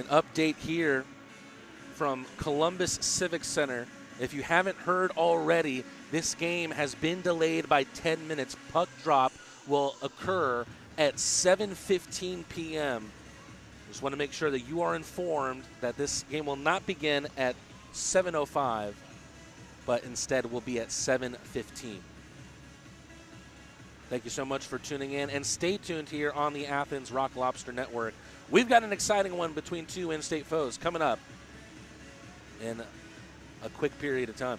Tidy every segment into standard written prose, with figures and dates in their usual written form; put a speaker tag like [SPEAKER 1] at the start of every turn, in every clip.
[SPEAKER 1] an update here from Columbus Civic Center. If you haven't heard already, this game has been delayed by 10 minutes. Puck drop will occur at 7:15 p.m. Just want to make sure that you are informed that this game will not begin at 7:05, but instead will be at 7:15. Thank you so much for tuning in, and stay tuned here on the Athens Rock Lobster Network. We've got an exciting one between two in-state foes coming up in a quick period of time.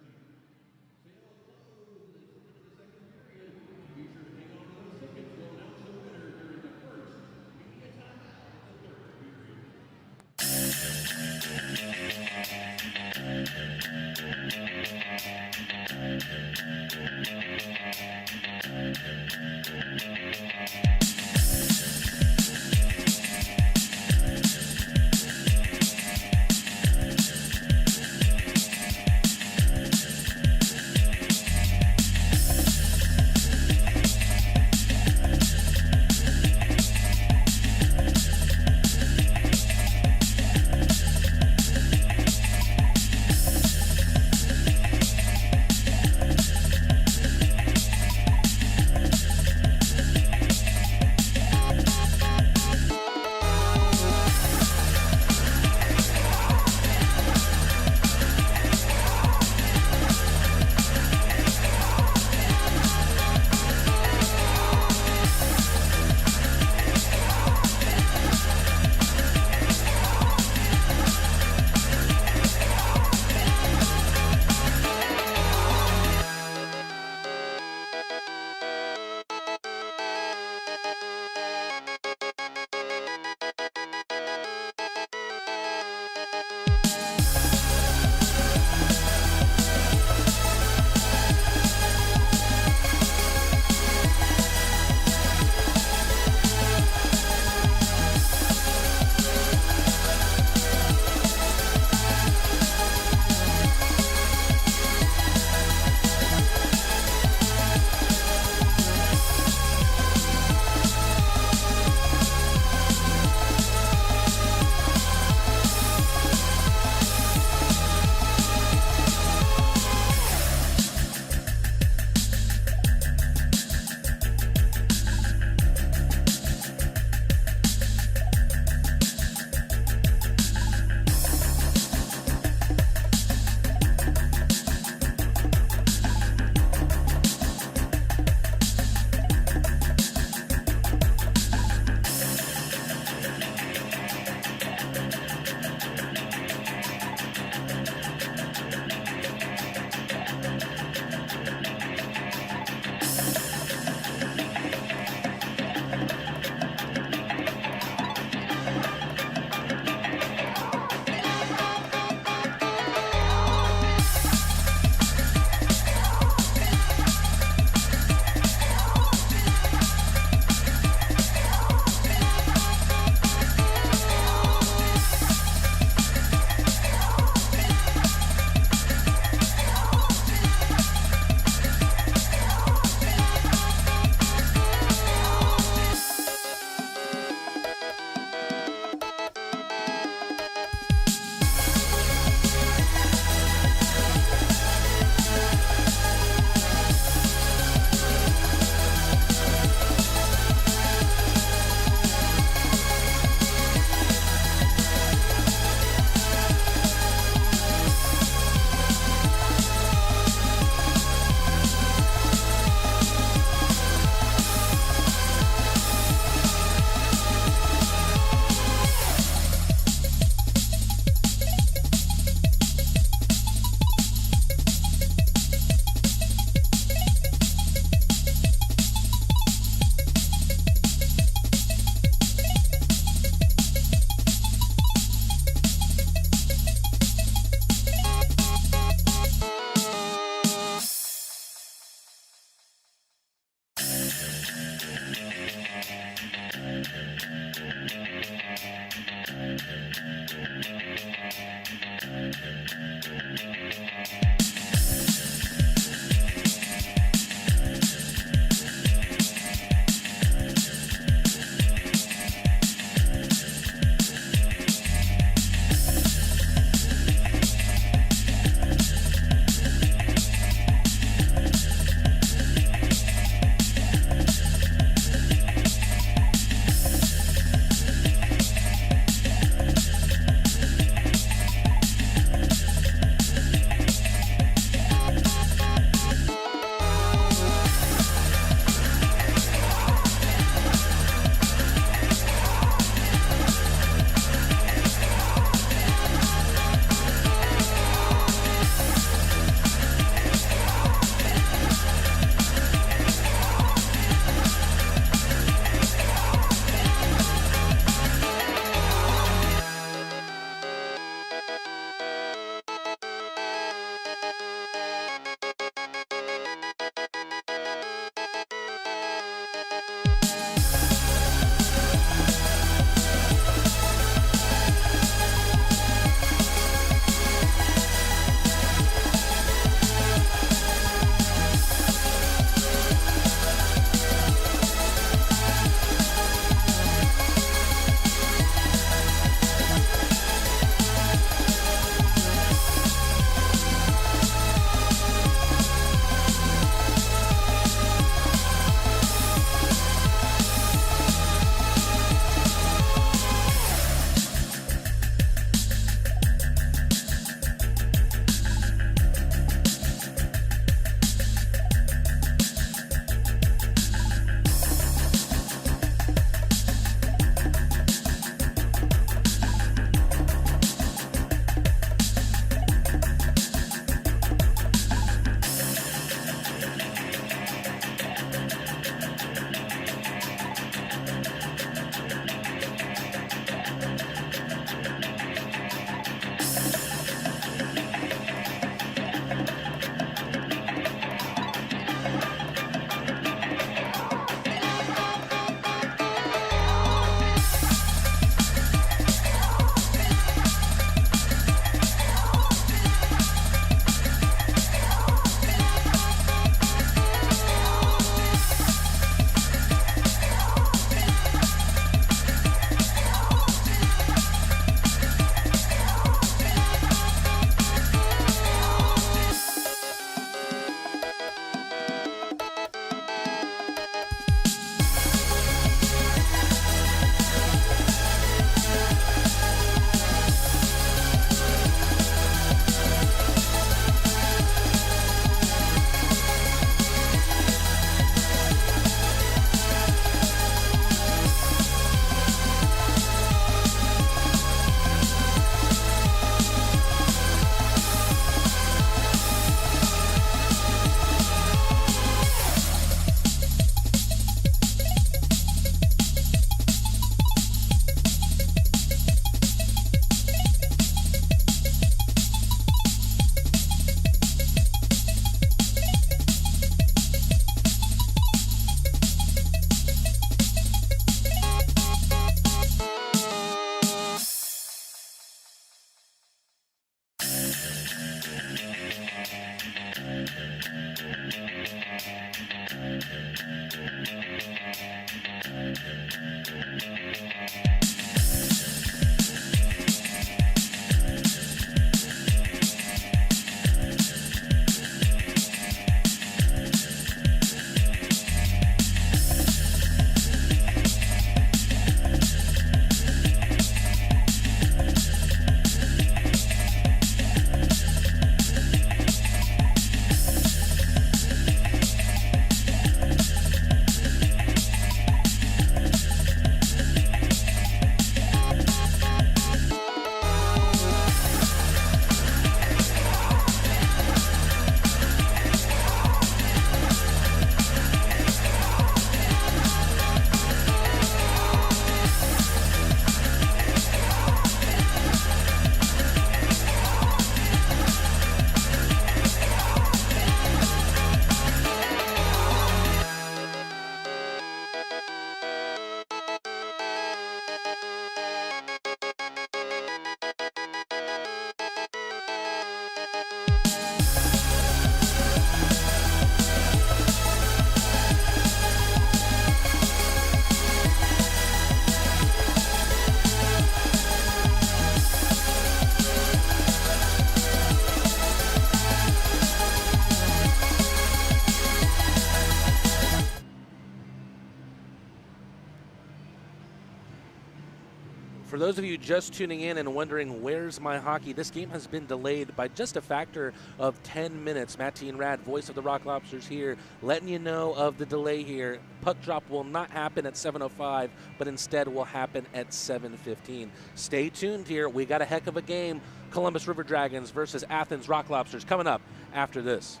[SPEAKER 1] For those of you just tuning in and wondering where's my hockey, this game has been delayed by just a factor of 10 minutes. Matt T. and Rad, voice of the Rock Lobsters here, letting you know of the delay here. Puck drop will not happen at 7:05, but instead will happen at 7:15. Stay tuned here. We got a heck of a game. Columbus River Dragons versus Athens Rock Lobsters coming up after this.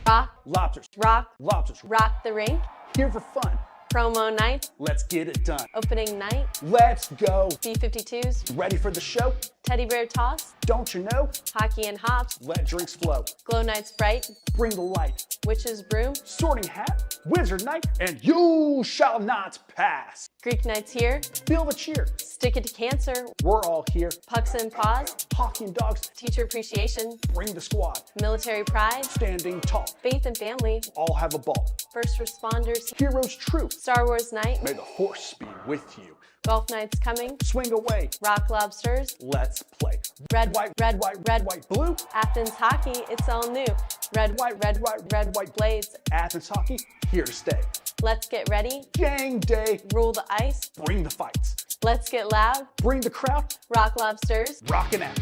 [SPEAKER 2] Rock
[SPEAKER 3] Lobsters.
[SPEAKER 2] Rock
[SPEAKER 3] Lobsters.
[SPEAKER 2] Rock the rink.
[SPEAKER 3] Here for fun.
[SPEAKER 2] Promo night.
[SPEAKER 3] Let's get it done.
[SPEAKER 2] Opening night.
[SPEAKER 3] Let's go.
[SPEAKER 2] B-52s.
[SPEAKER 3] Ready for the show?
[SPEAKER 2] Teddy bear toss.
[SPEAKER 3] Don't you know?
[SPEAKER 2] Hockey and hops.
[SPEAKER 3] Let drinks flow.
[SPEAKER 2] Glow night sprite.
[SPEAKER 3] Bring the light.
[SPEAKER 2] Witch's broom.
[SPEAKER 3] Sorting hat. Wizard night. And you shall not pass.
[SPEAKER 2] Greek nights here.
[SPEAKER 3] Feel the cheer.
[SPEAKER 2] Stick it to cancer.
[SPEAKER 3] We're all here.
[SPEAKER 2] Pucks and paws.
[SPEAKER 3] Hockey and dogs.
[SPEAKER 2] Teacher appreciation.
[SPEAKER 3] Bring the squad.
[SPEAKER 2] Military pride.
[SPEAKER 3] Standing tall.
[SPEAKER 2] Faith and family.
[SPEAKER 3] All have a ball.
[SPEAKER 2] First responders.
[SPEAKER 3] Heroes true.
[SPEAKER 2] Star Wars night.
[SPEAKER 3] May the force be with you.
[SPEAKER 2] Golf nights coming.
[SPEAKER 3] Swing away.
[SPEAKER 2] Rock Lobsters.
[SPEAKER 3] Let's play.
[SPEAKER 2] Red,
[SPEAKER 3] White,
[SPEAKER 2] red,
[SPEAKER 3] white,
[SPEAKER 2] red,
[SPEAKER 3] white, blue.
[SPEAKER 2] Athens hockey, it's all new. Red,
[SPEAKER 3] White, red, white, red, white,
[SPEAKER 2] blades.
[SPEAKER 3] Athens hockey, here to stay.
[SPEAKER 2] Let's get ready.
[SPEAKER 3] Gang day.
[SPEAKER 2] Rule the ice.
[SPEAKER 3] Bring the fights.
[SPEAKER 2] Let's get loud.
[SPEAKER 3] Bring the crowd.
[SPEAKER 2] Rock Lobsters.
[SPEAKER 3] Rockin' out.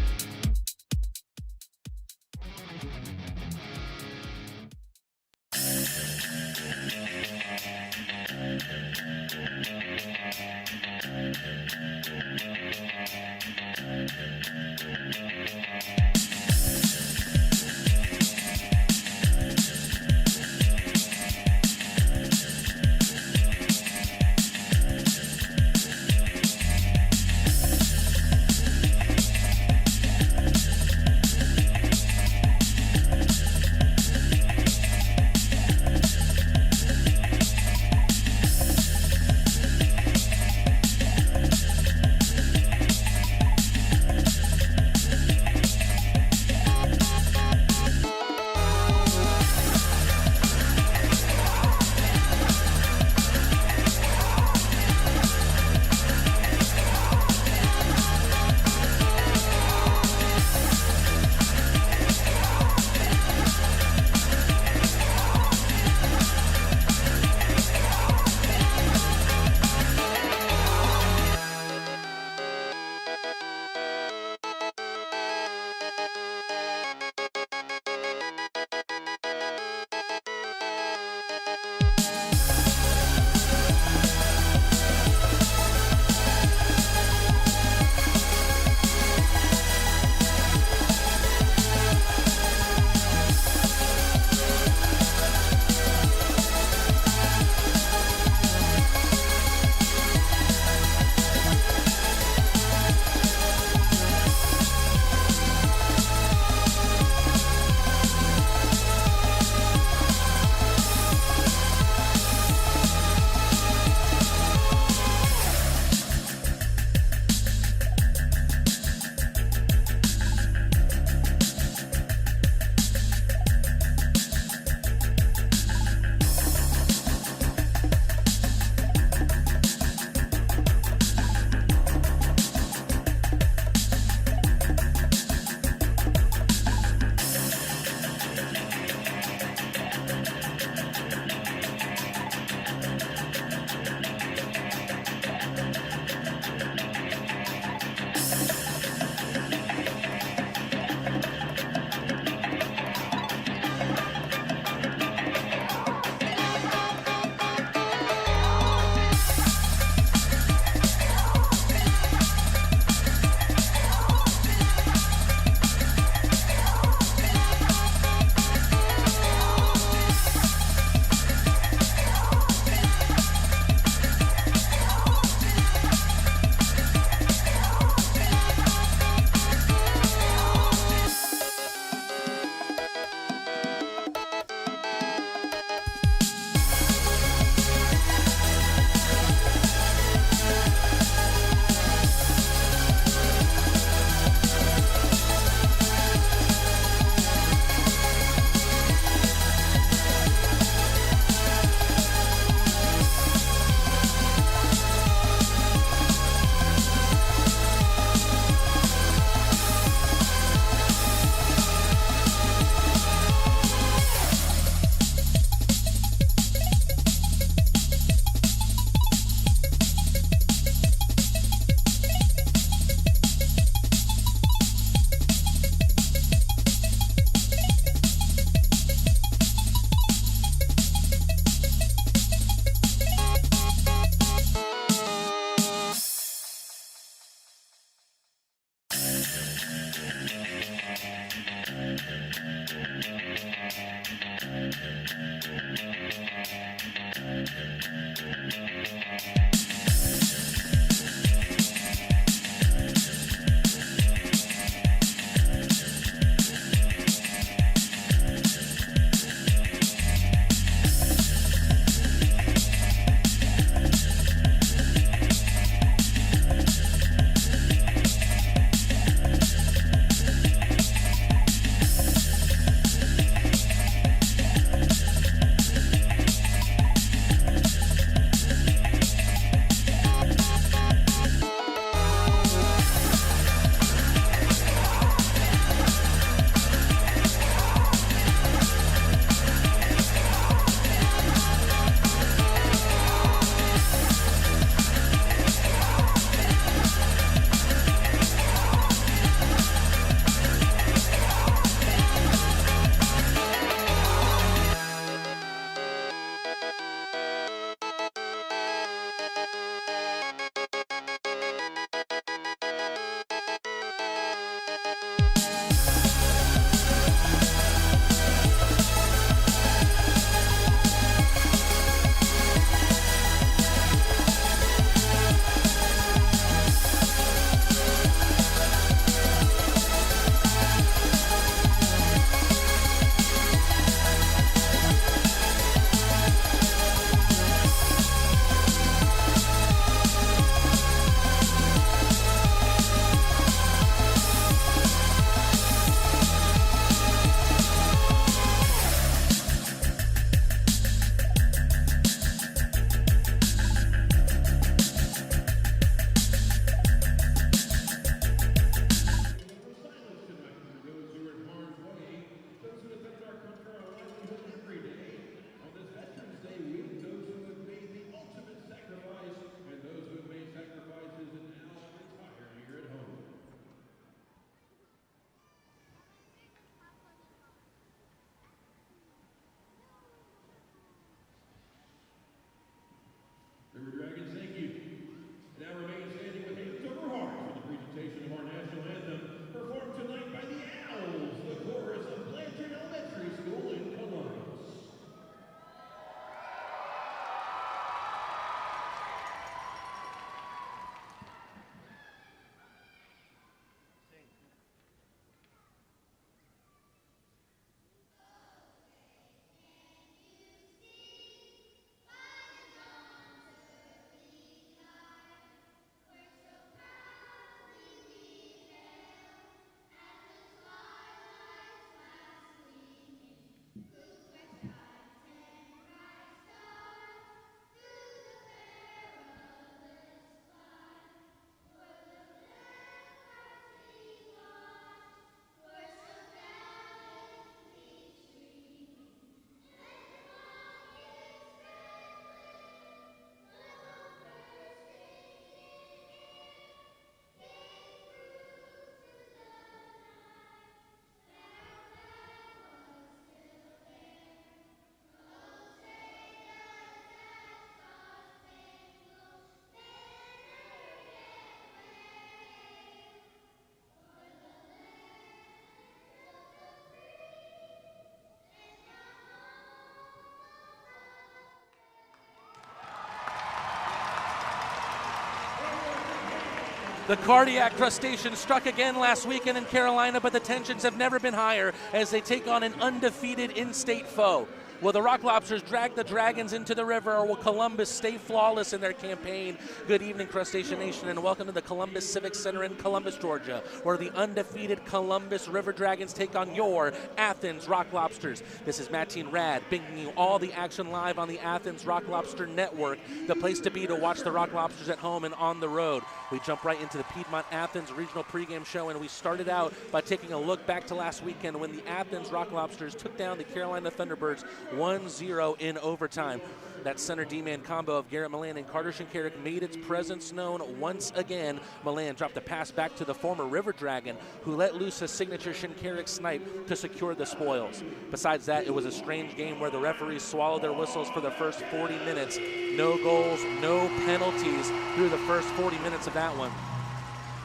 [SPEAKER 1] The cardiac crustacean struck again last weekend in Carolina, but the tensions have never been higher as they take on an undefeated in-state foe. Will the Rock Lobsters drag the Dragons into the river, or will Columbus stay flawless in their campaign? Good evening, Crustacean Nation, and welcome to the Columbus Civic Center in Columbus, Georgia, where the undefeated Columbus River Dragons take on your Athens Rock Lobsters. This is Mattine Rad, bringing you all the action live on the Athens Rock Lobster Network, the place to be to watch the Rock Lobsters at home and on the road. We jump right into the Piedmont Athens Regional Pregame Show, and we started out by taking a look back to last weekend when the Athens Rock Lobsters took down the Carolina Thunderbirds 1-0 in overtime. That center D-man combo of Garrett Milan and Carter Shinkarik made its presence known once again. Milan dropped a pass back to the former River Dragon, who let loose a signature Shinkarik snipe to secure the spoils. Besides that, it was a strange game where the referees swallowed their whistles for the first 40 minutes. No goals, no penalties through the first 40 minutes of that one.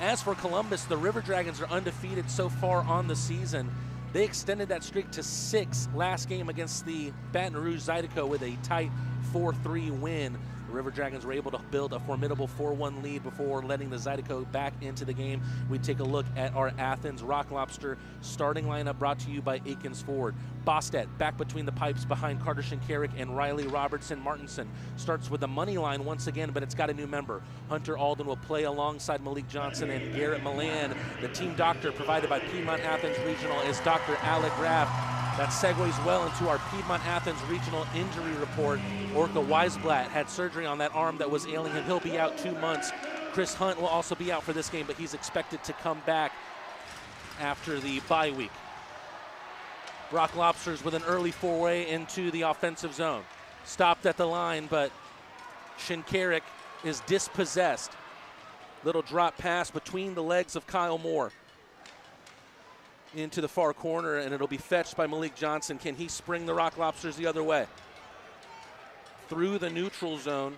[SPEAKER 1] As for Columbus, the River Dragons are undefeated so far on the season. They extended that streak to 6 last game against the Baton Rouge Zydeco with a tight 4-3 win. The River Dragons were able to build a formidable 4-1 lead before letting the Zydeco back into the game. We take a look at our Athens Rock Lobster starting lineup brought to you by Aikens Ford. Bostet back between the pipes behind Carter Shinkarik and Riley Robertson Martinson. Starts with the money line once again, but it's got a new member. Hunter Alden will play alongside Malik Johnson and Garrett Milan. The team doctor provided by Piedmont Athens Regional is Dr. Alec Graff. That segues well into our Piedmont Athens Regional Injury Report. Orca Weisblatt had surgery on that arm that was ailing him. He'll be out 2 months. Chris Hunt will also be out for this game, but he's expected to come back after the bye week. Rock Lobsters with an early foray into the offensive zone. Stopped at the line, but Shinkarik is dispossessed. Little drop pass between the legs of Kyle Moore into the far corner, and it'll be fetched by Malik Johnson. Can he spring the Rock Lobsters the other way? Through the neutral zone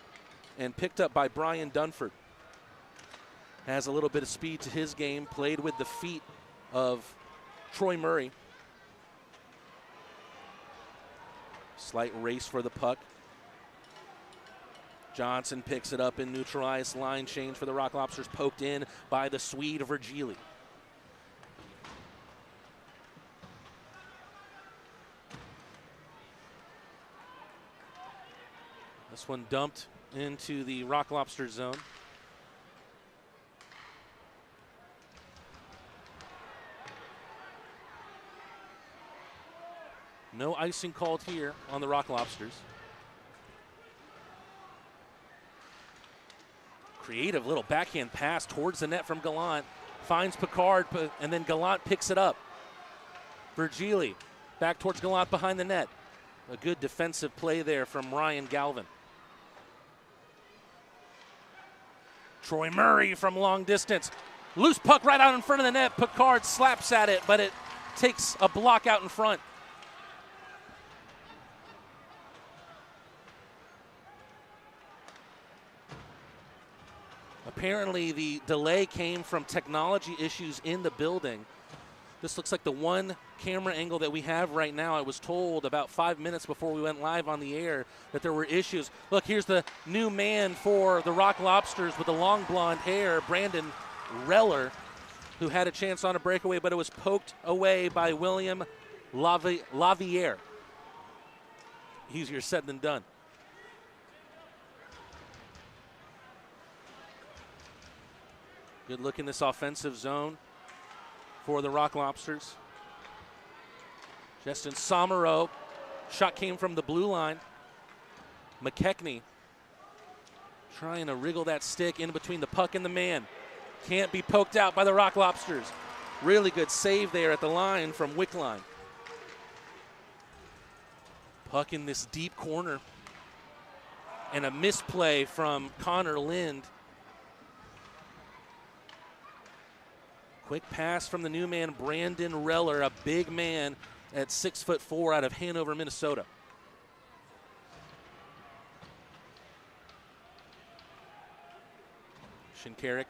[SPEAKER 1] and picked up by Brian Dunford. Has a little bit of speed to his game, played with the feet of Troy Murray. Slight race for the puck. Johnson picks it up in neutral ice. Line change for the Rock Lobsters, poked in by the Swede Virgili. This one dumped into the Rock Lobster zone. No icing called here on the Rock Lobsters. Creative little backhand pass towards the net from Gallant. Finds Picard, and then Gallant picks it up. Virgili back towards Gallant behind the net. A good defensive play there from Ryan Galvin. Troy Murray from long distance. Loose puck right out in front of the net. Picard slaps at it, but it takes a block out in front. Apparently the delay came from technology issues in the building. This looks like the one camera angle that we have right now. I was told about 5 minutes before we went live on the air that there were issues. Look, here's the new man for the Rock Lobsters with the long blonde hair, Brandon Reller, who had a chance on a breakaway, but it was poked away by William Laviere. Easier said than done. Good look in this offensive zone for the Rock Lobsters. Justin Somero. Shot came from the blue line. McKechnie trying to wriggle that stick in between the puck and the man. Can't be poked out by the Rock Lobsters. Really good save there at the line from Wickline. Puck in this deep corner. And a misplay from Connor Lind. Quick pass from the new man, Brandon Reller, a big man at 6'4" out of Hanover, Minnesota. Shinkarik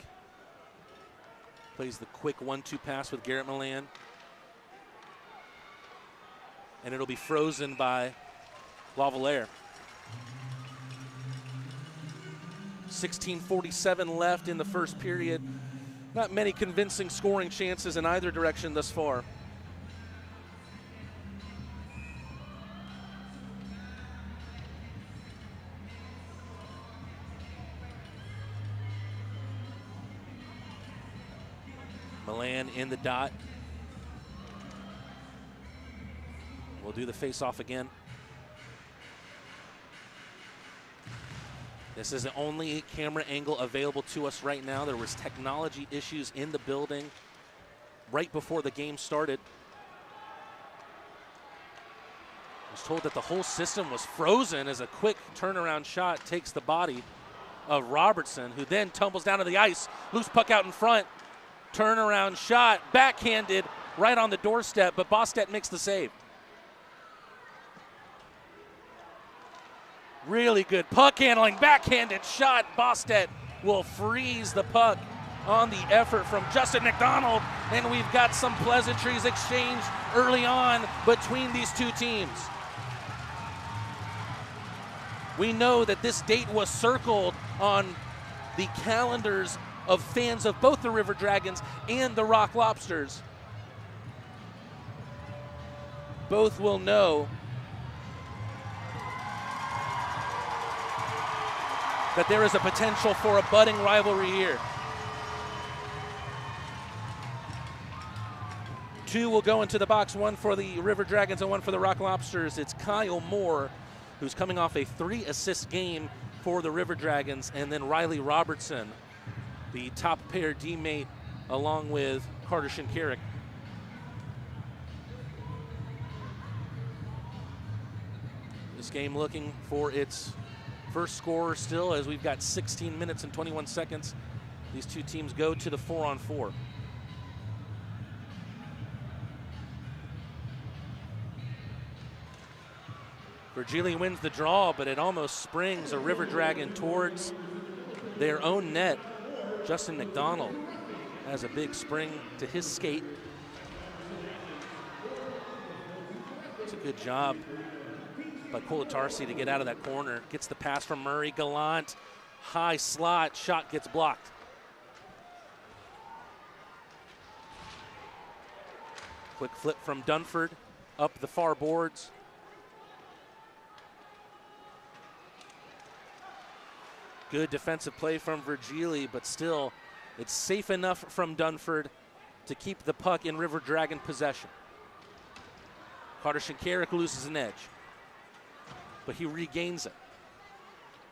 [SPEAKER 1] plays the quick 1-2 pass with Garrett Milan. And it'll be frozen by Lavalier. 16:47 left in the first period. Not many convincing scoring chances in either direction thus far. Milan in the dot. We'll do the face-off again. This is the only camera angle available to us right now. There was technology issues in the building right before the game started. I was told that the whole system was frozen as a quick turnaround shot takes the body of Robertson, who then tumbles down to the ice. Loose puck out in front. Turnaround shot, backhanded, right on the doorstep, but Bostet makes the save. Really good puck handling, backhanded shot. Bostet will freeze the puck on the effort from Justin McDonald, and we've got some pleasantries exchanged early on between these two teams. We know that this date was circled on the calendars of fans of both the River Dragons and the Rock Lobsters. Both will know that there is a potential for a budding rivalry here. Two will go into the box, one for the River Dragons and one for the Rock Lobsters. It's Kyle Moore, who's coming off a 3-assist game for the River Dragons, and then Riley Robertson, the top pair D-mate, along with Carter Shinkarik. This game looking for its first scorer still, as we've got 16 minutes and 21 seconds. These two teams go to the 4-on-4. Virgili wins the draw, but it almost springs a River Dragon towards their own net. Justin McDonald has a big spring to his skate. It's a good job by Kolatarsi to get out of that corner. Gets the pass from Murray. Gallant, high slot, shot gets blocked. Quick flip from Dunford up the far boards. Good defensive play from Virgili, but still, it's safe enough from Dunford to keep the puck in River Dragon possession. Carter Shinkarik loses an edge, but he regains it.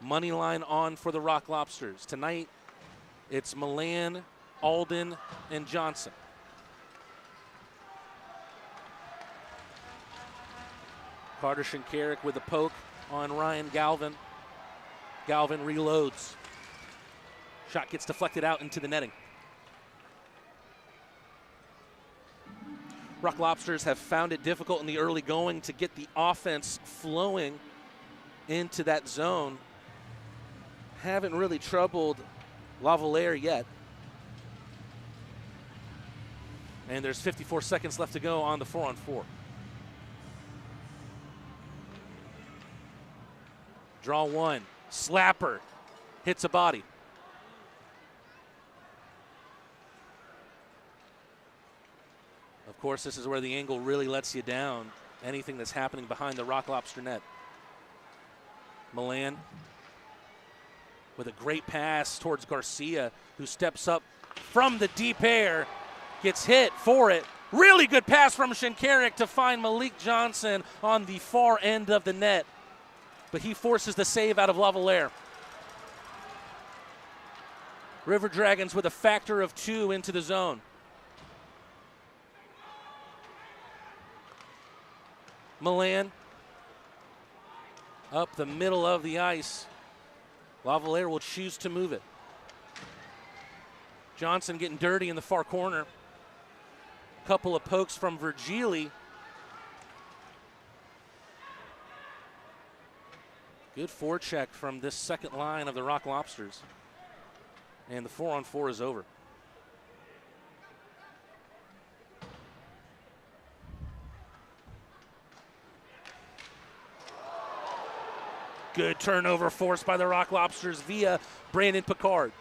[SPEAKER 1] Money line on for the Rock Lobsters. Tonight, it's Milan, Alden, and Johnson. Carter Shinkarik with a poke on Ryan Galvin. Galvin reloads. Shot gets deflected out into the netting. Rock Lobsters have found it difficult in the early going to get the offense flowing into that zone. Haven't really troubled Lavalier yet. And there's 54 seconds left to go on the 4-on-4. Draw one. Slapper hits a body. Of course, this is where the angle really lets you down. Anything that's happening behind the Rock Lobster net. Milan with a great pass towards Garcia, who steps up from the deep air, gets hit for it. Really good pass from Shinkarik to find Malik Johnson on the far end of the net, but he forces the save out of Lavalier. River Dragons with a factor of 2 into the zone. Milan up the middle of the ice. Lavalier will choose to move it. Johnson getting dirty in the far corner. Couple of pokes from Virgili. Good forecheck from this second line of the Rock Lobsters. And the 4-on-4 is over. Good turnover forced by the Rock Lobsters via Brandon Picard.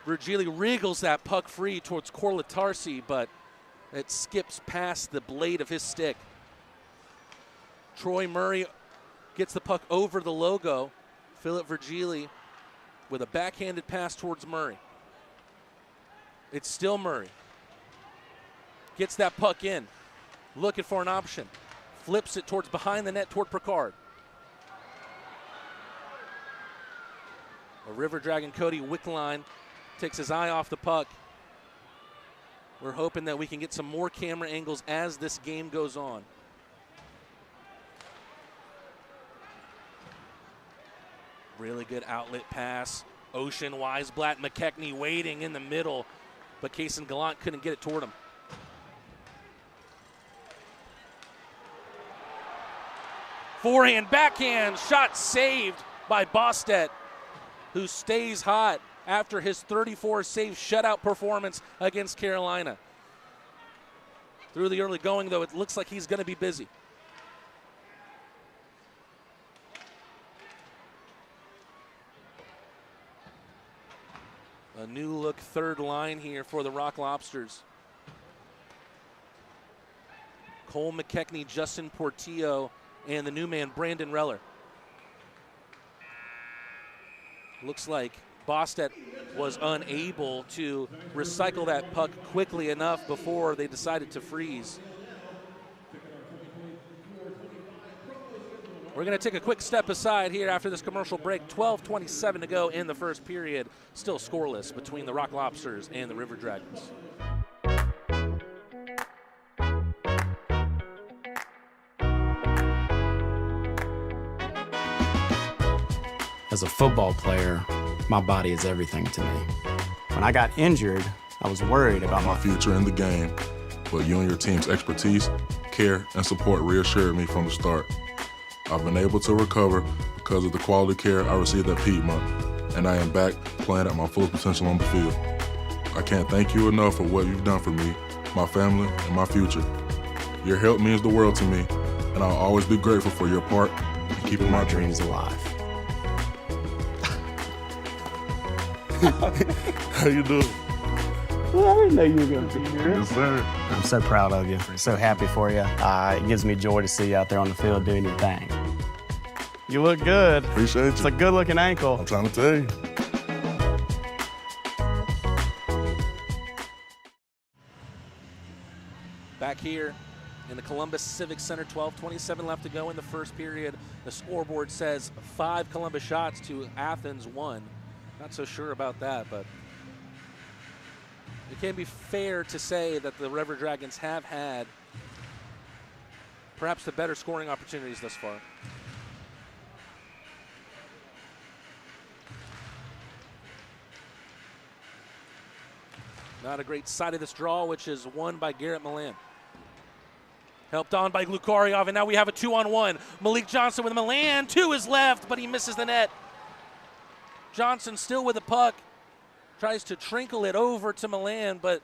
[SPEAKER 1] Virgili wriggles that puck free towards Corlatarsi, but it skips past the blade of his stick. Troy Murray gets the puck over the logo. Philip Virgili with a backhanded pass towards Murray. It's still Murray. Gets that puck in, looking for an option. Flips it towards behind the net toward Picard. A River Dragon Cody Wickline takes his eye off the puck. We're hoping that we can get some more camera angles as this game goes on. Really good outlet pass. Ocean Weisblatt, McKechnie waiting in the middle, but Kaysen Gallant couldn't get it toward him. Forehand, backhand, shot saved by Bostedt, who stays hot after his 34-save shutout performance against Carolina. Through the early going, though, it looks like he's going to be busy. A new look third line here for the Rock Lobsters. Cole McKechnie, Justin Portillo, and the new man, Brandon Reller. Looks like Bostedt was unable to recycle that puck quickly enough before they decided to freeze. We're going to take a quick step aside here after this commercial break. 12:27 to go in the first period. Still scoreless between the Rock Lobsters and the River Dragons.
[SPEAKER 4] As a football player, my body is everything to me. When I got injured, I was worried about
[SPEAKER 5] my future in the game, but you and your team's expertise, care, and support reassured me from the start. I've been able to recover because of the quality care I received at Piedmont, and I am back playing at my full potential on the field. I can't thank you enough for what you've done for me, my family, and my future. Your help means the world to me, and I'll always be grateful for your part in keeping my dreams alive. How you doing?
[SPEAKER 3] Well, I didn't know you were going to be here.
[SPEAKER 5] Yes, sir.
[SPEAKER 4] I'm so proud of you. So happy for you. It gives me joy to see you out there on the field doing your thing. You look good.
[SPEAKER 5] Appreciate you.
[SPEAKER 4] It's a good-looking ankle.
[SPEAKER 5] I'm trying to tell you.
[SPEAKER 1] Back here in the Columbus Civic Center, 12:27 left to go in the first period. The scoreboard says 5 Columbus shots to Athens 1. Not so sure about that, but it can be fair to say that the River Dragons have had perhaps the better scoring opportunities thus far. Not a great side of this draw, which is won by Garrett Milan. Helped on by Glukaryov, and now we have a 2-on-1. Malik Johnson with Milan to his left, but he misses the net. Johnson still with the puck, tries to trinkle it over to Milan, but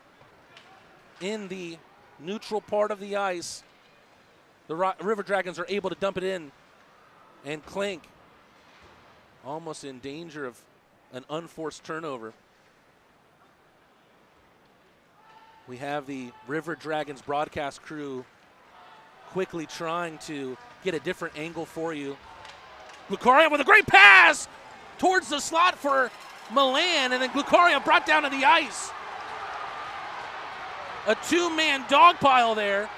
[SPEAKER 1] in the neutral part of the ice, the River Dragons are able to dump it in, and Klink almost in danger of an unforced turnover. We have the River Dragons broadcast crew quickly trying to get a different angle for you. Glukaryov with a great pass towards the slot for Milan, and then Glukaryov brought down to the ice. A 2-man dog pile there.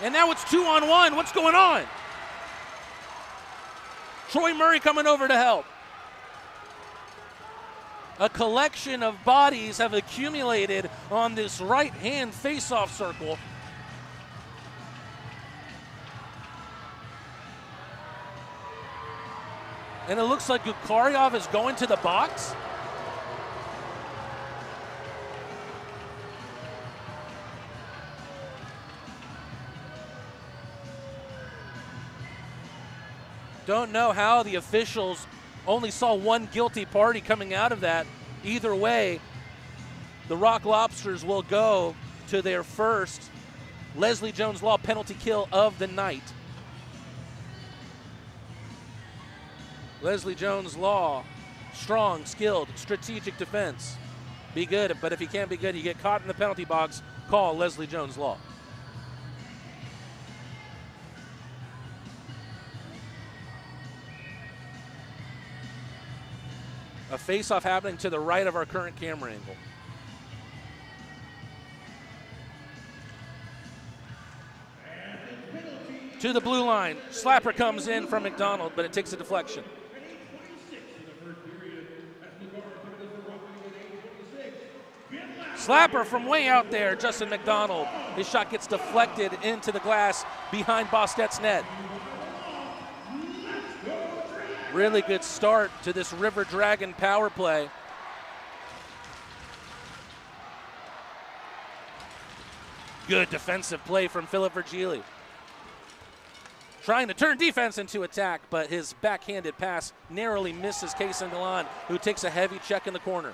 [SPEAKER 1] And now it's 2-on-1. What's going on? Troy Murray coming over to help. A collection of bodies have accumulated on this right-hand face-off circle. And it looks like Glukaryov is going to the box. Don't know how the officials only saw one guilty party coming out of that. Either way, the Rock Lobsters will go to their first Leslie Jones Law penalty kill of the night. Leslie Jones Law, strong, skilled, strategic defense. Be good, but if you can't be good, you get caught in the penalty box, call Leslie Jones Law. A face-off happening to the right of our current camera angle. To the blue line. Slapper comes in from McDonald, but it takes a deflection. Slapper from way out there, Justin McDonald. His shot gets deflected into the glass behind Bostet's net. Really good start to this River Dragon power play. Good defensive play from Philip Virgili. Trying to turn defense into attack, but his backhanded pass narrowly misses Kason Galan, who takes a heavy check in the corner.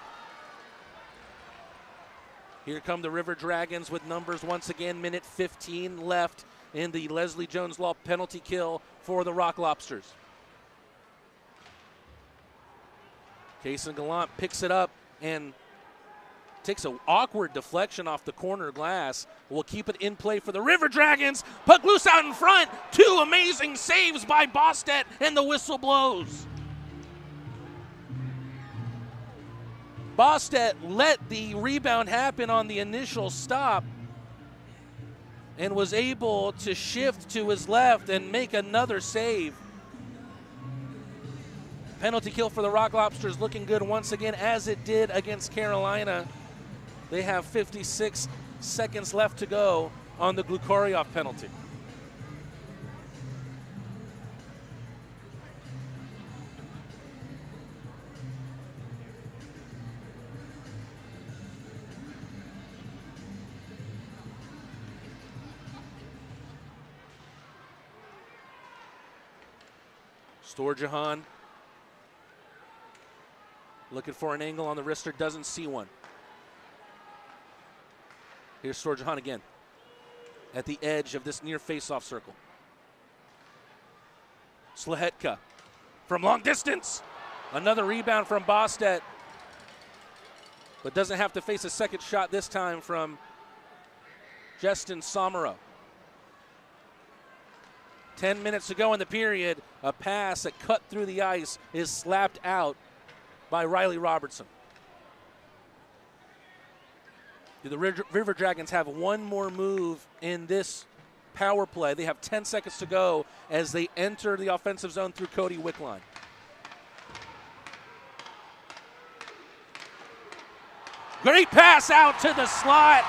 [SPEAKER 1] Here come the River Dragons with numbers once again. Minute 15 left in the Leslie Jones Law penalty kill for the Rock Lobsters. Kason Gallant picks it up and takes an awkward deflection off the corner glass. Will keep it in play for the River Dragons. Puck loose out in front. Two amazing saves by Bostet, and the whistle blows. Bostet let the rebound happen on the initial stop and was able to shift to his left and make another save. Penalty kill for the Rock Lobsters, looking good once again, as it did against Carolina. They have 56 seconds left to go on the Glukorov penalty. Storjahan looking for an angle on the wrister, doesn't see one. Here's Storjahan again at the edge of this near face-off circle. Slahetka from long distance. Another rebound from Bostet, but doesn't have to face a second shot this time from Justin Somero. 10 minutes to go in the period. A pass that cut through the ice is slapped out by Riley Robertson. The River Dragons have one more move in this power play. They have 10 seconds to go as they enter the offensive zone through Cody Wickline. Great pass out to the slot.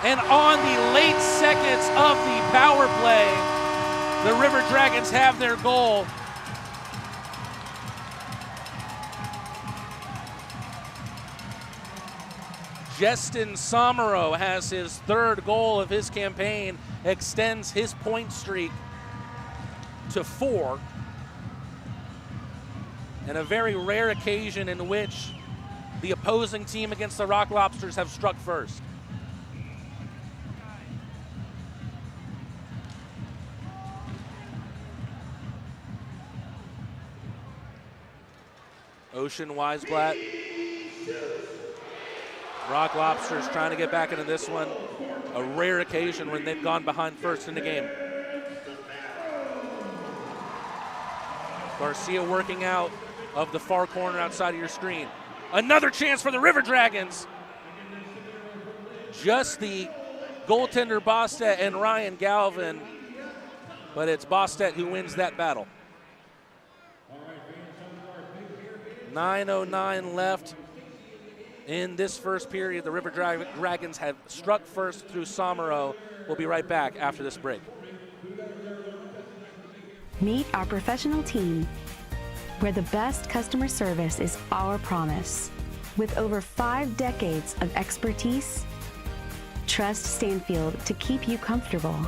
[SPEAKER 1] And on the late seconds of the power play, the River Dragons have their goal. Justin Somero has his third goal of his campaign, extends his point streak to 4. And a very rare occasion in which the opposing team against the Rock Lobsters have struck first. Ocean Weisblatt. Rock Lobsters trying to get back into this one. A rare occasion when they've gone behind first in the game. Garcia working out of the far corner outside of your screen. Another chance for the River Dragons. Just the goaltender Bostet and Ryan Galvin, but it's Bostet who wins that battle. 9:09 left in this first period. The River Dragons have struck first through Somero. We'll be right back after this break.
[SPEAKER 6] Meet our professional team, where the best customer service is our promise. With over 5 decades of expertise, trust Stanfield to keep you comfortable.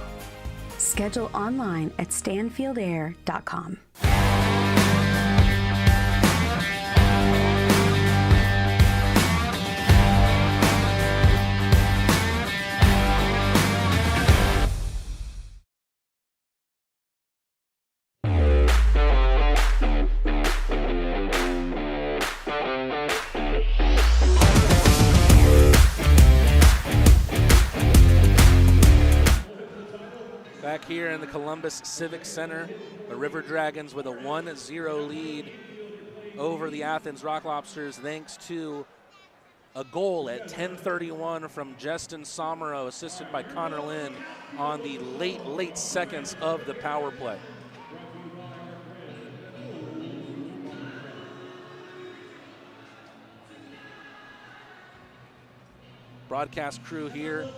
[SPEAKER 6] Schedule online at stanfieldair.com.
[SPEAKER 1] back here in the Columbus Civic Center. The River Dragons with a 1-0 lead over the Athens Rock Lobsters thanks to a goal at 10:31 from Justin Somero, assisted by Connor Lind on the late seconds of the power play. Broadcast crew here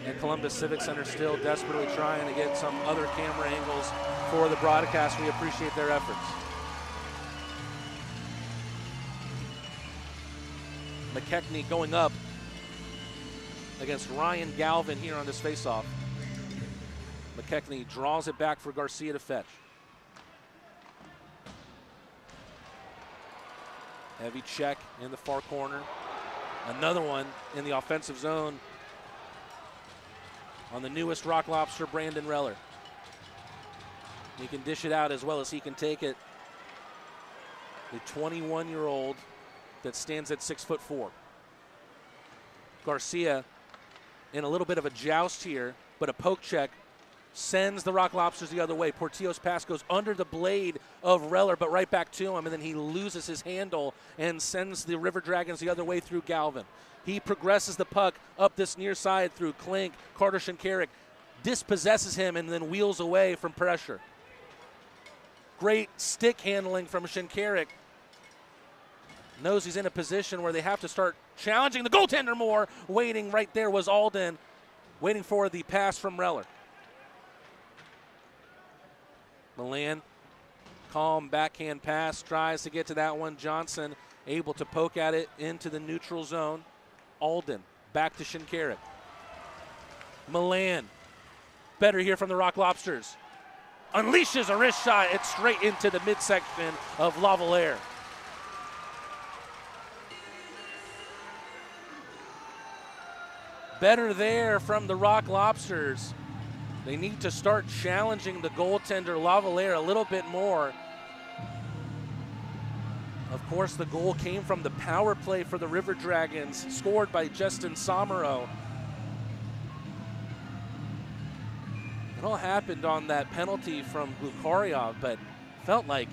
[SPEAKER 1] at Columbus Civic Center still desperately trying to get some other camera angles for the broadcast. We appreciate their efforts. McKechnie going up against Ryan Galvin here on this faceoff. McKechnie draws it back for Garcia to fetch. Heavy check in the far corner. Another one in the offensive zone on the newest Rock Lobster, Brandon Reller. He can dish it out as well as he can take it. The 21-year-old that stands at 6'4". Garcia in a little bit of a joust here, but a poke check sends the Rock Lobsters the other way. Portillo's pass goes under the blade of Reller, but right back to him, and then he loses his handle and sends the River Dragons the other way through Galvin. He progresses the puck up this near side through Klink. Carter Shinkarik dispossesses him and then wheels away from pressure. Great stick handling from Shinkarik. Knows he's in a position where they have to start challenging the goaltender more. Waiting right there was Alden, waiting for the pass from Reller. Milan, calm backhand pass, tries to get to that one. Johnson able to poke at it into the neutral zone. Alden back to Shinkarik. Milan, better here from the Rock Lobsters. Unleashes a wrist shot. It's straight into the midsection of Lavalier. Better there from the Rock Lobsters. They need to start challenging the goaltender, Lavalier, a little bit more. Of course, the goal came from the power play for the River Dragons, scored by Justin Somero. It all happened on that penalty from Glukaryov, but felt like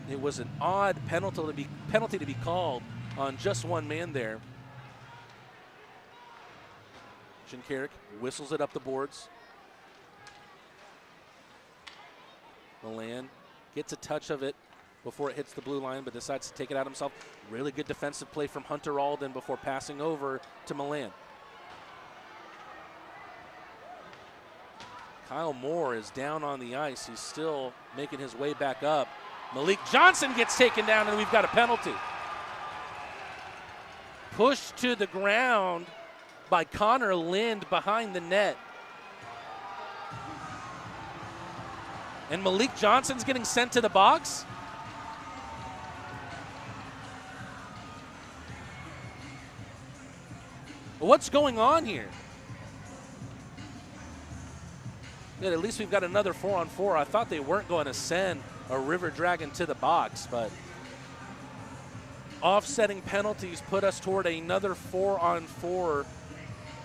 [SPEAKER 1] it was an odd penalty to be called on just one man there. Shinkarik whistles it up the boards. Milan gets a touch of it before it hits the blue line, but decides to take it out himself. Really good defensive play from Hunter Alden before passing over to Milan. Kyle Moore is down on the ice. He's still making his way back up. Malik Johnson gets taken down, and we've got a penalty. Pushed to the ground by Connor Lind behind the net. And Malik Johnson's getting sent to the box. What's going on here? Yeah, at least we've got another 4-on-4. I thought they weren't going to send a River Dragon to the box, but offsetting penalties put us toward another 4-on-4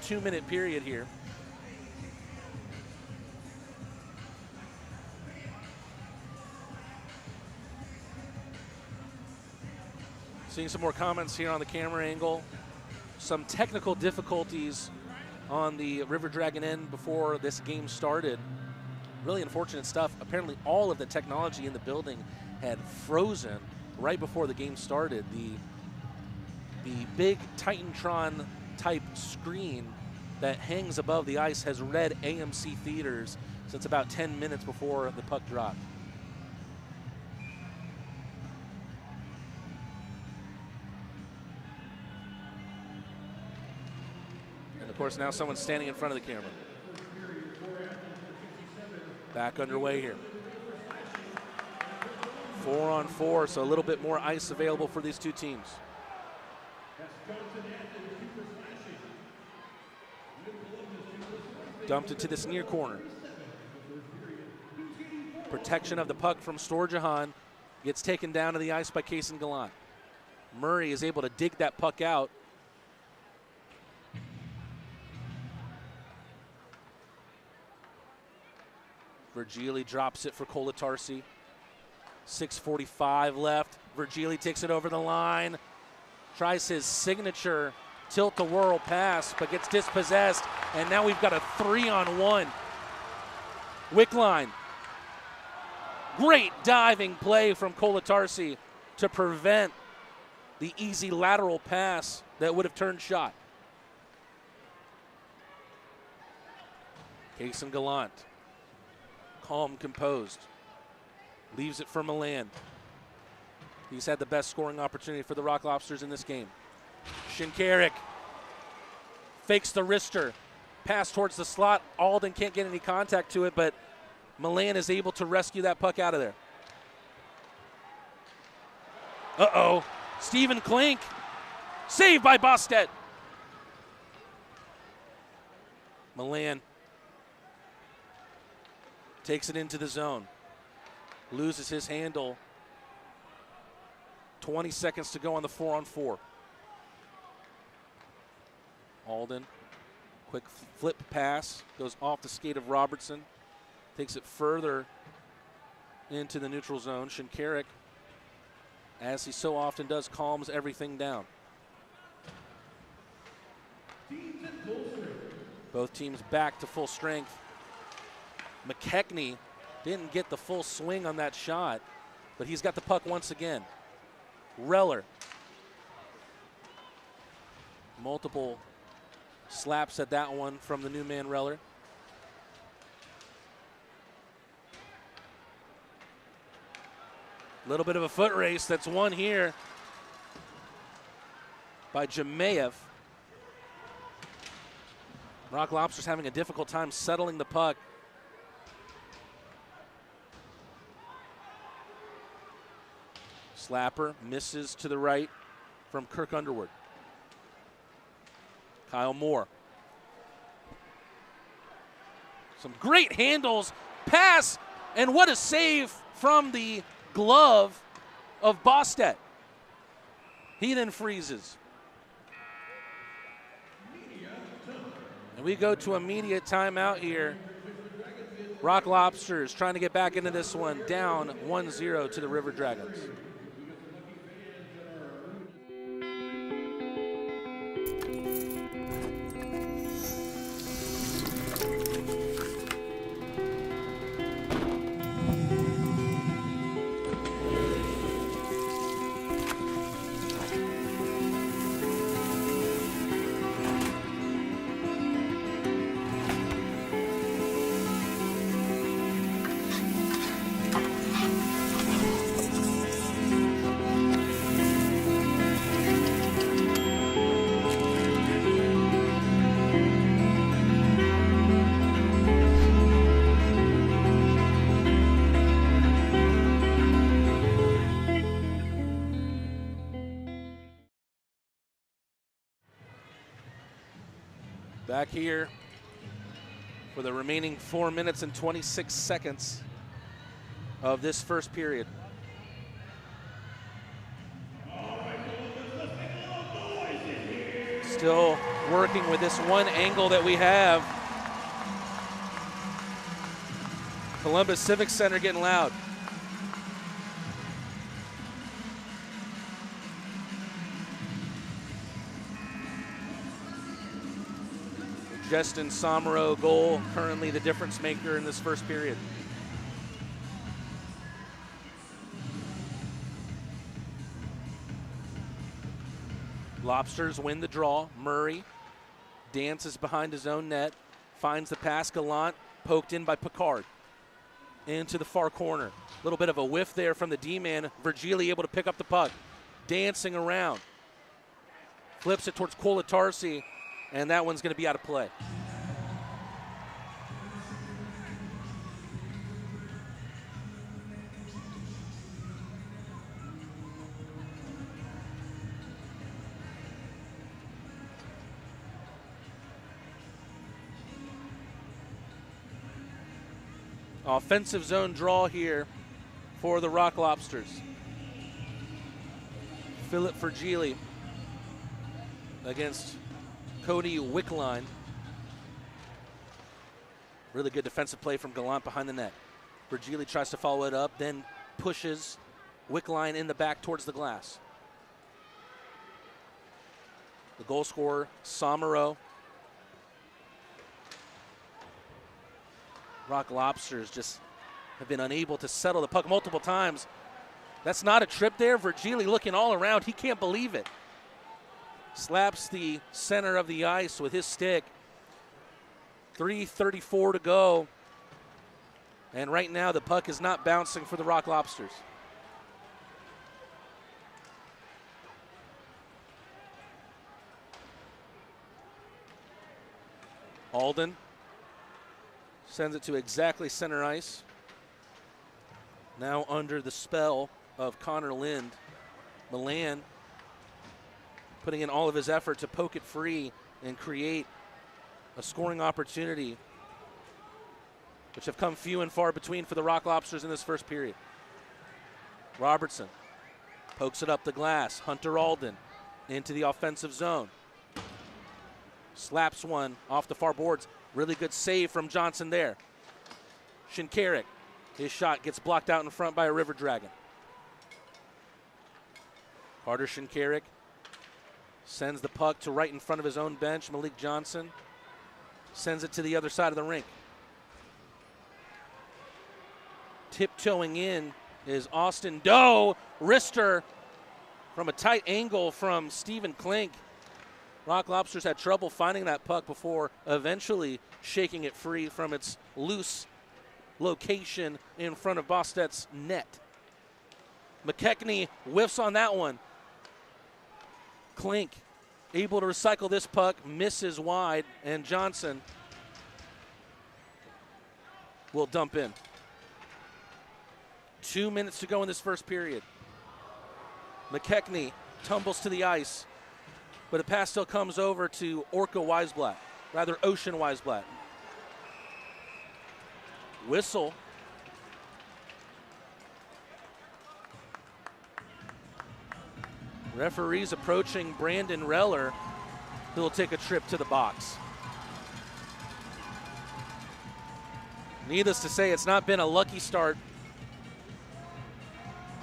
[SPEAKER 1] 2-minute period here. Seeing some more comments here on the camera angle. Some technical difficulties on the River Dragon end before this game started. Really unfortunate stuff. Apparently all of the technology in the building had frozen right before the game started. The big Titantron type screen that hangs above the ice has read AMC theaters since about 10 minutes before the puck dropped. Of course, now someone's standing in front of the camera. Back underway here. 4-on-4, so a little bit more ice available for these two teams. Dumped into this near corner. Protection of the puck from Storjahan. Gets taken down to the ice by Kaysen Gallant. Murray is able to dig that puck out. Virgili drops it for Kolatarsi. 6:45 left. Virgili takes it over the line. Tries his signature tilt-the-whirl pass, but gets dispossessed. And now we've got a 3-on-1. Wickline. Great diving play from Kolatarsi to prevent the easy lateral pass that would have turned shot. Kason Gallant, calm, composed, leaves it for Milan. He's had the best scoring opportunity for the Rock Lobsters in this game. Shinkarik fakes the wrister, pass towards the slot. Alden can't get any contact to it, but Milan is able to rescue that puck out of there. Uh-oh, Stephen Klink, saved by Bostet. Milan takes it into the zone, loses his handle. 20 seconds to go on the 4-on-4. Alden, quick flip pass, goes off the skate of Robertson, takes it further into the neutral zone. Shinkarik, as he so often does, calms everything down. Both teams back to full strength. McKechnie didn't get the full swing on that shot, but he's got the puck once again. Reller. Multiple slaps at that one from the new man Reller. Little bit of a foot race that's won here by Jemayev. Rock Lobsters having a difficult time settling the puck. Slapper misses to the right from Kirk Underwood. Kyle Moore. Some great handles, pass, and what a save from the glove of Bostet. He then freezes. And we go to immediate timeout here. Rock Lobsters trying to get back into this one, down 1-0 to the River Dragons. Back here for the remaining 4 minutes and 26 seconds of this first period. Still working with this one angle that we have. Columbus Civic Center getting loud. Justin Somero goal, currently the difference maker in this first period. Lobsters win the draw. Murray dances behind his own net, finds the pass. Gallant poked in by Picard into the far corner. A little bit of a whiff there from the D-man. Virgili able to pick up the puck, dancing around. Flips it towards Kolatarsi, and that one's going to be out of play. Offensive zone draw here for the Rock Lobsters. Philip Virgili against Cody Wickline. Really good defensive play from Gallant behind the net. Virgili tries to follow it up, then pushes Wickline in the back towards the glass. The goal scorer, Somero. Rock Lobsters just have been unable to settle the puck multiple times. That's not a trip there. Virgili looking all around. He can't believe it. Slaps the center of the ice with his stick. 3:34 to go. And right now the puck is not bouncing for the Rock Lobsters. Alden sends it to exactly center ice. Now under the spell of Connor Lind. Milan putting in all of his effort to poke it free and create a scoring opportunity, which have come few and far between for the Rock Lobsters in this first period. Robertson pokes it up the glass. Hunter Alden into the offensive zone. Slaps one off the far boards. Really good save from Johnson there. Shinkarik, his shot gets blocked out in front by a River Dragon. Carter Shinkarik sends the puck to right in front of his own bench. Malik Johnson sends it to the other side of the rink. Tiptoeing in is Austin Doe. Wrister from a tight angle from Stephen Klink. Rock Lobsters had trouble finding that puck before eventually shaking it free from its loose location in front of Bostet's net. McKechnie whiffs on that one. Klink able to recycle this puck, misses wide, and Johnson will dump in. 2 minutes to go in this first period. McKechnie tumbles to the ice, but the pass still comes over to Orca Weisblatt, rather Ocean Weisblatt. Whistle. Referees approaching Brandon Reller, who will take a trip to the box. Needless to say, it's not been a lucky start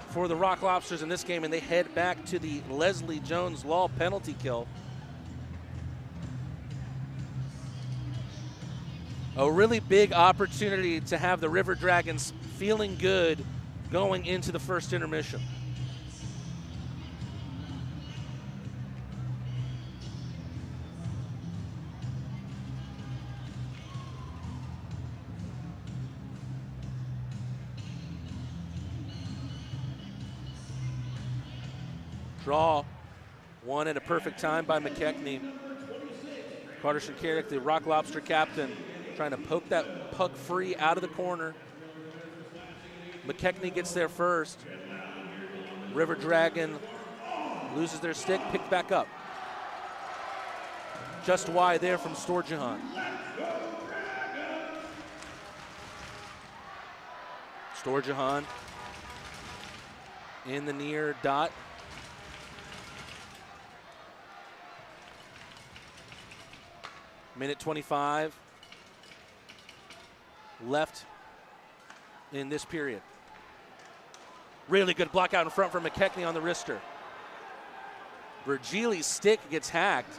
[SPEAKER 1] for the Rock Lobsters in this game, and they head back to the Leslie Jones Law penalty kill. A really big opportunity to have the River Dragons feeling good going into the first intermission. Draw, one at a perfect time by McKechnie. Carter Shinkarik, the Rock Lobster captain, trying to poke that puck free out of the corner. McKechnie gets there first. River Dragon loses their stick, picked back up. Just wide there from Storjahan. Storjahan in the near dot. Minute 25 left in this period. Really good block out in front for McKechnie on the wrister. Virgili's stick gets hacked.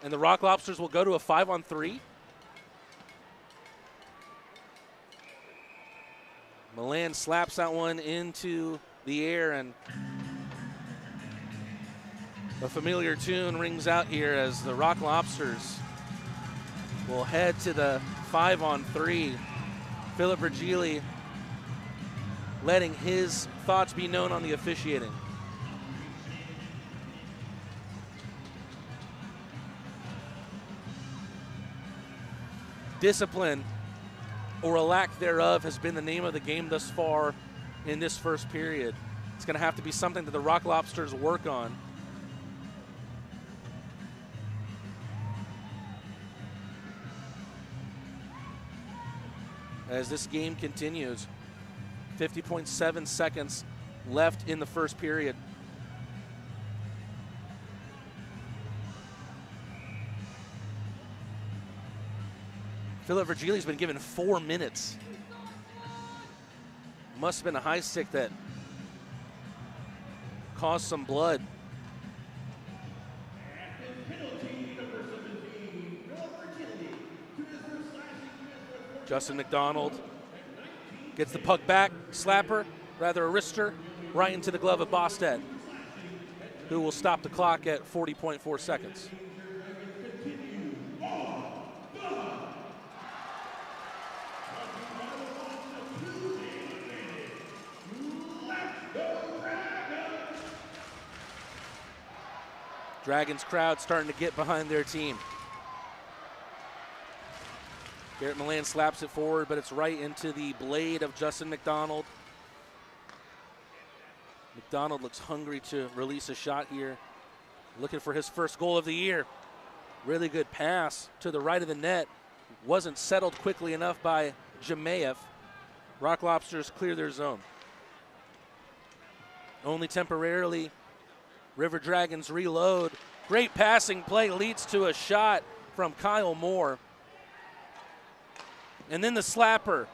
[SPEAKER 1] And the Rock Lobsters will go to a 5-on-3. Milan slaps that one into the air, and a familiar tune rings out here as the Rock Lobsters will head to the 5-on-3. Philip Virgili letting his thoughts be known on the officiating. Discipline, or a lack thereof, has been the name of the game thus far in this first period. It's going to have to be something that the Rock Lobsters work on. As this game continues, 50.7 seconds left in the first period. Philip Virgili's been given 4 minutes. Must have been a high stick that caused some blood. Justin McDonald gets the puck back, slapper, rather a wrister, right into the glove of Bostad, who will stop the clock at 40.4 seconds. Dragons crowd starting to get behind their team. Garrett Milan slaps it forward, but it's right into the blade of Justin McDonald. McDonald looks hungry to release a shot here. Looking for his first goal of the year. Really good pass to the right of the net. Wasn't settled quickly enough by Jemayev. Rock Lobsters clear their zone. Only temporarily, River Dragons reload. Great passing play leads to a shot from Kyle Moore. And then the slapper.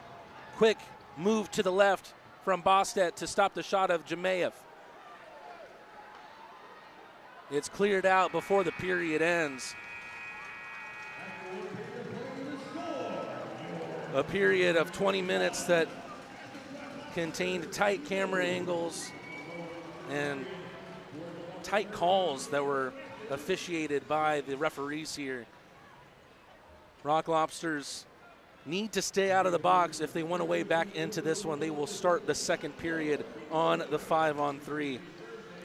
[SPEAKER 1] Quick move to the left from Bostad to stop the shot of Jemayev. It's cleared out before the period ends. A period of 20 minutes that contained tight camera angles and tight calls that were officiated by the referees here. Rock Lobsters need to stay out of the box if they want to weigh back into this one. They will start the second period on the 5-on-3.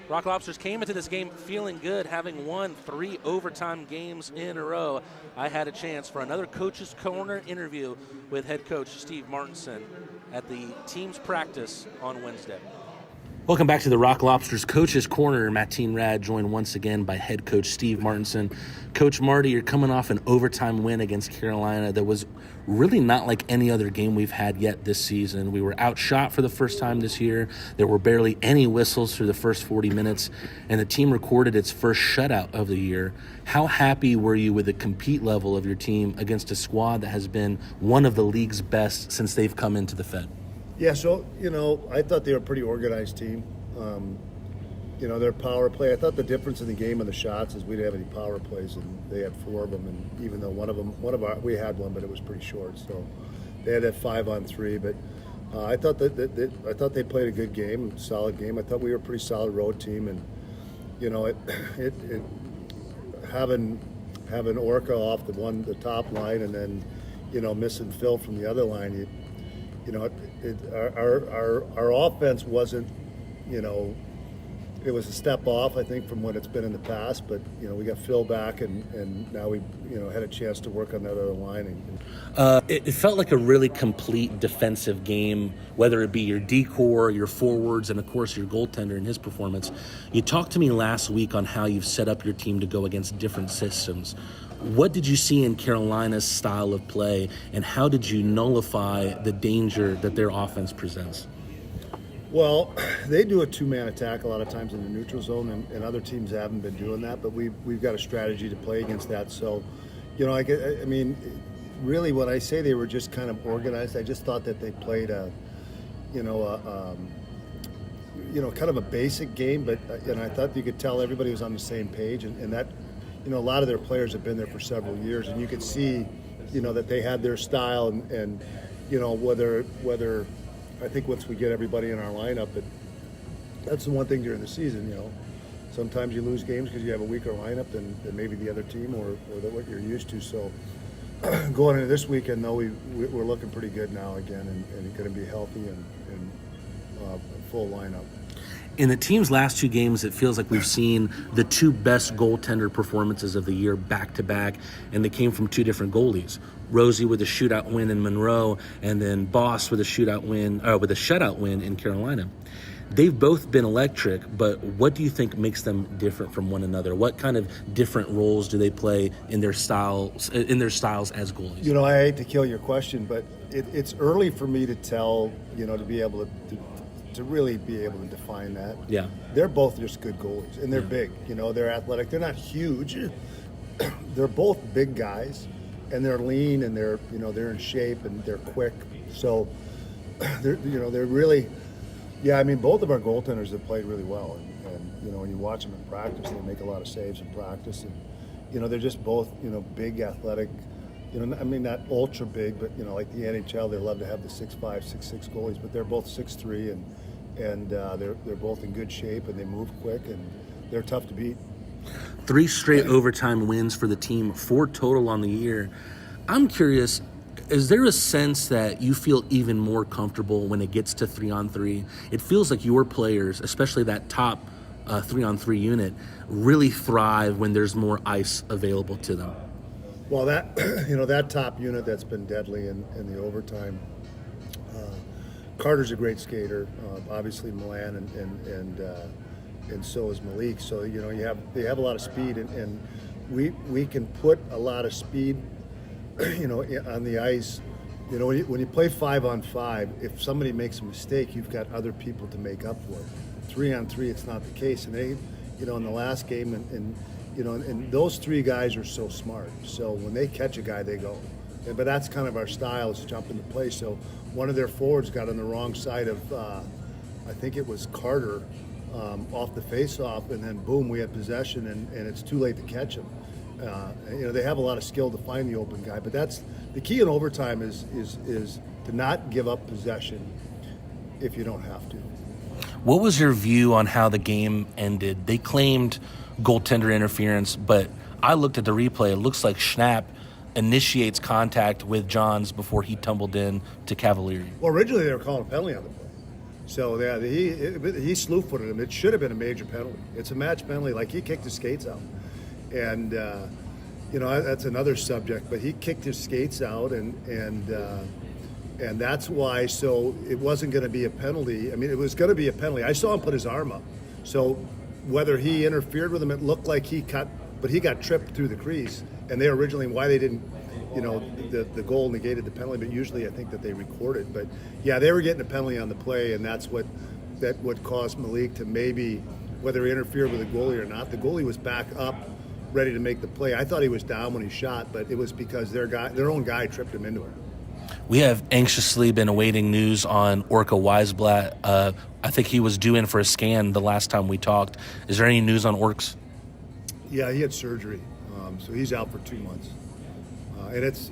[SPEAKER 1] Rock Lobsters came into this game feeling good, having won 3 overtime games in a row. I had a chance for another Coach's Corner interview with head coach Steve Martinson at the team's practice on Wednesday. Welcome back to the Rock Lobsters Coach's Corner. Mateen Rad joined once again by head coach Steve Martinson. Coach Marty, you're coming off an overtime win against Carolina that was really not like any other game we've had yet this season. We were outshot for the first time this year. There were barely any whistles through the first 40 minutes, and the team recorded its first shutout of the year. How happy were you with the compete level of your team against a squad that has been one of the league's best since they've come into the Fed?
[SPEAKER 7] Yeah, so, I thought they were a pretty organized team. Their power play, I thought the difference in the game of the shots is we didn't have any power plays, and they had 4 of them, and even though we had one, but it was pretty short, so they had that 5-on-3, but I thought they played a good game, solid game. I thought we were a pretty solid road team, and, having Orca off the top line and then, missing Phil from the other line, our offense wasn't, it was a step off, I think, from what it's been in the past. But we got Phil back, and now we had a chance to work on that other line.
[SPEAKER 1] It felt like a really complete defensive game, whether it be your D-core, your forwards, and of course your goaltender and his performance. You talked to me last week on how you've set up your team to go against different systems. What did you see in Carolina's style of play, and how did you nullify the danger that their offense presents?
[SPEAKER 7] Well, they do a 2-man attack a lot of times in the neutral zone, and other teams haven't been doing that, but we've got a strategy to play against that. So, really when I say they were just kind of organized, I just thought that they played kind of a basic game, but I thought you could tell everybody was on the same page, and that, a lot of their players have been there for several years, and you could see, that they had their style, and whether I think once we get everybody in our lineup, that's the one thing during the season, Sometimes you lose games because you have a weaker lineup than maybe the other team or what you're used to. So going into this weekend, though, we're looking pretty good now again, and going to be healthy and full lineup.
[SPEAKER 1] In the team's last 2 games, it feels like we've seen the 2 best goaltender performances of the year back-to-back, and they came from 2 different goalies. Rosie with a shootout win in Monroe, and then Boss with a shutout win in Carolina. They've both been electric, but what do you think makes them different from one another? What kind of different roles do they play in their styles as goalies?
[SPEAKER 7] I hate to kill your question, but it's early for me to tell, to be able to really be able to define that.
[SPEAKER 1] Yeah.
[SPEAKER 7] They're both just good goalies, and they're big. They're athletic. They're not huge. They're both big guys. and they're lean, and they're in shape, and they're quick. So they're really, I mean, both of our goaltenders have played really well, and when you watch them in practice, they make a lot of saves in practice, and they're just both big, athletic. I mean, not ultra big, but like the NHL, they love to have the 6'5", 6'6" goalies, but they're both 6'3", and they're both in good shape, and they move quick, and they're tough to beat.
[SPEAKER 1] 3 straight overtime wins for the team, 4 total on the year. I'm curious, is there a sense that you feel even more comfortable when it gets to 3-on-3? It feels like your players, especially that top 3-on-3 unit, really thrive when there's more ice available to them.
[SPEAKER 7] Well, that top unit that's been deadly in the overtime. Carter's a great skater, obviously Milan, and so is Malik. So they have a lot of speed, and we can put a lot of speed, on the ice. When you play 5-on-5, if somebody makes a mistake, you've got other people to make up for it. 3-on-3, it's not the case, and they, in the last game, and those 3 guys are so smart. So when they catch a guy, they go. But that's kind of our style, is jump into play. So one of their forwards got on the wrong side of, I think it was Carter, off the face-off, and then boom, we had possession, and it's too late to catch him. They have a lot of skill to find the open guy, but that's the key in overtime is to not give up possession if you don't have to.
[SPEAKER 1] What was your view on how the game ended? They claimed goaltender interference, but I looked at the replay. It looks like Schnapp initiates contact with Johns before he tumbled in to Cavalieri.
[SPEAKER 7] Well, originally they were calling a penalty on the play. So he slew-footed him. It should have been a major penalty. It's a match penalty. Like, he kicked his skates out. And, that's another subject. But he kicked his skates out, and that's why. So it wasn't going to be a penalty. I mean, it was going to be a penalty. I saw him put his arm up. So whether he interfered with him, it looked like he cut, but he got tripped through the crease. And they originally, why they didn't, the goal negated the penalty, but usually I think that they recorded. But yeah, they were getting a penalty on the play, and that's what caused Malik to maybe, whether he interfered with the goalie or not. The goalie was back up, ready to make the play. I thought he was down when he shot, but it was because their own guy tripped him into it.
[SPEAKER 1] We have anxiously been awaiting news on Orca Weisblatt. I think he was due in for a scan the last time we talked. Is there any news on Orcs?
[SPEAKER 7] Yeah, he had surgery, so he's out for 2 months. And it's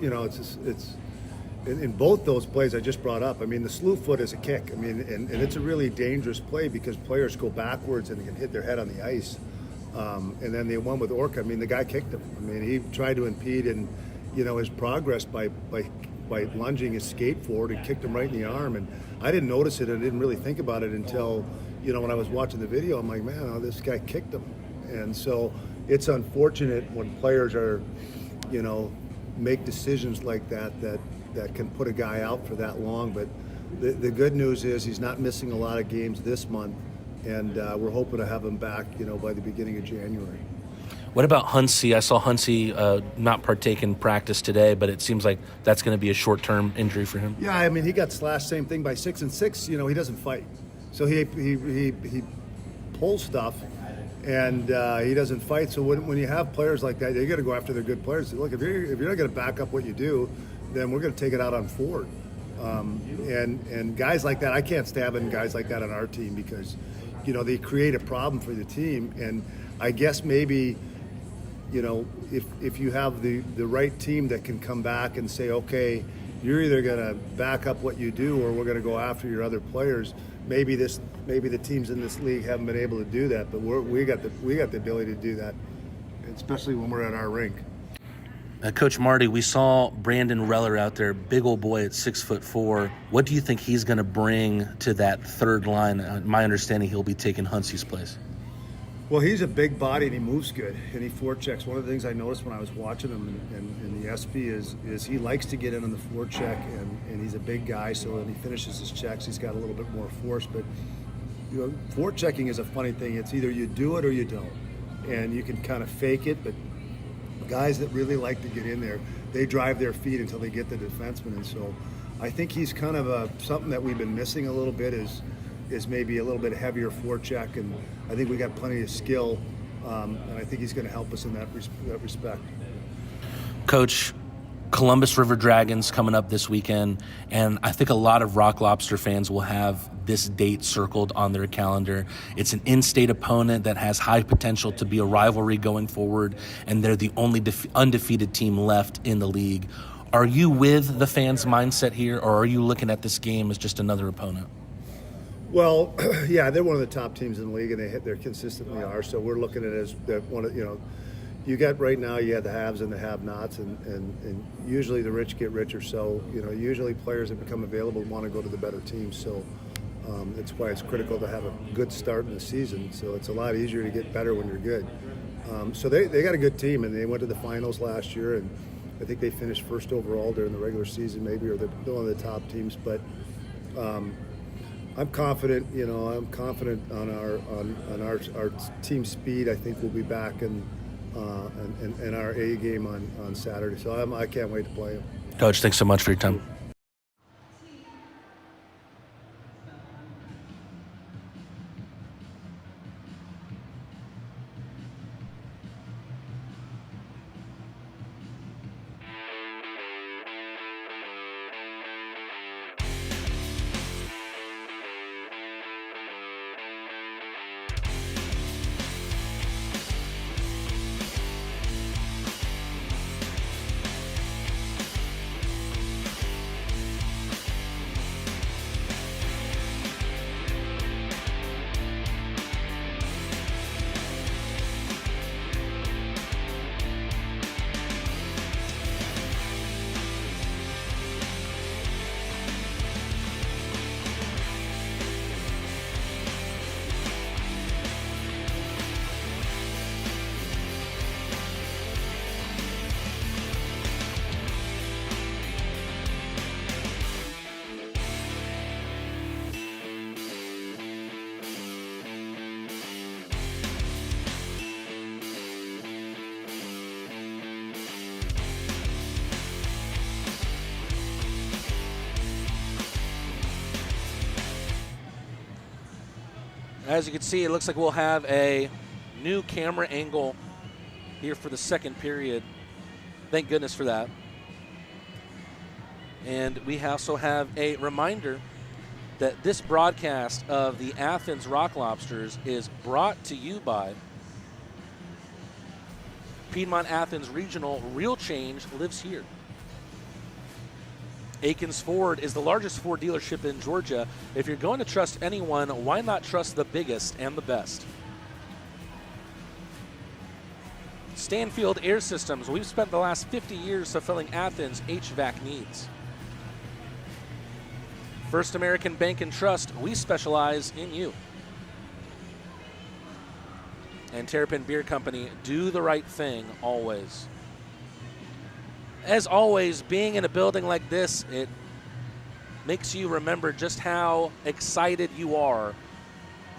[SPEAKER 7] in both those plays I just brought up. I mean, the slew foot is a kick. I mean, and it's a really dangerous play because players go backwards and they can hit their head on the ice. And then the one with Orca, I mean, the guy kicked him. I mean, he tried to impede his progress by lunging his skate forward and kicked him right in the arm. And I didn't notice it. I didn't really think about it until, when I was watching the video. I'm like, man, this guy kicked him. And so it's unfortunate when players are, make decisions like that can put a guy out for that long. But the good news is he's not missing a lot of games this month, and we're hoping to have him back, by the beginning of January.
[SPEAKER 1] What about Huntsy? I saw Huntsy not partake in practice today, but it seems like that's going to be a short-term injury for him.
[SPEAKER 7] Yeah, I mean, he got slashed, same thing, by 6 and 6. He doesn't fight, so he pulls stuff. And he doesn't fight. So when you have players like that, you got to go after their good players. Look, if you're not going to back up what you do, then we're going to take it out on Ford. And guys like that, I can't stab in guys like that on our team because, they create a problem for the team. And I guess maybe, if you have the right team that can come back and say, okay, you're either going to back up what you do or we're going to go after your other players. Maybe the teams in this league haven't been able to do that, but we got the ability to do that, especially when we're at our rink.
[SPEAKER 1] Coach Marty, we saw Brandon Reller out there, big old boy at 6'4". What do you think he's going to bring to that third line? My understanding, he'll be taking Huntsy's place.
[SPEAKER 7] Well, he's a big body and he moves good and he forechecks. One of the things I noticed when I was watching him in the SP is he likes to get in on the forecheck, and he's a big guy, so when he finishes his checks, he's got a little bit more force. But forechecking is a funny thing. It's either you do it or you don't, and you can kind of fake it. But guys that really like to get in there, they drive their feet until they get the defenseman, and so I think he's kind of something that we've been missing a little bit is maybe a little bit heavier forecheck, and I think we got plenty of skill, and I think he's going to help us in that respect.
[SPEAKER 1] Coach, Columbus River Dragons coming up this weekend, and I think a lot of Rock Lobster fans will have this date circled on their calendar. It's an in-state opponent that has high potential to be a rivalry going forward, and they're the only undefeated team left in the league. Are you with the fans' mindset here, or are you looking at this game as just another opponent?
[SPEAKER 7] Well, yeah, they're one of the top teams in the league, and they consistently are. So we're looking at it as one of, you got right now, you have the haves and the have-nots, and usually the rich get richer. So, usually players that become available want to go to the better teams. So that's why it's critical to have a good start in the season. So it's a lot easier to get better when you're good. So they got a good team, and they went to the finals last year, and I think they finished first overall during the regular season, maybe, or they're one of the top teams. But I'm confident. I'm confident on our team speed. I think we'll be back in our A game on Saturday. So I can't wait to play them.
[SPEAKER 1] Coach, thanks so much for your time. As you can see, it looks like we'll have a new camera angle here for the second period. Thank goodness for that. And we also have a reminder that this broadcast of the Athens Rock Lobsters is brought to you by Piedmont Athens Regional. Real change lives here. Aikens Ford is the largest Ford dealership in Georgia. If you're going to trust anyone, why not trust the biggest and the best? Stanfield Air Systems. We've spent the last 50 years fulfilling Athens' HVAC needs. First American Bank and Trust. We specialize in you. And Terrapin Beer Company. Do the right thing always. As always, being in a building like this, it makes you remember just how excited you are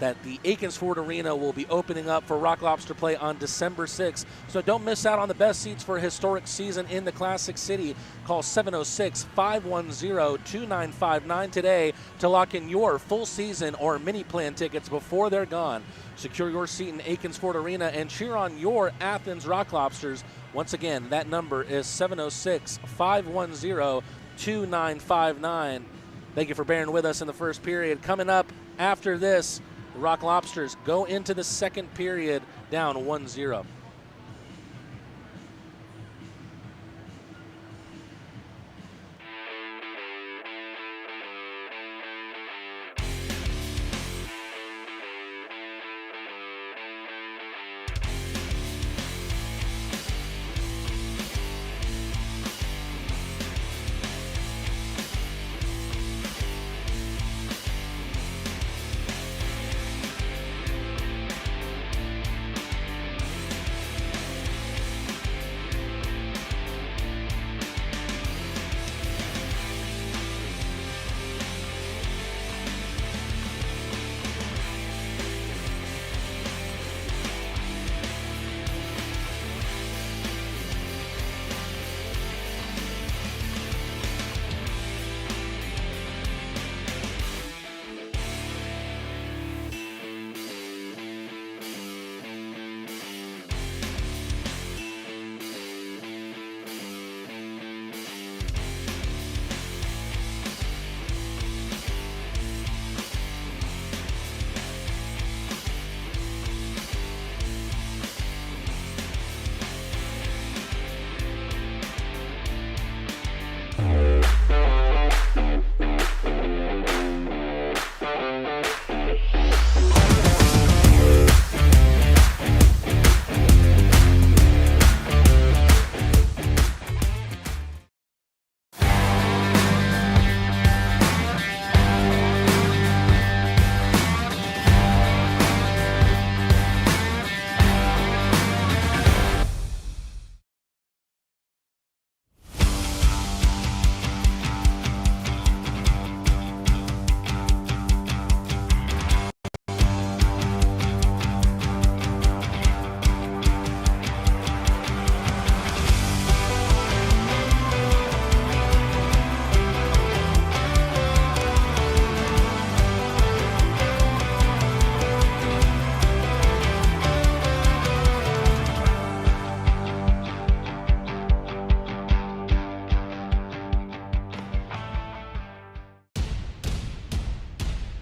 [SPEAKER 1] that the Aikens Ford Arena will be opening up for Rock Lobster play on December 6th. So don't miss out on the best seats for a historic season in the Classic City. Call 706-510-2959 today to lock in your full season or mini plan tickets before they're gone. Secure your seat in Aikens Ford Arena and cheer on your Athens Rock Lobsters. Once again, that number is 706-510-2959. Thank you for bearing with us in the first period. Coming up after this, the Rock Lobsters go into the second period down 1-0.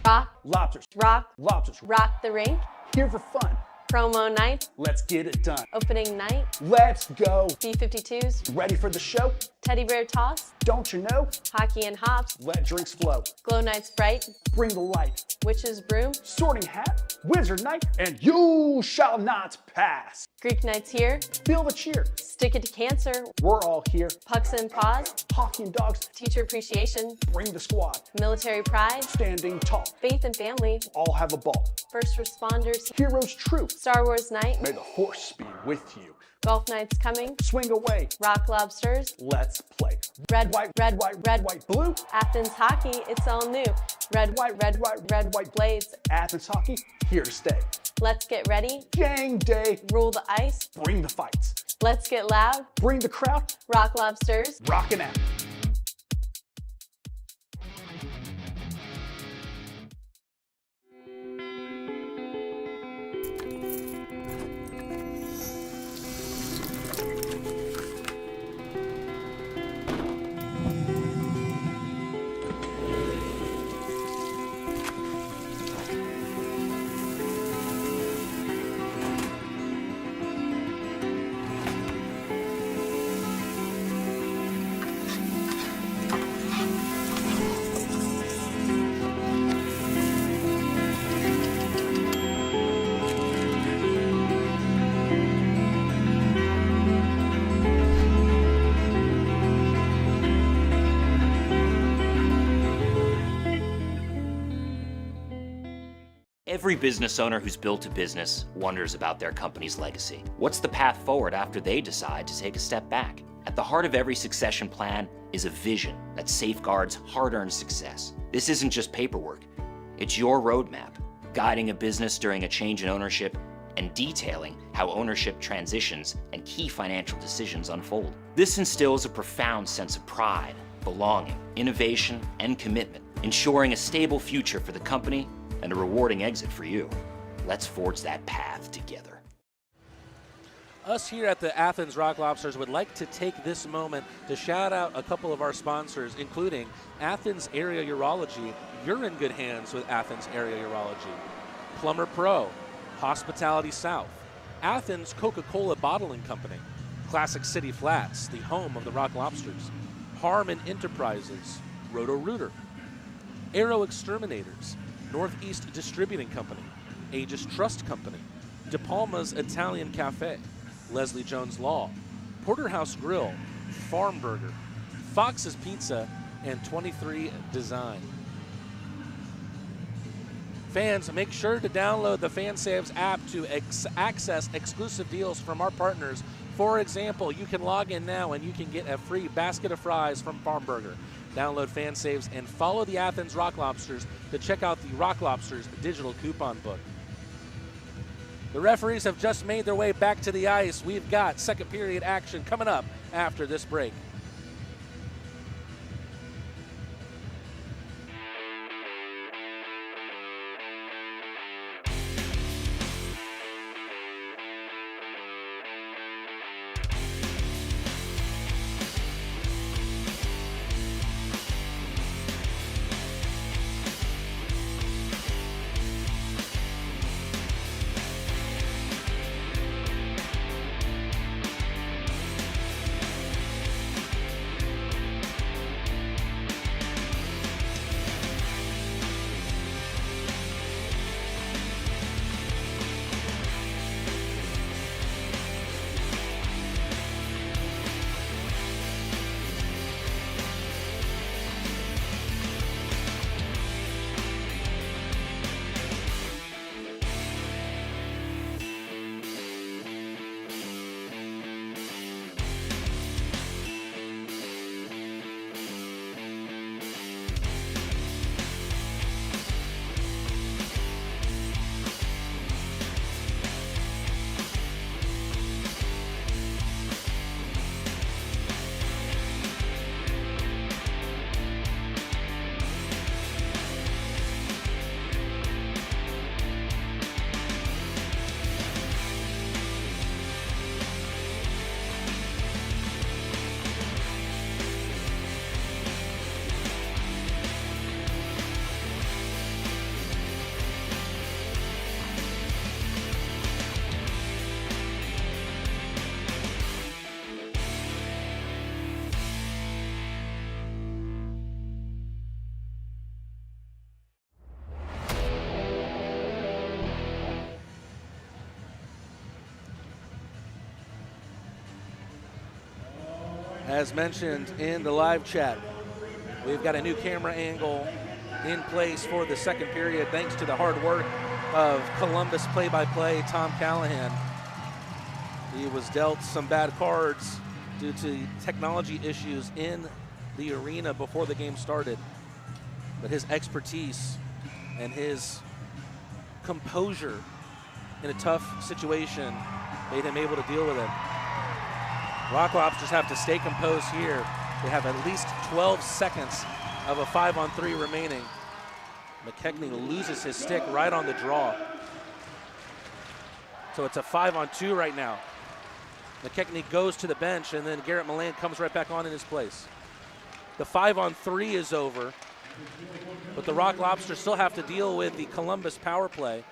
[SPEAKER 2] Rock,
[SPEAKER 3] Lobsters.
[SPEAKER 2] rock,
[SPEAKER 3] Lobsters.
[SPEAKER 2] rock the rink.
[SPEAKER 3] Here for fun.
[SPEAKER 2] Promo night,
[SPEAKER 3] Let's get it done.
[SPEAKER 2] opening night,
[SPEAKER 3] Let's go.
[SPEAKER 2] B-52s,
[SPEAKER 3] Ready for the show?
[SPEAKER 2] teddy bear toss,
[SPEAKER 3] Don't you know?
[SPEAKER 2] hockey and hops,
[SPEAKER 3] Let drinks flow.
[SPEAKER 2] glow night sprite,
[SPEAKER 3] Bring the light.
[SPEAKER 2] witch's broom,
[SPEAKER 3] Sorting hat. Wizard night. And you shall not pass.
[SPEAKER 2] Greek nights here,
[SPEAKER 3] Feel the cheer.
[SPEAKER 2] stick it to cancer,
[SPEAKER 3] We're all here.
[SPEAKER 2] pucks and paws,
[SPEAKER 3] Hockey and dogs.
[SPEAKER 2] teacher appreciation,
[SPEAKER 3] Bring the squad.
[SPEAKER 2] military pride,
[SPEAKER 3] Standing tall.
[SPEAKER 2] faith and family,
[SPEAKER 3] All have a ball.
[SPEAKER 2] first responders,
[SPEAKER 3] Heroes true.
[SPEAKER 2] Star Wars night,
[SPEAKER 3] May the force be with you.
[SPEAKER 2] golf nights coming,
[SPEAKER 3] Swing away.
[SPEAKER 2] Rock Lobsters,
[SPEAKER 3] Let's play.
[SPEAKER 2] red,
[SPEAKER 3] White,
[SPEAKER 2] red,
[SPEAKER 3] white,
[SPEAKER 2] red,
[SPEAKER 3] white, blue.
[SPEAKER 2] Athens hockey, it's all new, red,
[SPEAKER 3] White,
[SPEAKER 2] red,
[SPEAKER 3] white,
[SPEAKER 2] red,
[SPEAKER 3] white.
[SPEAKER 2] blades,
[SPEAKER 3] Athens hockey, here to stay.
[SPEAKER 2] let's get ready,
[SPEAKER 3] Gang day.
[SPEAKER 2] rule the ice,
[SPEAKER 3] Bring the fights.
[SPEAKER 2] let's get loud,
[SPEAKER 3] Bring the crowd.
[SPEAKER 2] Rock Lobsters.
[SPEAKER 3] Rockin' out.
[SPEAKER 8] Every business owner who's built a business wonders about their company's legacy. What's the path forward after they decide to take a step back? At the heart of every succession plan is a vision that safeguards hard-earned success. This isn't just paperwork. It's your roadmap, guiding a business during a change in ownership and detailing how ownership transitions and key financial decisions unfold. This instills a profound sense of pride, belonging, innovation, and commitment, ensuring a stable future for the company and a rewarding exit for you. Let's forge that path together.
[SPEAKER 1] Us here at the Athens Rock Lobsters would like to take this moment to shout out a couple of our sponsors, including Athens Area Urology. You're in good hands with Athens Area Urology. Plumber Pro, Hospitality South, Athens Coca-Cola Bottling Company, Classic City Flats, the home of the Rock Lobsters, Harmon Enterprises, Roto-Rooter, Aero Exterminators, Northeast Distributing Company, Aegis Trust Company, De Palma's Italian Cafe, Leslie Jones Law, Porterhouse Grill, Farm Burger, Fox's Pizza, and 23 Design. Fans, make sure to download the FanSaves app to access exclusive deals from our partners. For example, you can log in now and you can get a free basket of fries from Farm Burger. Download FanSaves and follow the Athens Rock Lobsters to check out the Rock Lobsters digital coupon book. The referees have just made their way back to the ice. We've got second period action coming up after this break. As mentioned in the live chat, we've got a new camera angle in place for the second period thanks to the hard work of Columbus play-by-play Tom Callahan. He was dealt some bad cards due to technology issues in the arena before the game started. But his expertise and his composure in a tough situation made him able to deal with it. Rock Lobsters have to stay composed here. They have at least 12 seconds of a 5-on-3 remaining. McKechnie loses his stick right on the draw. So it's a 5-on-2 right now. McKechnie goes to the bench, and then Garrett Milan comes right back on in his place. The 5-on-3 is over, but the Rock Lobsters still have to deal with the Columbus power play.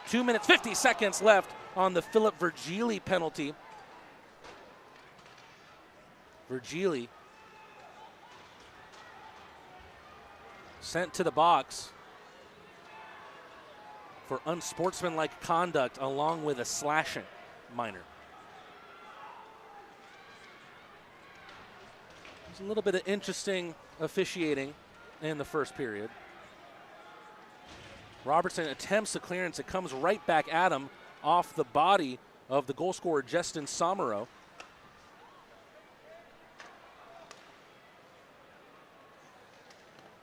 [SPEAKER 1] 2 minutes, 50 seconds left on the Philip Virgili penalty. Virgili sent to the box for unsportsmanlike conduct along with a slashing minor. There's a little bit of interesting officiating in the first period. Robertson attempts the clearance. It comes right back at him off the body of the goal scorer, Justin Somero.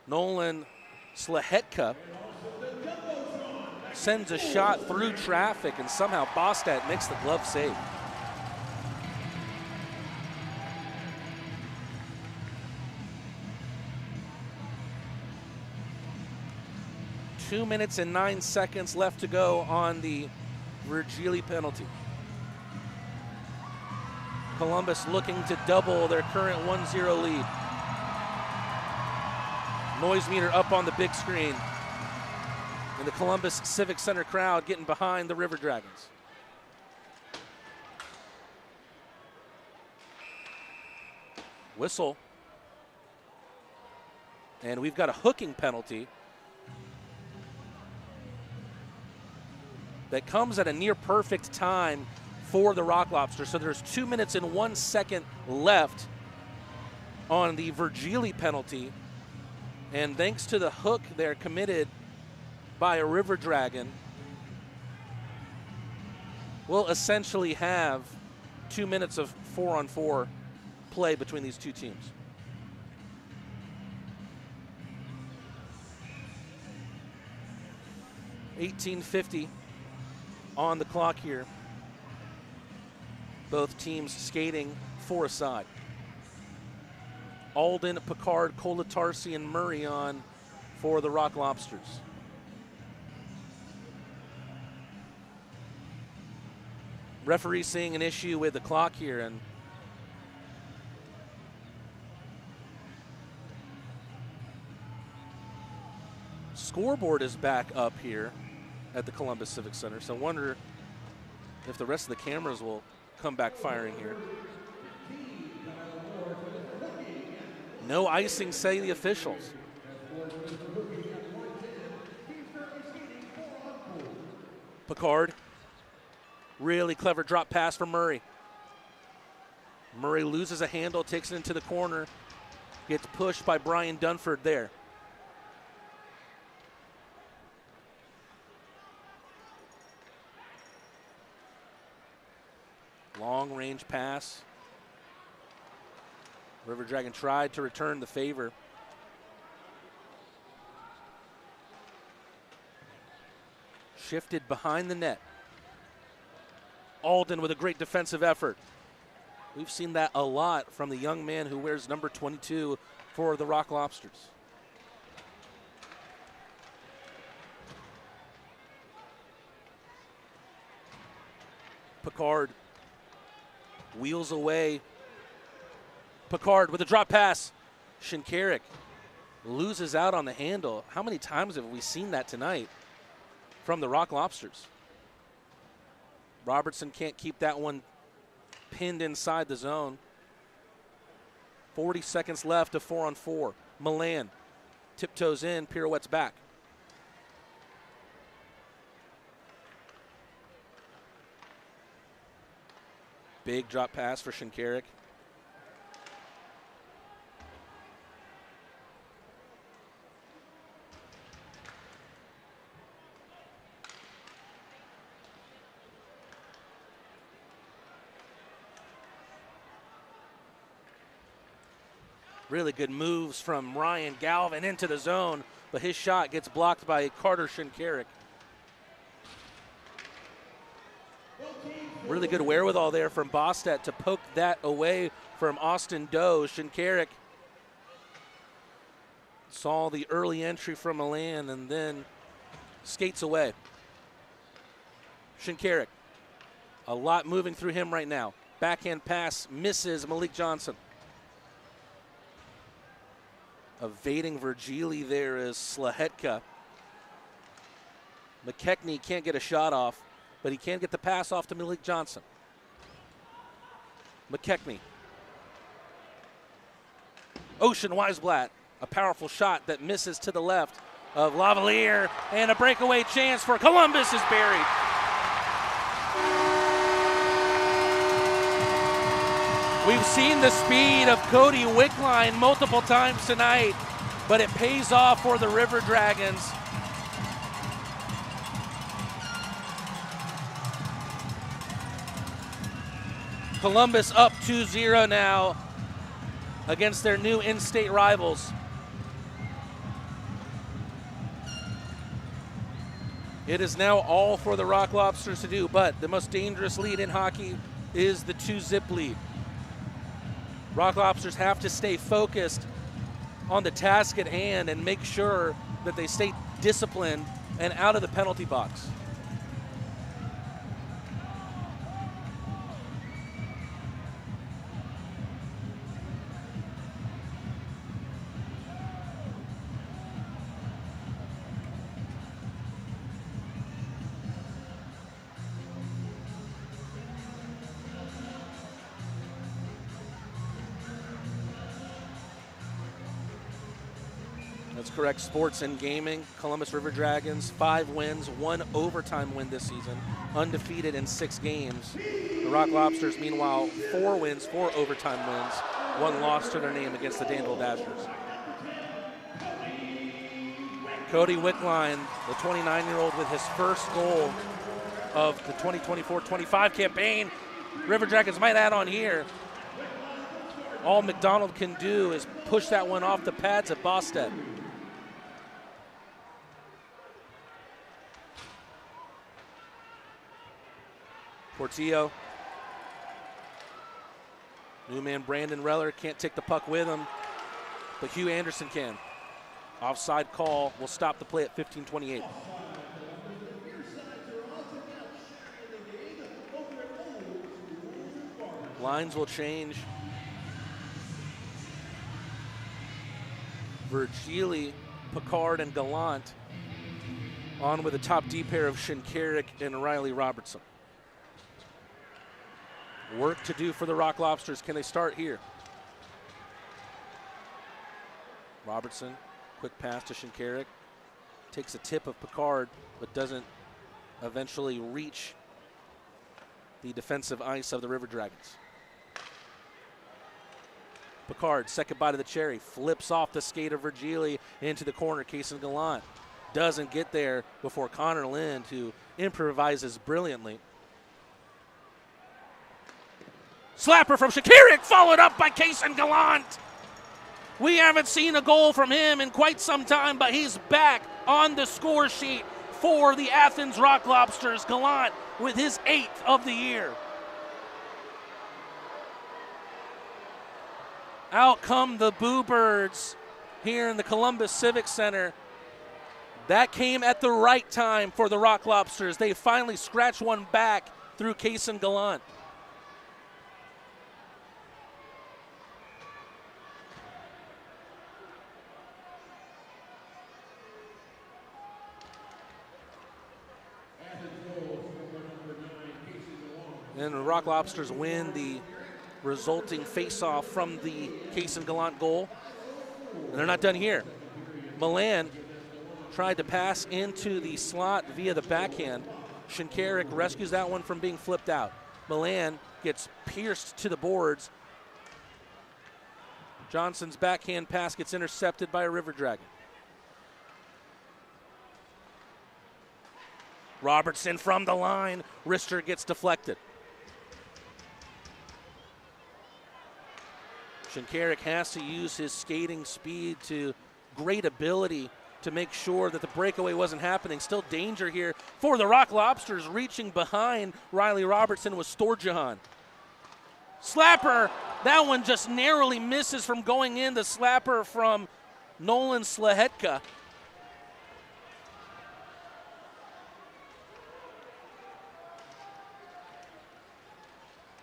[SPEAKER 1] Nolan Slahetka sends a shot through traffic, and somehow Bostad makes the glove save. Two minutes and 9 seconds left to go on the Virgili penalty. Columbus looking to double their current 1-0 lead. Noise meter up on the big screen. And the Columbus Civic Center crowd getting behind the River Dragons. Whistle. And we've got a hooking penalty that comes at a near perfect time for the Rock Lobsters. So there's 2 minutes and 1 second left on the Virgili penalty. And thanks to the hook there committed by a River Dragon, we'll essentially have 2 minutes of 4-on-4 play between these two teams. $18:50 on the clock here. Both teams skating for a side. Alden, Picard, Kolatarsi, and Murray on for the Rock Lobsters. Referee seeing an issue with the clock here, and scoreboard is back up here at the Columbus Civic Center, so I wonder if the rest of the cameras will come back firing here. No icing, say the officials. Picard, really clever drop pass from Murray. Murray loses a handle, takes it into the corner, gets pushed by Brian Dunford there. Long range pass. River Dragon tried to return the favor. Shifted behind the net. Alden with a great defensive effort. We've seen that a lot from the young man who wears number 22 for the Rock Lobsters. Picard wheels away. Picard with a drop pass. Shinkarik loses out on the handle. How many times have we seen that tonight from the Rock Lobsters? Robertson can't keep that one pinned inside the zone. 40 seconds left of 4-on-4. Milan tiptoes in, pirouettes back. Big drop pass for Shinkarik. Really good moves from Ryan Galvin into the zone, but his shot gets blocked by Carter Shinkarik. Really good wherewithal there from Bostet to poke that away from Austin Doe. Shinkarik saw the early entry from Milan and then skates away. Shinkarik, a lot moving through him right now. Backhand pass misses Malik Johnson. Evading Virgili there is Slahetka. McKechnie can't get a shot off, but he can get the pass off to Malik Johnson. McKechnie. Ocean Weisblatt, a powerful shot that misses to the left of Lavalier, and a breakaway chance for Columbus is buried. We've seen the speed of Cody Wickline multiple times tonight, but it pays off for the River Dragons. Columbus up 2-0 now against their new in-state rivals. It is now all for the Rock Lobsters to do, but the most dangerous lead in hockey is the 2-zip lead. Rock Lobsters have to stay focused on the task at hand and make sure that they stay disciplined and out of the penalty box. That's correct. Sports and gaming. Columbus River Dragons, 5 wins, 1 overtime win this season, undefeated in 6 games. The Rock Lobsters, meanwhile, 4 wins, 4 overtime wins, 1 loss to their name against the Danville Dashers. Cody Wickline, the 29-year-old, with his first goal of the 2024-25 campaign. River Dragons might add on here. All McDonald can do is push that one off the pads at Bostet. Portillo. New man Brandon Reller can't take the puck with him, but Hugh Anderson can. Offside call will stop the play at 15:28. Lines will change. Virgili, Picard, and Gallant on with a top D pair of Shinkarik and Riley Robertson. Work to do for the Rock Lobsters. Can they start here? Robertson, quick pass to Shinkarik. Takes a tip of Picard, but doesn't eventually reach the defensive ice of the River Dragons. Picard, second bite of the cherry, flips off the skate of Virgili into the corner. Kaysen Gallant doesn't get there before Connor Lind, who improvises brilliantly. Slapper from Shinkarik, followed up by Kaysen Gallant. We haven't seen a goal from him in quite some time, but he's back on the score sheet for the Athens Rock Lobsters. Gallant with his 8th of the year. Out come the Boo Birds here in the Columbus Civic Center. That came at the right time for the Rock Lobsters. They finally scratched one back through Kaysen Gallant. And the Rock Lobsters win the resulting face-off from the Kaysen Gallant goal. And they're not done here. Milan tried to pass into the slot via the backhand. Shinkarik rescues that one from being flipped out. Milan gets pierced to the boards. Johnson's backhand pass gets intercepted by a River Dragon. Robertson from the line. Rister gets deflected. Shinkarik has to use his skating speed to great ability to make sure that the breakaway wasn't happening. Still danger here for the Rock Lobsters, reaching behind Riley Robertson with Storjahan. Slapper, that one just narrowly misses from going in. The slapper from Nolan Slahetka.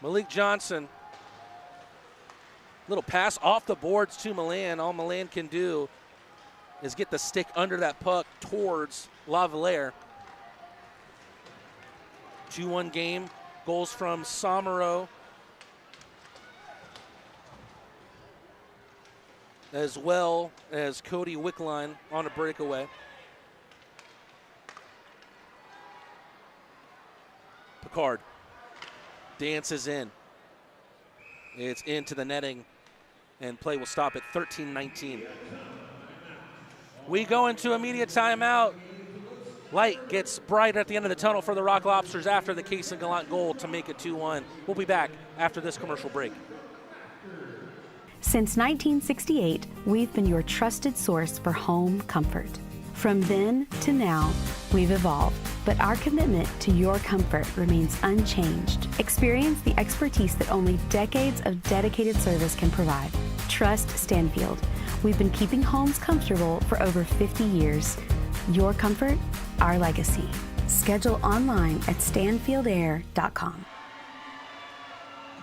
[SPEAKER 1] Malik Johnson, little pass off the boards to Milan. All Milan can do is get the stick under that puck towards Lavalier. 2-1 game. Goals from Samaro, as well as Cody Wickline on a breakaway. Picard dances in. It's into the netting, and play will stop at 13-19. We go into immediate timeout. Light gets brighter at the end of the tunnel for the Rock Lobsters after the Case and Gallant goal to make it 2-1. We'll be back after this commercial break.
[SPEAKER 6] Since 1968, we've been your trusted source for home comfort. From then to now, we've evolved, but our commitment to your comfort remains unchanged. Experience the expertise that only decades of dedicated service can provide. Trust Stanfield. We've been keeping homes comfortable for over 50 years. Your comfort, our legacy. Schedule online at stanfieldair.com.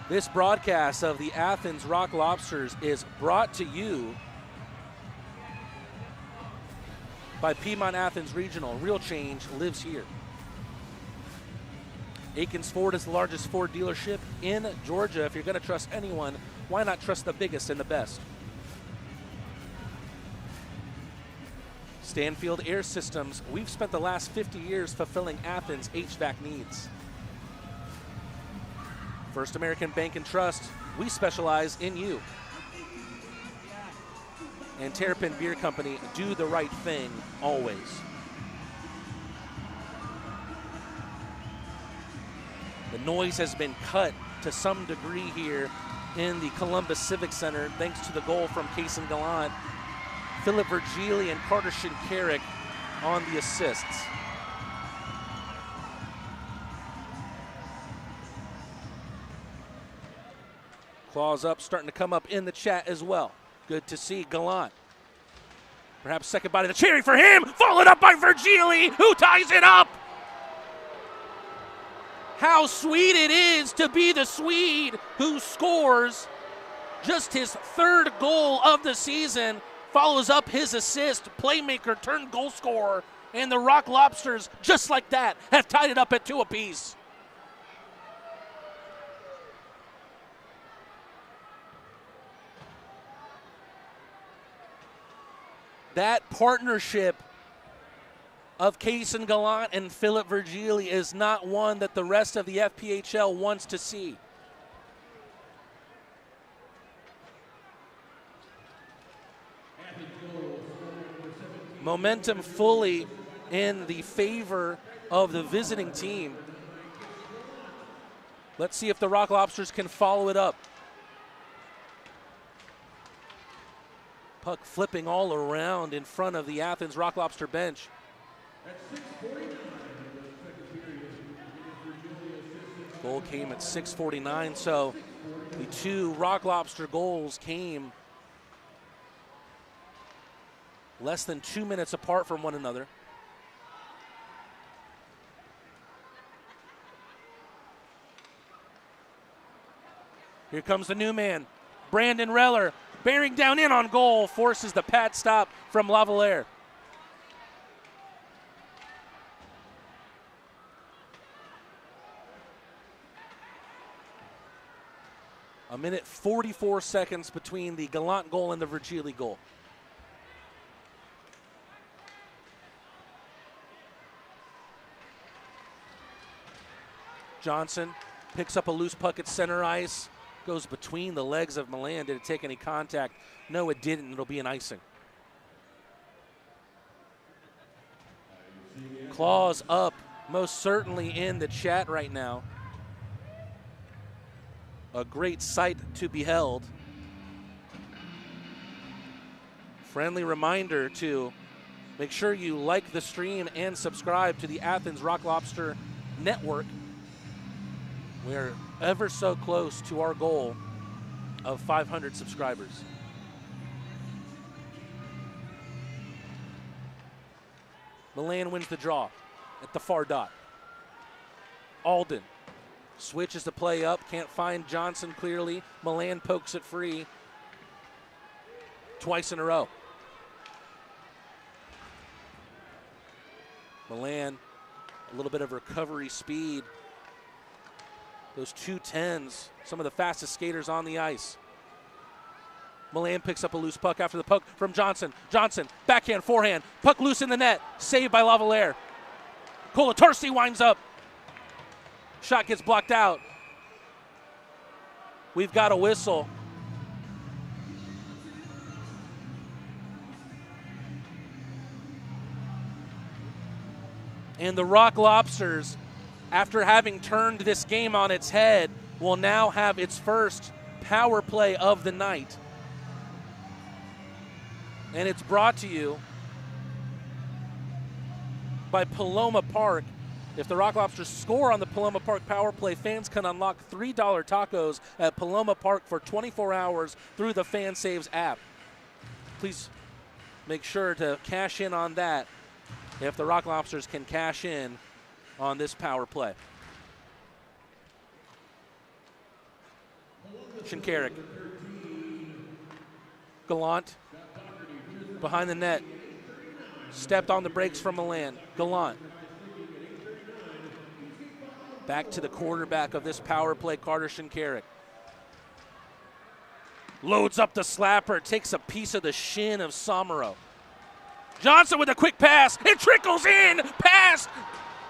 [SPEAKER 1] This broadcast of the Athens Rock Lobsters is brought to you by Piedmont Athens Regional. Real change lives here. Aikens Ford is the largest Ford dealership in Georgia. If you're going to trust anyone, why not trust the biggest and the best? Stanfield Air Systems. We've spent the last 50 years fulfilling Athens' HVAC needs. First American Bank and Trust. We specialize in you. And Terrapin Beer Company. Do the right thing always. The noise has been cut to some degree here in the Columbus Civic Center thanks to the goal from Kason Gallant. Philip Virgili and Carter Shinkarik on the assists. Claws up, starting to come up in the chat as well. Good to see Gallant. Perhaps second bite of the cherry for him. Followed up by Virgili, who ties it up. How sweet it is to be the Swede who scores just his third goal of the season. Follows up his assist, playmaker turned goal scorer, and the Rock Lobsters, just like that, have tied it up at 2 apiece. That partnership of Kason Gallant and Philip Virgili is not one that the rest of the FPHL wants to see. Momentum fully in the favor of the visiting team. Let's see if the Rock Lobsters can follow it up. Puck flipping all around in front of the Athens Rock Lobster bench. Goal came at 6:49, so the 2 Rock Lobster goals came less than 2 minutes apart from one another. Here comes the new man, Brandon Reller, bearing down in on goal, forces the pad stop from Lavalier. A minute 44 seconds between the Gallant goal and the Virgili goal. Johnson picks up a loose puck at center ice, goes between the legs of Milan. Did it take any contact? No, it didn't. It'll be an icing. Claws up, most certainly in the chat right now. A great sight to behold. Friendly reminder to make sure you like the stream and subscribe to the Athens Rock Lobster Network. We're ever so close to our goal of 500 subscribers. Milan wins the draw at the far dot. Alden switches the play up, can't find Johnson clearly. Milan pokes it free twice in a row. Milan, a little bit of recovery speed. Those 210s, some of the fastest skaters on the ice. Milan picks up a loose puck after the poke from Johnson. Johnson, backhand, forehand, puck loose in the net, saved by Lavalier. Colatorsi winds up. Shot gets blocked out. We've got a whistle. And the Rock Lobsters, after having turned this game on its head, will now have its first power play of the night. And it's brought to you by Paloma Park. If the Rock Lobsters score on the Paloma Park power play, fans can unlock $3 tacos at Paloma Park for 24 hours through the FanSaves app. Please make sure to cash in on that if the Rock Lobsters can cash in on this power play. Shinkarik. Gallant. Behind the net. Stepped on the brakes from Milan. Gallant. Back to the quarterback of this power play, Carter Shinkarik. Loads up the slapper, takes a piece of the shin of Somero. Johnson with a quick pass. It trickles in past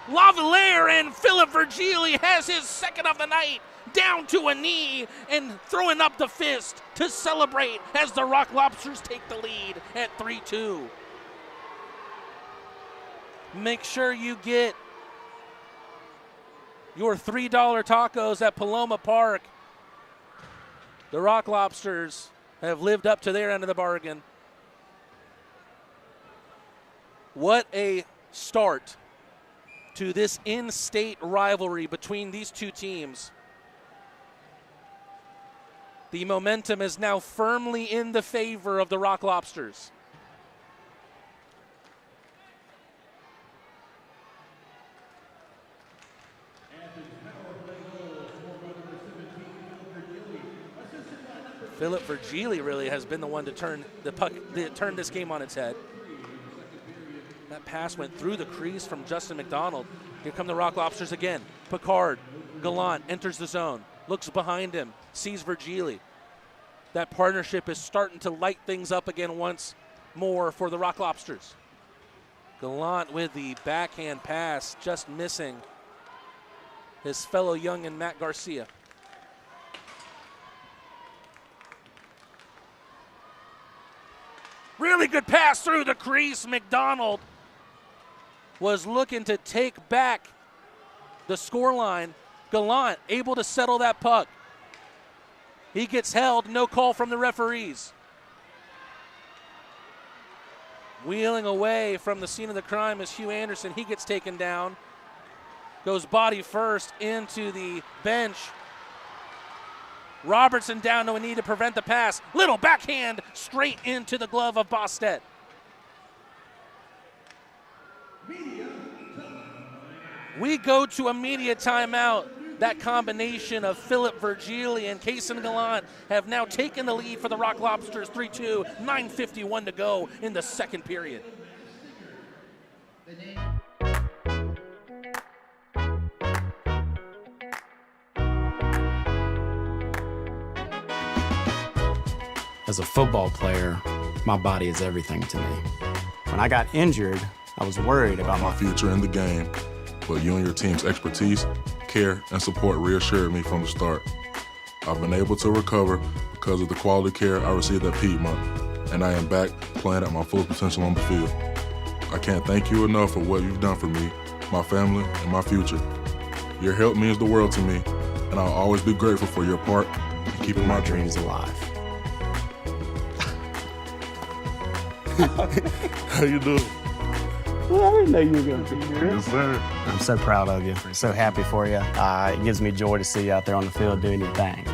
[SPEAKER 1] Lavalier, and Philip Virgili has his second of the night. Down to a knee and throwing up the fist to celebrate as the Rock Lobsters take the lead at 3-2. Make sure you get your $3 tacos at Paloma Park. The Rock Lobsters have lived up to their end of the bargain. What a start to this in-state rivalry between these two teams. The momentum is now firmly in the favor of the Rock Lobsters. Philip Virgili really has been the one to turn the puck, turn this game on its head. That pass went through the crease from Justin McDonald. Here come the Rock Lobsters again. Picard, Gallant enters the zone, looks behind him, sees Virgili. That partnership is starting to light things up again once more for the Rock Lobsters. Gallant with the backhand pass, just missing his fellow youngin' Matt Garcia. Really good pass through the crease. McDonald was looking to take back the scoreline. Gallant able to settle that puck. He gets held, no call from the referees. Wheeling away from the scene of the crime is Hugh Anderson. He gets taken down. Goes body first into the bench. Robertson down to a knee to prevent the pass. Little backhand straight into the glove of Bostet. We go to a media timeout. That combination of Philip Virgili and Kaysen Gallant have now taken the lead for the Rock Lobsters 3-2, 9:51 to go in the second period.
[SPEAKER 4] As a football player, my body is everything to me. When I got injured, I was worried about
[SPEAKER 5] my future in the game, but you and your team's expertise, care, and support reassured me from the start. I've been able to recover because of the quality care I received at Piedmont, and I am back playing at my full potential on the field. I can't thank you enough for what you've done for me, my family, and my future. Your help means the world to me, and I'll always be grateful for your part in keeping my dreams alive. How you doing?
[SPEAKER 3] Well, I didn't know you were going to be here.
[SPEAKER 5] Yes, sir.
[SPEAKER 4] I'm so proud of you. So happy for you. It gives me joy to see you out there on the field doing your thing.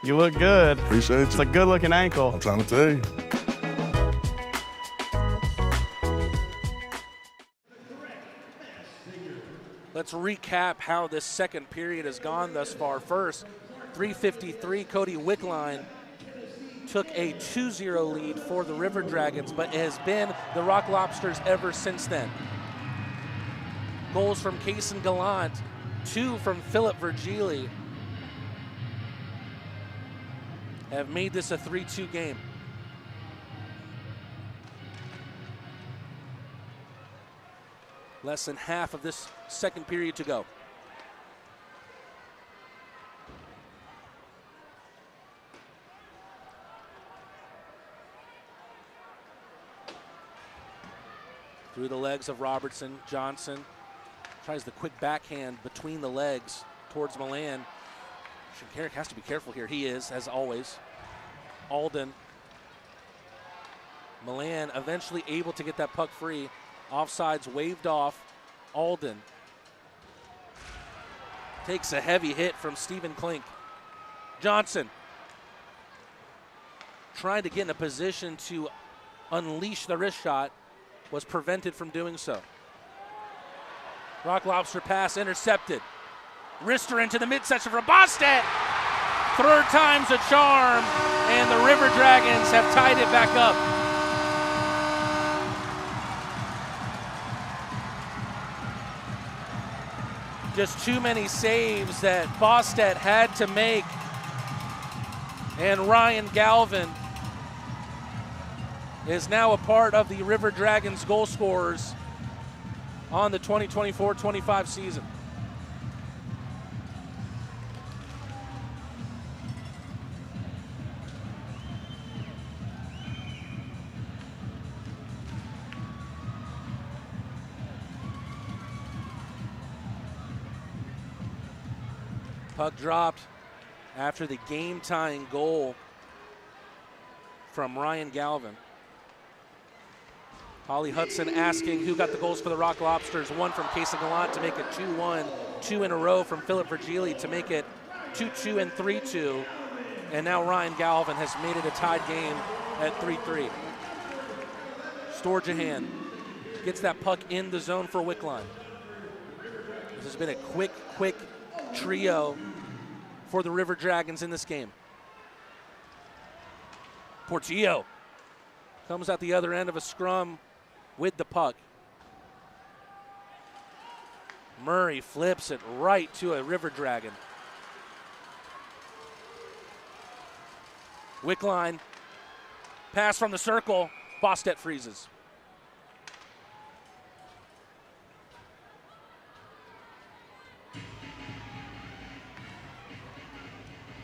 [SPEAKER 4] You look good.
[SPEAKER 5] Appreciate you.
[SPEAKER 4] It's a good-looking ankle.
[SPEAKER 5] I'm trying to tell you.
[SPEAKER 1] Let's recap how this second period has gone thus far. First, 3:53, Cody Wickline took a 2-0 lead for the River Dragons, but it has been the Rock Lobsters ever since then. Goals from Kason Gallant, 2 from Philip Virgili, have made this a 3-2 game. Less than half of this second period to go. Through the legs of Robertson, Johnson tries the quick backhand between the legs towards Milan. Shinkarik has to be careful here. He is, as always. Alden. Milan eventually able to get that puck free. Offsides waved off. Alden takes a heavy hit from Stephen Klink. Johnson trying to get in a position to unleash the wrist shot, was prevented from doing so. Rock Lobster pass intercepted. Wrister into the midsection for Bostet. Third time's a charm, and the River Dragons have tied it back up. Just too many saves that Bostet had to make. And Ryan Galvin is now a part of the River Dragons goal scorers on the 2024-25 season. Puck dropped after the game-tying goal from Ryan Galvin. Holly Hudson asking who got the goals for the Rock Lobsters. One from Kason Gallant to make it 2-1. 2 in a row from Philip Virgili to make it 2-2 and 3-2. And now Ryan Galvin has made it a tied game at 3-3. Storjahan gets that puck in the zone for Wickline. This has been a quick trio for the River Dragons in this game. Portillo comes out the other end of a scrum with the puck. Murray flips it right to a River Dragon. Wickline, pass from the circle, Bostet freezes.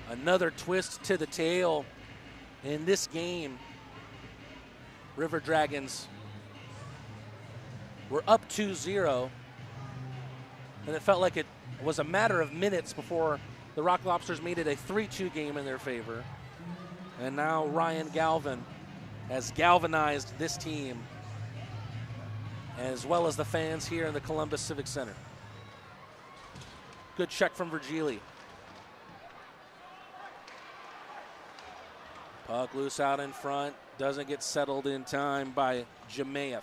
[SPEAKER 1] Another twist to the tail in this game. River Dragons were up 2-0, and it felt like it was a matter of minutes before the Rock Lobsters made it a 3-2 game in their favor. And now Ryan Galvin has galvanized this team, as well as the fans here in the Columbus Civic Center. Good check from Virgili. Puck loose out in front, doesn't get settled in time by Jemayev.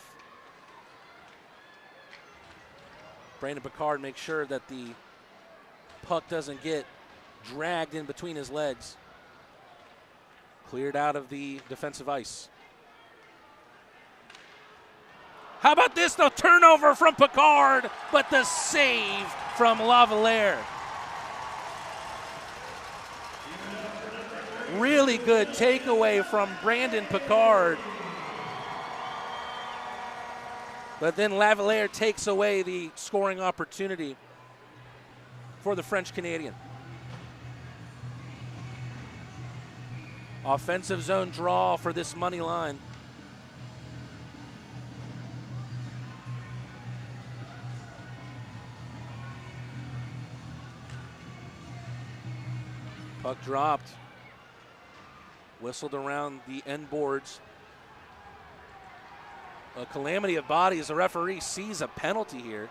[SPEAKER 1] Brandon Picard makes sure that the puck doesn't get dragged in between his legs. Cleared out of the defensive ice. How about this, though? Turnover from Picard, but the save from Lavalier. Really good takeaway from Brandon Picard. But then Lavalier takes away the scoring opportunity for the French Canadian. Offensive zone draw for this money line. Puck dropped. Whistled around the end boards. A calamity of bodies. The referee sees a penalty here.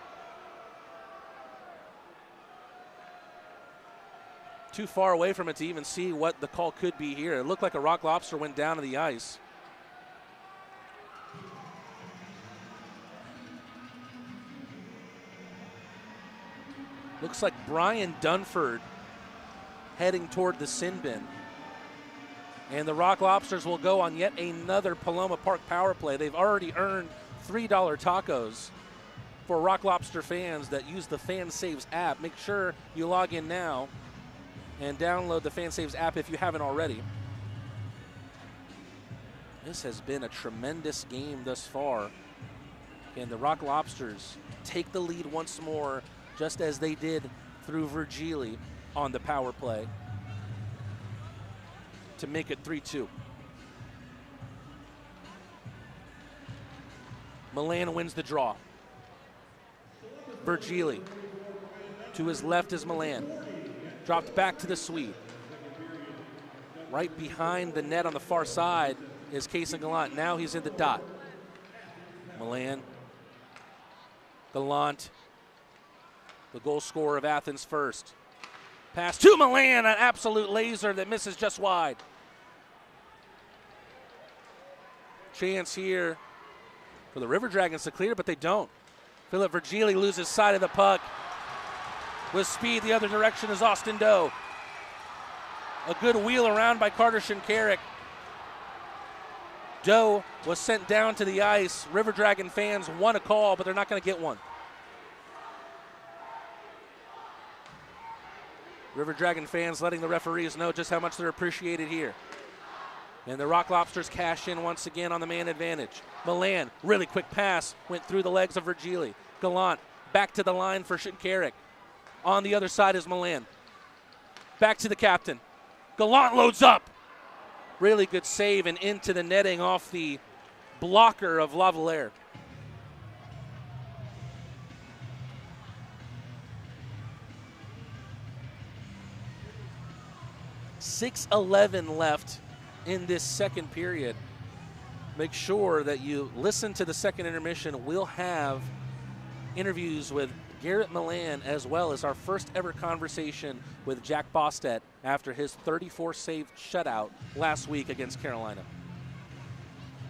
[SPEAKER 1] Too far away from it to even see what the call could be here. It looked like a Rock Lobster went down to the ice. Looks like Brian Dunford heading toward the sin bin. And the Rock Lobsters will go on yet another Paloma Park power play. They've already earned $3 tacos for Rock Lobster fans that use the FanSaves app. Make sure you log in now and download the FanSaves app if you haven't already. This has been a tremendous game thus far. And the Rock Lobsters take the lead once more, just as they did through Virgili on the power play, to make it 3-2. Milan wins the draw. Virgili. To his left is Milan. Dropped back to the Swede. Right behind the net on the far side is Kaysen Gallant. Now he's in the dot. Milan. Gallant. The goal scorer of Athens first. Pass to Milan, an absolute laser that misses just wide. Chance here for the River Dragons to clear, but they don't. Philip Virgili loses sight of the puck. With speed the other direction is Austin Doe. A good wheel around by Carter Shinkarik. Doe was sent down to the ice. River Dragon fans want a call, but they're not going to get one. River Dragon fans letting the referees know just how much they're appreciated here. And the Rock Lobsters cash in once again on the man advantage. Milan, really quick pass, went through the legs of Virgili. Gallant, back to the line for Shinkarik. On the other side is Milan. Back to the captain. Gallant loads up. Really good save and into the netting off the blocker of Lavalier. .6:11 left in this second period. Make sure that you listen to the second intermission. We'll have interviews with Garrett Milan, as well as our first ever conversation with Jack Bostet after his 34-save shutout last week against Carolina.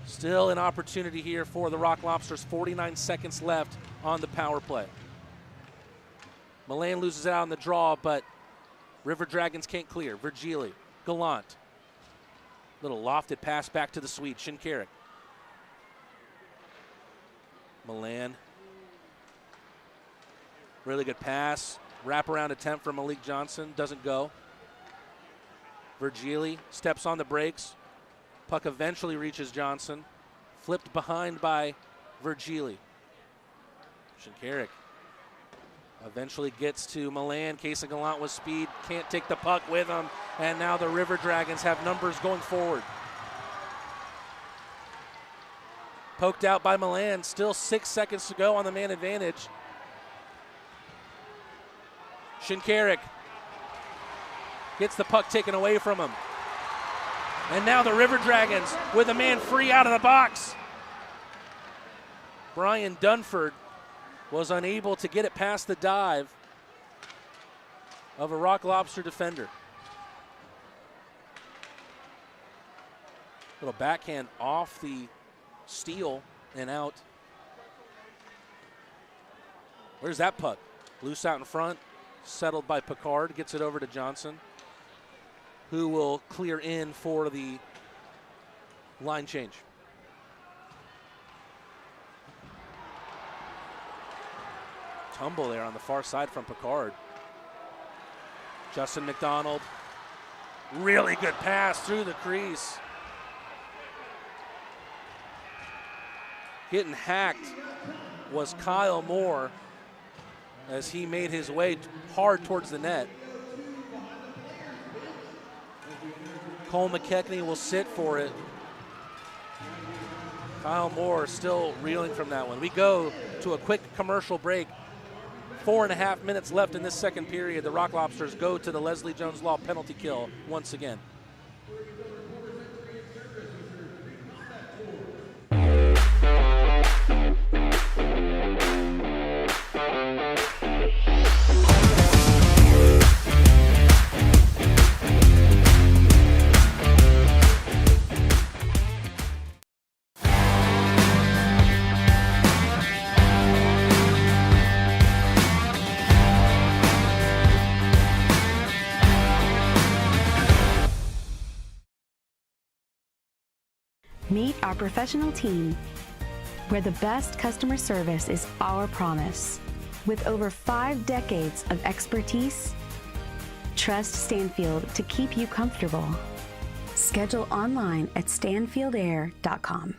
[SPEAKER 1] Still an opportunity here for the Rock Lobsters. 49 seconds left on the power play. Milan loses out on the draw, but River Dragons can't clear. Virgili, Gallant. Little lofted pass back to the Swede, Shinkarik. Milan. Really good pass. Wraparound attempt from Malik Johnson. Doesn't go. Virgili steps on the brakes. Puck eventually reaches Johnson. Flipped behind by Virgili. Shinkarik eventually gets to Milan. Kaysen Gallant with speed. Can't take the puck with him. And now the River Dragons have numbers going forward. Poked out by Milan. Still 6 seconds to go on the man advantage. Shinkarik gets the puck taken away from him. And now the River Dragons with a man free out of the box. Brian Dunford was unable to get it past the dive of a Rock Lobster defender. Little backhand off the steal and out. Where's that puck? Loose out in front. Settled by Picard, gets it over to Johnson, who will clear in for the line change. Tumble there on the far side from Picard. Justin McDonald, really good pass through the crease. Getting hacked was Kyle Moore as he made his way hard towards the net. Cole McKechnie will sit for it. Kyle Moore still reeling from that one. We go to a quick commercial break. 4.5 minutes left in this second period. The Rock Lobsters go to the Leslie Jones Law penalty kill once again.
[SPEAKER 6] Meet our professional team, where the best customer service is our promise. With over 5 decades of expertise, trust Stanfield to keep you comfortable. Schedule online at stanfieldair.com.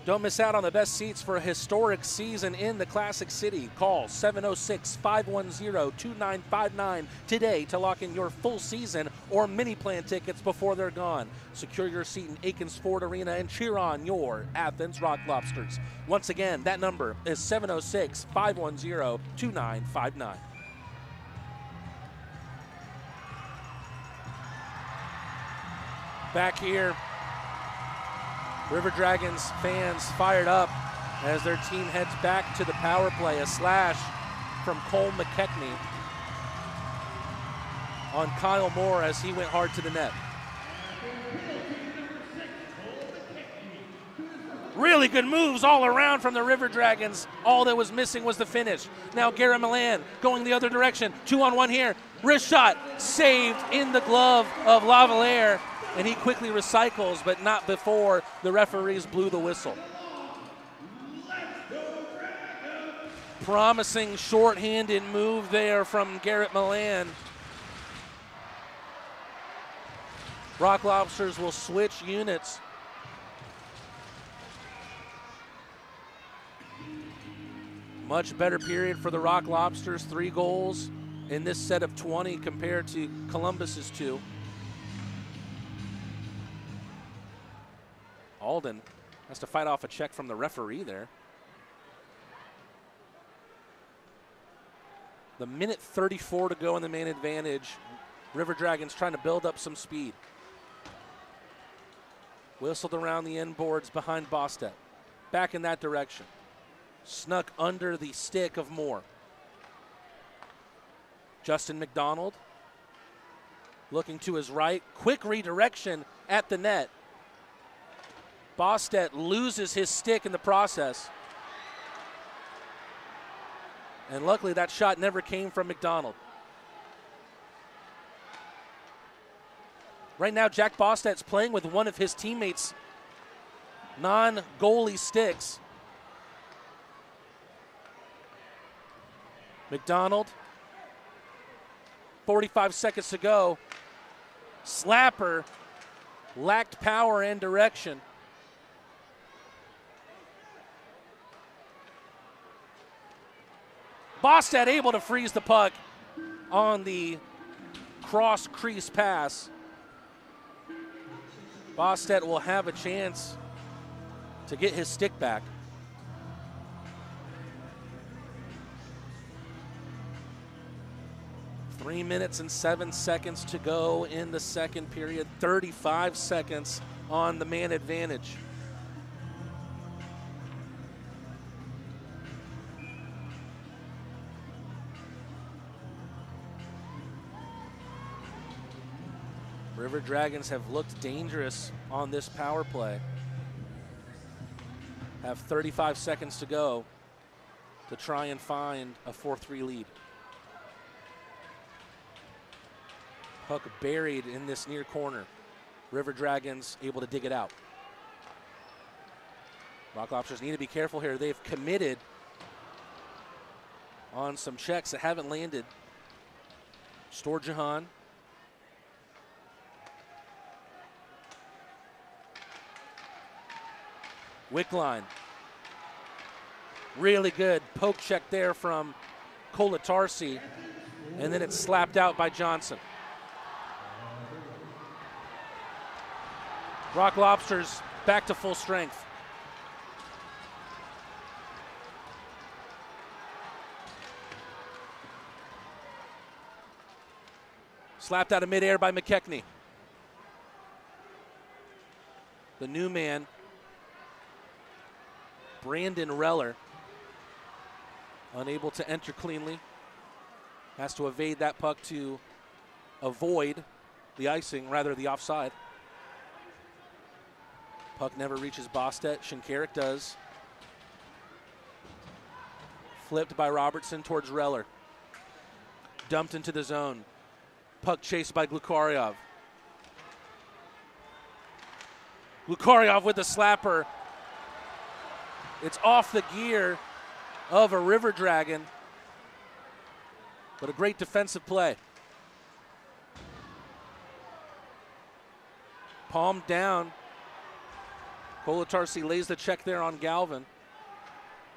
[SPEAKER 1] Don't miss out on the best seats for a historic season in the Classic City. Call 706-510-2959 today to lock in your full season or mini plan tickets before they're gone. Secure your seat in Aikens Ford Arena and cheer on your Athens Rock Lobsters. Once again, that number is 706-510-2959. Back here, River Dragons fans fired up as their team heads back to the power play. A slash from Cole McKechnie on Kyle Moore as he went hard to the net. Really good moves all around from the River Dragons. All that was missing was the finish. Now Garrett Milan going the other direction. 2-on-1 here. Wrist shot saved in the glove of Lavalier. And he quickly recycles, but not before the referees blew the whistle. Promising short-handed move there from Garrett Milan. Rock Lobsters will switch units. Much better period for the Rock Lobsters. 3 goals in this set of 20 compared to Columbus's 2. Alden has to fight off a check from the referee there. The minute 34 to go in the man advantage. River Dragons trying to build up some speed. Whistled around the end boards behind Bostet. Back in that direction. Snuck under the stick of Moore. Justin McDonald looking to his right. Quick redirection at the net. Bostet loses his stick in the process. And luckily that shot never came from McDonald. Right now Jack Bostet's playing with one of his teammates' non-goalie sticks. McDonald, 45 seconds to go. Slapper lacked power and direction. Bostet able to freeze the puck on the cross crease pass. Bostet will have a chance to get his stick back. Three minutes and 7 seconds to go in the second period. 35 seconds on the man advantage. River Dragons have looked dangerous on this power play. Have 35 seconds to go to try and find a 4-3 lead. Puck buried in this near corner. River Dragons able to dig it out. Rock Lobsters need to be careful here. They've committed on some checks that haven't landed. Storjahan. Wickline. Really good poke check there from Kolatarsi. And then it's slapped out by Johnson. Rock Lobsters back to full strength. Slapped out of midair by McKechnie. The new man, Brandon Reller, unable to enter cleanly. Has to evade that puck to avoid the icing, rather the offside. Puck never reaches Bostet. Shinkarik does. Flipped by Robertson towards Reller. Dumped into the zone. Puck chased by Glukaryov. Lukaryov with the slapper. It's off the gear of a River Dragon, but a great defensive play. Palm down. Kolatarsi lays the check there on Galvin.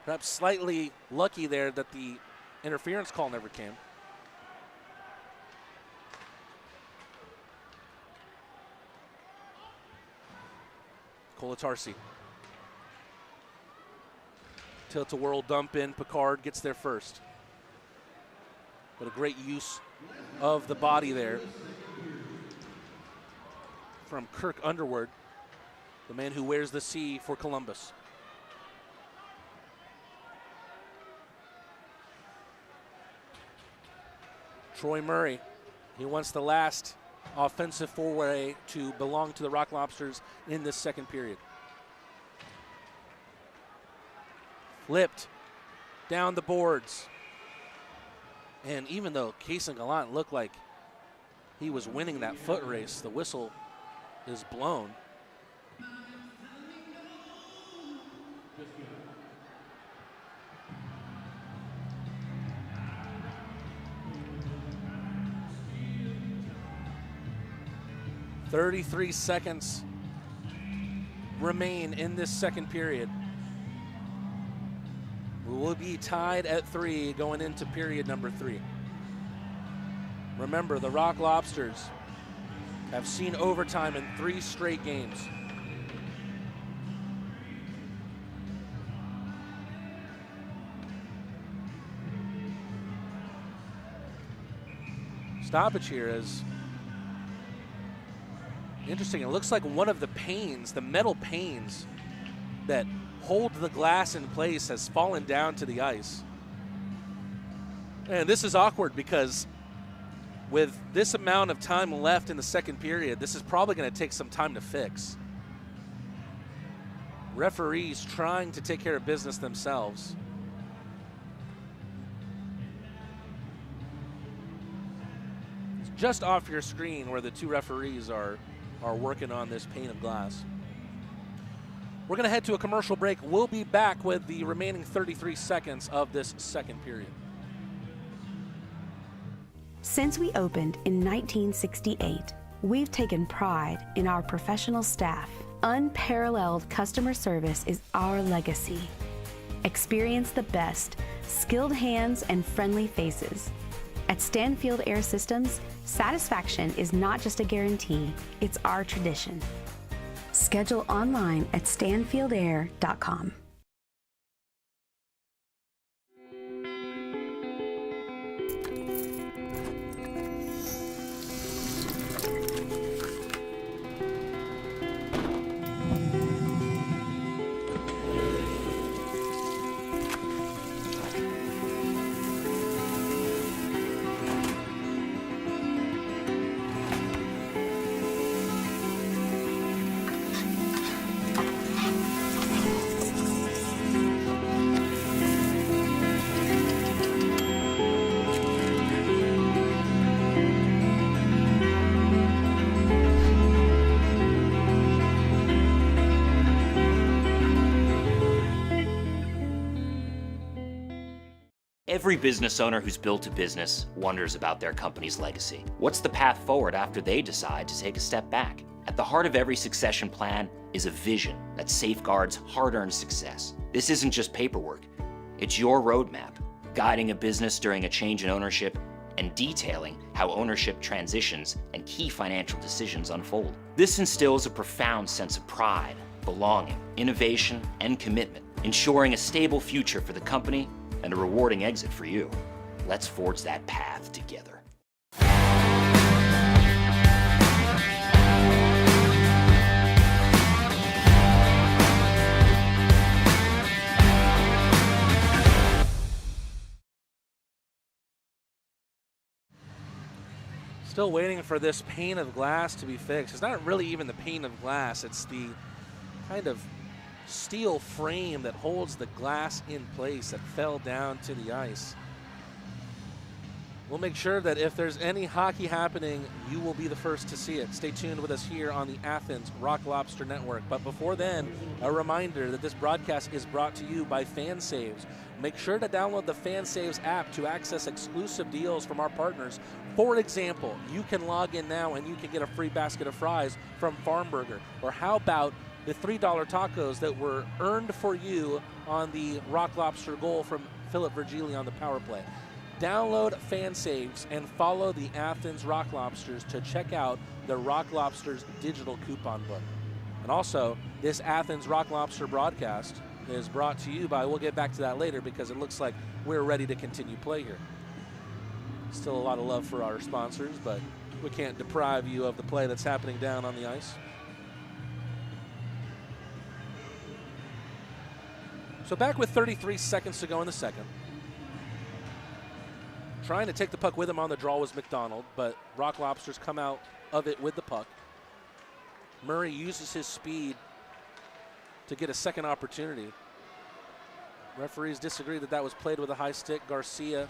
[SPEAKER 1] Perhaps slightly lucky there that the interference call never came. Kolatarsi. Tilt-a-whirl dump in. Picard gets there first. But a great use of the body there from Kirk Underwood, the man who wears the C for Columbus. Troy Murray, he wants the last offensive foray to belong to the Rock Lobsters in this second period. Flipped down the boards. And even though Kaysen Gallant looked like he was winning that foot race, the whistle is blown. .33 seconds remain in this second period. We will be tied at 3 going into period number 3. Remember, the Rock Lobsters have seen overtime in 3 straight games. Stoppage here is interesting. It looks like one of the panes, the metal panes that hold the glass in place, has fallen down to the ice. And this is awkward because with this amount of time left in the second period, this is probably going to take some time to fix. Referees trying to take care of business themselves. It's just off your screen where the 2 referees are working on this pane of glass. We're going to head to a commercial break. We'll be back with the remaining 33 seconds of this second period.
[SPEAKER 6] Since we opened in 1968, we've taken pride in our professional staff. Unparalleled customer service is our legacy. Experience the best, skilled hands and friendly faces. At Stanfield Air Systems, satisfaction is not just a guarantee, it's our tradition. Schedule online at stanfieldair.com.
[SPEAKER 8] Every business owner who's built a business wonders about their company's legacy. What's the path forward after they decide to take a step back? At the heart of every succession plan is a vision that safeguards hard-earned success. This isn't just paperwork. It's your roadmap, guiding a business during a change in ownership and detailing how ownership transitions and key financial decisions unfold. This instills a profound sense of pride, belonging, innovation, and commitment, ensuring a stable future for the company and a rewarding exit for you. Let's forge that path together.
[SPEAKER 1] Still waiting for this pane of glass to be fixed. It's not really even the pane of glass, it's the kind of steel frame that holds the glass in place that fell down to the ice. We'll make sure that if there's any hockey happening, you will be the first to see it. Stay tuned with us here on the Athens Rock Lobster Network. But before then, a reminder that this broadcast is brought to you by FanSaves. Make sure to download the FanSaves app to access exclusive deals from our partners. For example, you can log in now and you can get a free basket of fries from Farm Burger. Or how about the $3 tacos that were earned for you on the Rock Lobster goal from Philip Virgili on the power play? Download FanSaves and follow the Athens Rock Lobsters to check out the Rock Lobsters digital coupon book. And also, this Athens Rock Lobster broadcast is brought to you by, we'll get back to that later because it looks like we're ready to continue play here. Still a lot of love for our sponsors, but we can't deprive you of the play that's happening down on the ice. So back with 33 seconds to go in the second. Trying to take the puck with him on the draw was McDonald, but Rock Lobsters come out of it with the puck. Murray uses his speed to get a second opportunity. Referees disagree that that was played with a high stick. Garcia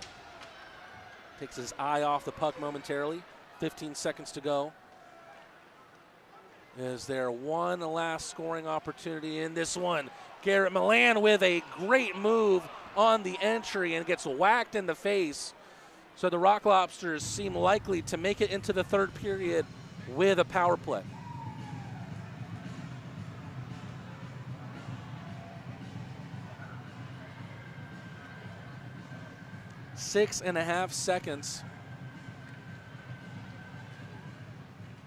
[SPEAKER 1] takes his eye off the puck momentarily. 15 seconds to go. Is there one last scoring opportunity in this one? Garrett Milan with a great move on the entry and gets whacked in the face. So the Rock Lobsters seem likely to make it into the third period with a power play. Six and a half seconds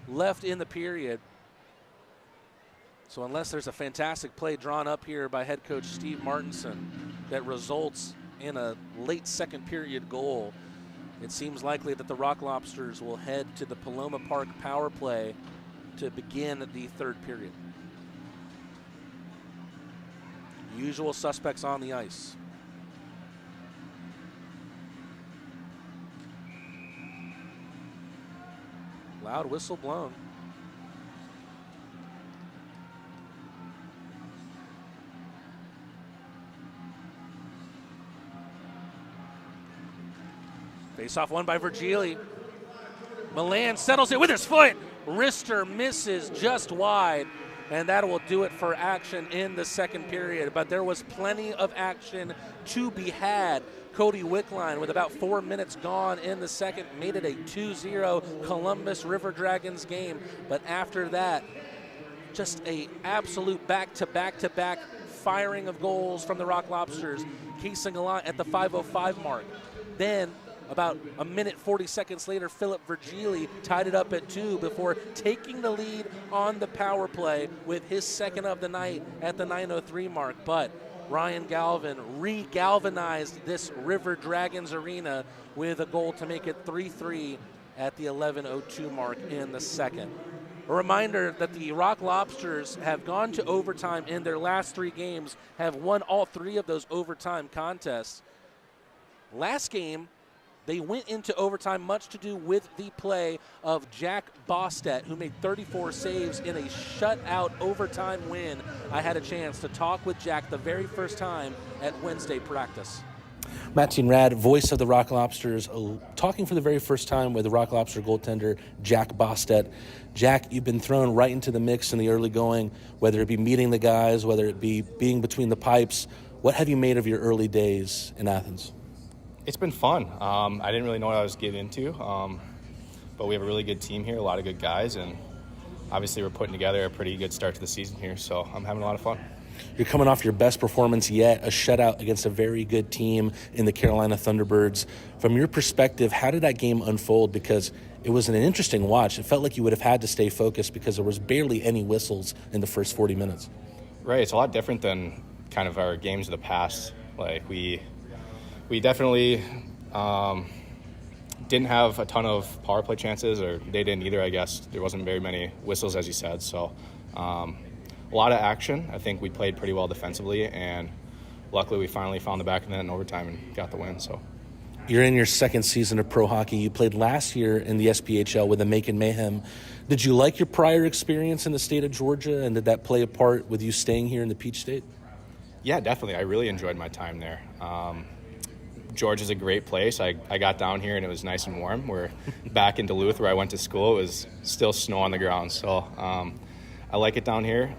[SPEAKER 1] left in the period. So unless there's a fantastic play drawn up here by head coach Steve Martinson that results in a late second period goal, it seems likely that the Rock Lobsters will head to the Paloma Park power play to begin the third period. Usual suspects on the ice. Loud whistle blown. Face-off won by Virgili. Milan settles it with his foot. Wrister misses just wide, and that will do it for action in the second period. But there was plenty of action to be had. Cody Wickline, with about 4 minutes gone in the second, made it a 2-0 Columbus River Dragons game. But after that, just a absolute back-to-back firing of goals from the Rock Lobsters, casing a lot at the 5:05 mark. Then, about a minute 40 seconds later, Philip Virgili tied it up at 2 before taking the lead on the power play with his second of the night at the 9:03 mark. But Ryan Galvin re-galvanized this River Dragons arena with a goal to make it 3-3 at the 11:02 mark in the second. A reminder that the Rock Lobsters have gone to overtime in their last 3 games, have won all 3 of those overtime contests. Last game, they went into overtime, much to do with the play of Jack Bostet, who made 34 saves in a shutout overtime win. I had a chance to talk with Jack the very first time at Wednesday practice. Matt Rad, voice of the Rock Lobsters, talking for the very first time with the Rock Lobster goaltender, Jack Bostet. Jack, you've been thrown right into the mix in the early going, whether it be meeting the guys, whether it be being between the pipes. What have you made of your early days in Athens?
[SPEAKER 4] It's been fun. I didn't really know what I was getting into, but we have a really good team here, a lot of good guys, and obviously we're putting together a pretty good start to the season here, so I'm having a lot of fun.
[SPEAKER 1] You're coming off your best performance yet, a shutout against a very good team in the Carolina Thunderbirds. From your perspective, how did that game unfold? Because it was an interesting watch. It felt like you would have had to stay focused because there was barely any whistles in the first 40 minutes.
[SPEAKER 4] Right, it's a lot different than kind of our games of the past. Like we definitely didn't have a ton of power play chances, or they didn't either, I guess. There wasn't very many whistles, as you said. So a lot of action. I think we played pretty well defensively, and luckily we finally found the back of the net in overtime and got the win. So
[SPEAKER 1] you're in your second season of pro hockey. You played last year in the SPHL with the Macon Mayhem. Did you like your prior experience in the state of Georgia, and did that play a part with you staying here in the Peach State?
[SPEAKER 4] Yeah, definitely. I really enjoyed my time there. George is a great place. I got down here and it was nice and warm. We're back in Duluth where I went to school. It was still snow on the ground. So I like it down here.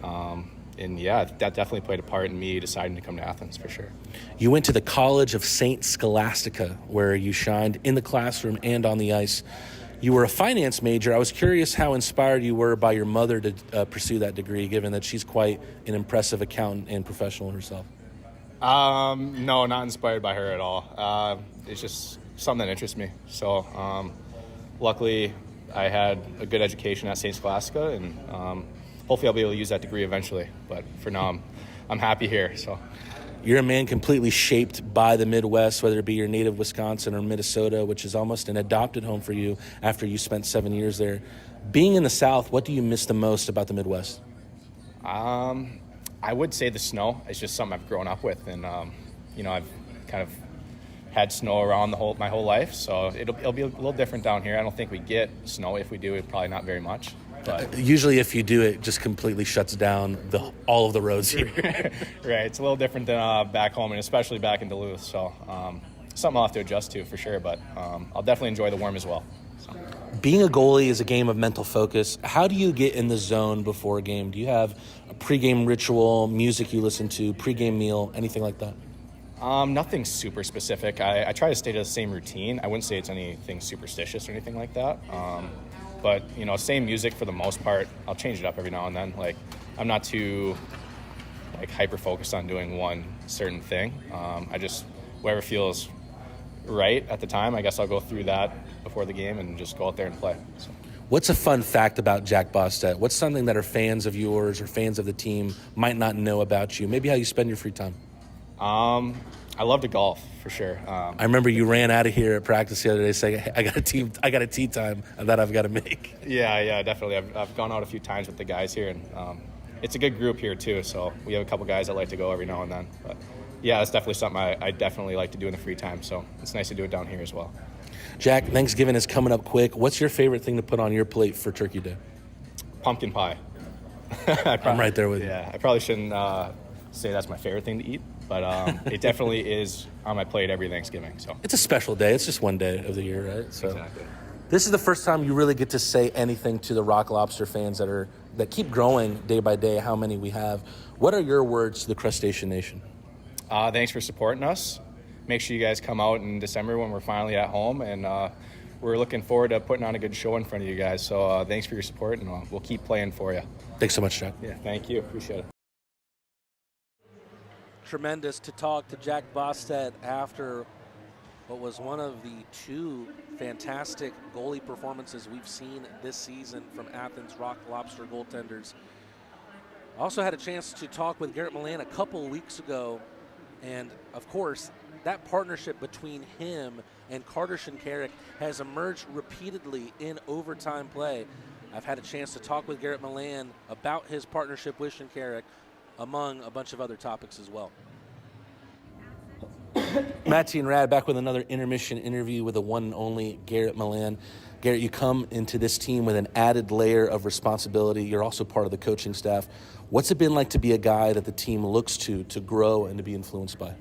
[SPEAKER 4] And yeah, that definitely played a part in me deciding to come to Athens for sure.
[SPEAKER 1] You went to the College of St. Scholastica, where you shined in the classroom and on the ice. You were a finance major. I was curious how inspired you were by your mother to pursue that degree, given that she's quite an impressive accountant and professional herself.
[SPEAKER 4] No, not inspired by her at all. It's just something that interests me. So luckily, I had a good education at St. Scholastica, and hopefully I'll be able to use that degree eventually. But for now, I'm happy here. So,
[SPEAKER 1] you're a man completely shaped by the Midwest, whether it be your native Wisconsin or Minnesota, which is almost an adopted home for you after you spent 7 years there. Being in the South, what do you miss the most about the Midwest?
[SPEAKER 4] I would say the snow. It's just something I've grown up with, and I've kind of had snow around my whole life, so it'll be a little different down here. I don't think we get snow. If we do, it probably not very much. But
[SPEAKER 1] usually if you do, it just completely shuts down all of the roads here.
[SPEAKER 4] Right. It's a little different than back home, and especially back in Duluth. So something I'll have to adjust to for sure, but I'll definitely enjoy the warm as well. So.
[SPEAKER 1] Being a goalie is a game of mental focus. How do you get in the zone before a game? Do you have a pregame ritual, music you listen to, pregame meal, anything like that?
[SPEAKER 4] Nothing super specific. I try to stay to the same routine. I wouldn't say it's anything superstitious or anything like that. But, same music for the most part. I'll change it up every now and then. Like, I'm not too, hyper-focused on doing one certain thing. I just, whatever feels right at the time, I guess I'll go through that before the game and just go out there and play. So.
[SPEAKER 1] What's a fun fact about Jack Bostad? What's something that our fans of yours or fans of the team might not know about you? Maybe how you spend your free time.
[SPEAKER 4] I love to golf for sure.
[SPEAKER 1] I remember you ran out of here at practice the other day saying, "I got a tee time that I've got to make."
[SPEAKER 4] Yeah, definitely. I've gone out a few times with the guys here, and it's a good group here too. So we have a couple guys that like to go every now and then. But yeah, it's definitely something I definitely like to do in the free time. So it's nice to do it down here as well.
[SPEAKER 1] Jack, Thanksgiving is coming up quick. What's your favorite thing to put on your plate for Turkey Day?
[SPEAKER 4] Pumpkin pie.
[SPEAKER 1] I'm right there with you.
[SPEAKER 4] Yeah, I probably shouldn't say that's my favorite thing to eat, but it definitely is on my plate every Thanksgiving. So
[SPEAKER 1] it's a special day. It's just one day of the year, right? So
[SPEAKER 4] exactly.
[SPEAKER 1] This is the first time you really get to say anything to the Rock Lobster fans that keep growing day by day, how many we have. What are your words to the Crustacean Nation?
[SPEAKER 4] Thanks for supporting us. Make sure you guys come out in December when we're finally at home, and we're looking forward to putting on a good show in front of you guys. So thanks for your support, and we'll keep playing for you.
[SPEAKER 1] Thanks so much, Jack.
[SPEAKER 4] Yeah, thank you. Appreciate it.
[SPEAKER 1] Tremendous to talk to Jack Bostad after what was one of the two fantastic goalie performances we've seen this season from Athens Rock Lobster goaltenders. I also had a chance to talk with Garrett Milan a couple weeks ago, and of course, that partnership between him and Carter Shinkarik has emerged repeatedly in overtime play. I've had a chance to talk with Garrett Milan about his partnership with Shinkarik, among a bunch of other topics as well. Matty and Rad back with another intermission interview with the one and only Garrett Milan. Garrett, you come into this team with an added layer of responsibility. You're also part of the coaching staff. What's it been like to be a guy that the team looks to grow and to be influenced by?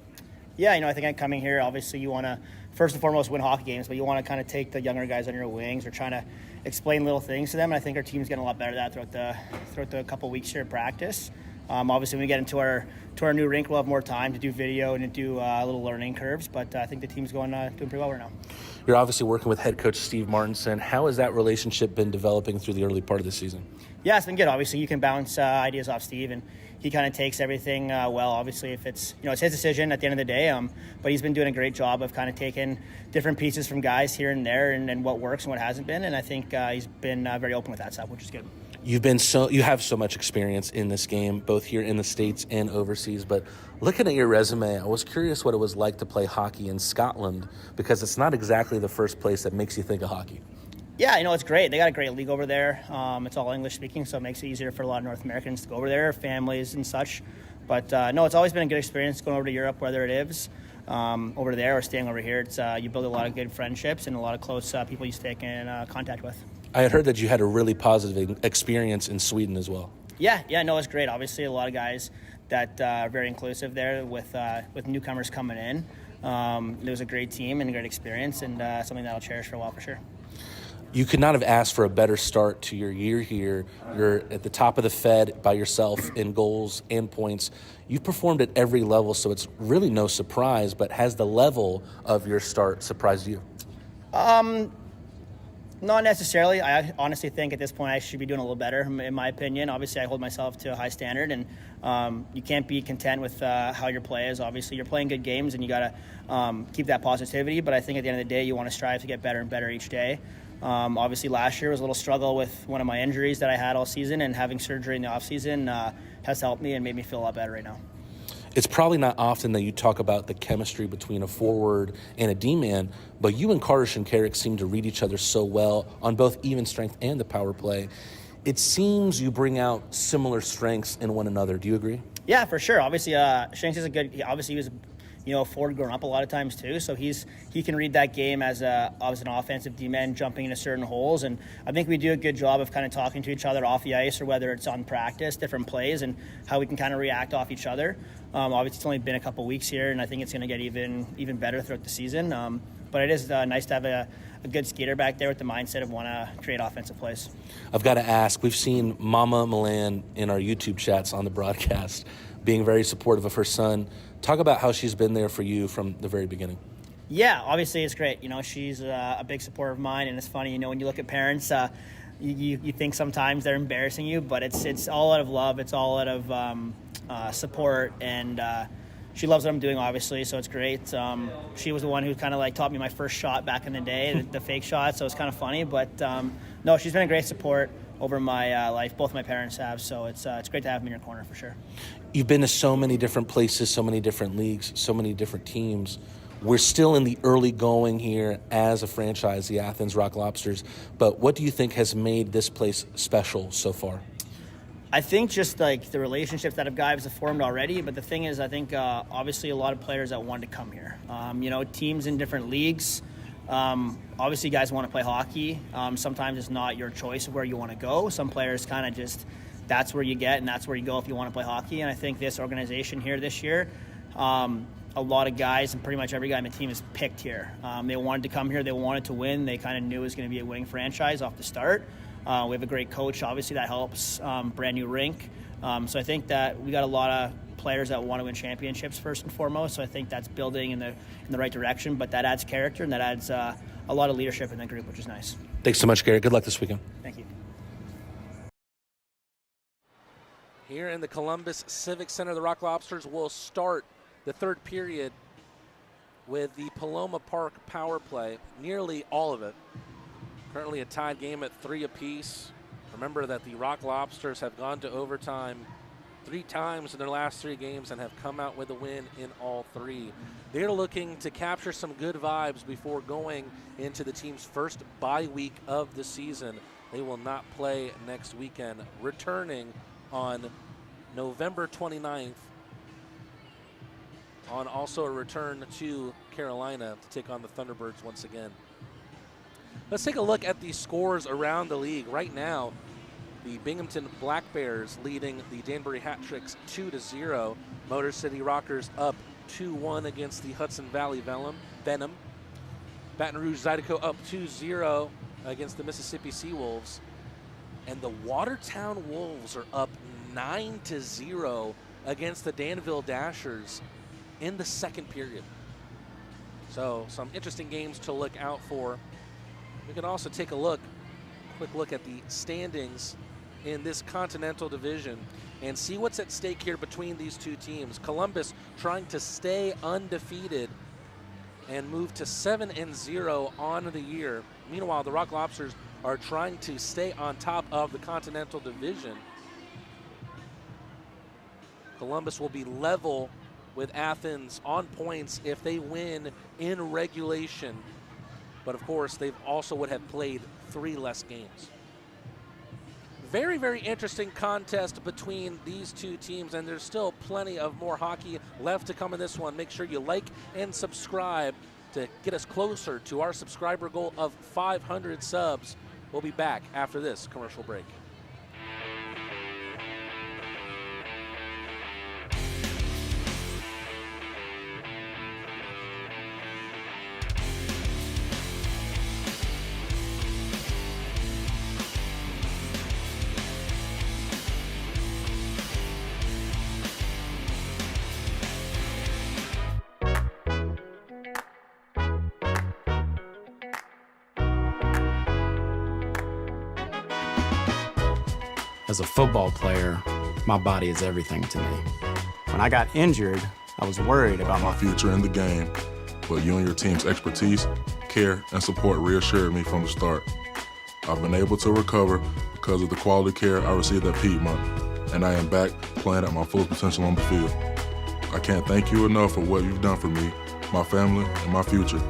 [SPEAKER 9] Yeah, I think I'm coming here, obviously you want to, first and foremost, win hockey games, but you want to kind of take the younger guys under your wings or trying to explain little things to them. And I think our team's getting a lot better at that throughout the couple weeks here at practice. Obviously, when we get into our new rink, we'll have more time to do video and to do little learning curves. But I think the team's doing pretty well right now.
[SPEAKER 1] You're obviously working with head coach Steve Martinson. How has that relationship been developing through the early part of the season?
[SPEAKER 9] Yeah, it's been good. Obviously, you can bounce ideas off Steve, and he kind of takes everything well. Obviously, if it's it's his decision at the end of the day. But he's been doing a great job of kind of taking different pieces from guys here and there, and what works and what hasn't been. And I think he's been very open with that stuff, which is good.
[SPEAKER 1] You have so much experience in this game, both here in the States and overseas. But looking at your resume, I was curious what it was like to play hockey in Scotland, because it's not exactly the first place that makes you think of hockey.
[SPEAKER 9] Yeah, it's great. They got a great league over there. It's all English speaking, so it makes it easier for a lot of North Americans to go over there, families and such. But no, it's always been a good experience going over to Europe, whether it is over there or staying over here. It's you build a lot of good friendships and a lot of close people you stay in contact with.
[SPEAKER 1] I had heard that you had a really positive experience in Sweden as well.
[SPEAKER 9] Yeah, no, it's great. Obviously, a lot of guys that are very inclusive there with newcomers coming in. it was a great team and a great experience, and something that I'll cherish for a while for sure.
[SPEAKER 1] You could not have asked for a better start to your year here. You're at the top of the Fed by yourself in goals and points. You've performed at every level, so it's really no surprise, but has the level of your start surprised you?
[SPEAKER 9] Not necessarily. I honestly think at this point I should be doing a little better, in my opinion. Obviously, I hold myself to a high standard, and you can't be content with how your play is. Obviously, you're playing good games, and you got to keep that positivity. But I think at the end of the day, you want to strive to get better and better each day. Obviously, last year was a little struggle with one of my injuries that I had all season, and having surgery in the offseason has helped me and made me feel a lot better right now.
[SPEAKER 1] It's probably not often that you talk about the chemistry between a forward and a D-man, but you and Carter Shinkarik seem to read each other so well on both even strength and the power play. It seems you bring out similar strengths in one another. Do you agree?
[SPEAKER 9] Yeah, for sure. Obviously, Shanks is he was forward growing up a lot of times too, so he can read that game as an offensive D-man jumping into certain holes, and I think we do a good job of kind of talking to each other off the ice, or whether it's on practice, different plays, and how we can kind of react off each other. Obviously, it's only been a couple weeks here, and I think it's going to get even better throughout the season. But it is nice to have a good skater back there with the mindset of want to create offensive plays.
[SPEAKER 1] I've got to ask, we've seen Mama Milan in our YouTube chats on the broadcast being very supportive of her son. Talk about how she's been there for you from the very beginning.
[SPEAKER 9] Yeah, obviously it's great. She's a big supporter of mine, and it's funny, when you look at parents, you think sometimes they're embarrassing you, but it's all out of love. It's all out of support, and she loves what I'm doing, obviously, so it's great. She was the one who kind of taught me my first shot back in the day, the fake shot, so it's kind of funny. But no, she's been a great support over my life. Both my parents have, so it's great to have me in your corner for sure.
[SPEAKER 1] You've been to so many different places, so many different leagues, so many different teams. We're still in the early going here as a franchise, the Athens Rock Lobsters. But what do you think has made this place special so far?
[SPEAKER 9] I think just the relationships that guys have formed already. But the thing is, I think obviously a lot of players that wanted to come here. Teams in different leagues. Obviously, guys want to play hockey. Sometimes it's not your choice of where you want to go. Some players kind of just, that's where you get and that's where you go if you want to play hockey. And I think this organization here this year, a lot of guys and pretty much every guy on the team is picked here. They wanted to come here. They wanted to win. They kind of knew it was going to be a winning franchise off the start. We have a great coach. Obviously, that helps. Brand new rink. So I think that we got a lot of players that want to win championships first and foremost. So I think that's building in the right direction. But that adds character and that adds a lot of leadership in the group, which is nice.
[SPEAKER 1] Thanks so much, Garrett. Good luck this weekend.
[SPEAKER 9] Thank you.
[SPEAKER 1] Here in the Columbus Civic Center, the Rock Lobsters will start the third period with the Paloma Park power play, nearly all of it. Currently a tied game at 3 apiece. Remember that the Rock Lobsters have gone to overtime 3 times in their last 3 games and have come out with a win in all 3. They're looking to capture some good vibes before going into the team's first bye week of the season. They will not play next weekend, returning on November 29th on also a return to Carolina to take on the Thunderbirds once again. Let's take a look at the scores around the league. Right now, the Binghamton Black Bears leading the Danbury Hat Tricks 2-0. Motor City Rockers up 2-1 against the Hudson Valley Venom. Baton Rouge Zydeco up 2-0 against the Mississippi Seawolves. And the Watertown Wolves are up 9-0 against the Danville Dashers in the second period. So some interesting games to look out for. We can also take a quick look at the standings in this Continental Division and see what's at stake here between these two teams. Columbus trying to stay undefeated and move to 7-0 on the year. Meanwhile, the Rock Lobsters are trying to stay on top of the Continental Division. Columbus will be level with Athens on points if they win in regulation. But of course, they also would have played 3 less games. Very, very interesting contest between these two teams, and there's still plenty of more hockey left to come in this one. Make sure you like and subscribe to get us closer to our subscriber goal of 500 subs. We'll be back after this commercial break.
[SPEAKER 10] As a football player, my body is everything to me. When I got injured, I was worried about
[SPEAKER 5] my future in the game, but you and your team's expertise, care, and support reassured me from the start. I've been able to recover because of the quality care I received at Piedmont, and I am back playing at my full potential on the field. I can't thank you enough for what you've done for me, my family, and my future.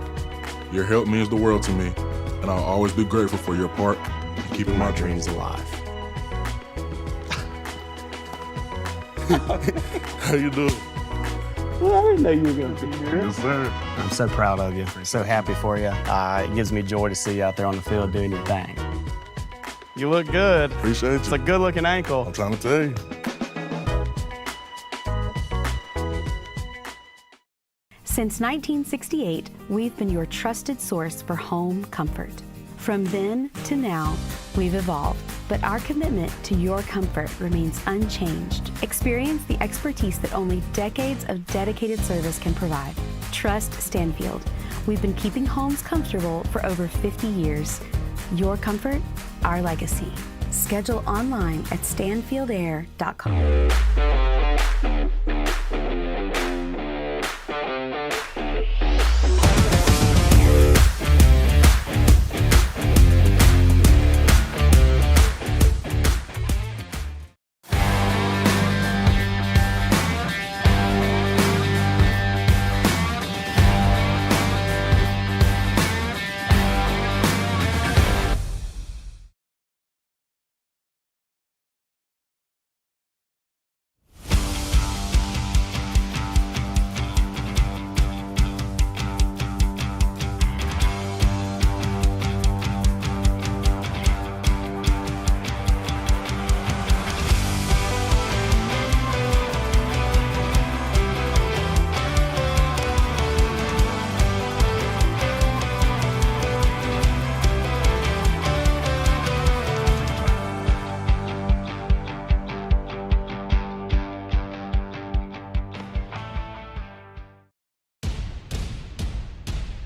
[SPEAKER 5] Your help means the world to me, and I'll always be grateful for your part in keeping my dreams alive. How you doing?
[SPEAKER 10] Well, I didn't know you were going to be here.
[SPEAKER 5] Yes, sir.
[SPEAKER 10] I'm so proud of you. So happy for you. It gives me joy to see you out there on the field doing your thing. You look good.
[SPEAKER 5] Appreciate you.
[SPEAKER 10] It's a good-looking ankle.
[SPEAKER 5] I'm trying to tell you.
[SPEAKER 6] Since 1968, we've been your trusted source for home comfort. From then to now, we've evolved, but our commitment to your comfort remains unchanged. Experience the expertise that only decades of dedicated service can provide. Trust Stanfield. We've been keeping homes comfortable for over 50 years. Your comfort, our legacy. Schedule online at stanfieldair.com.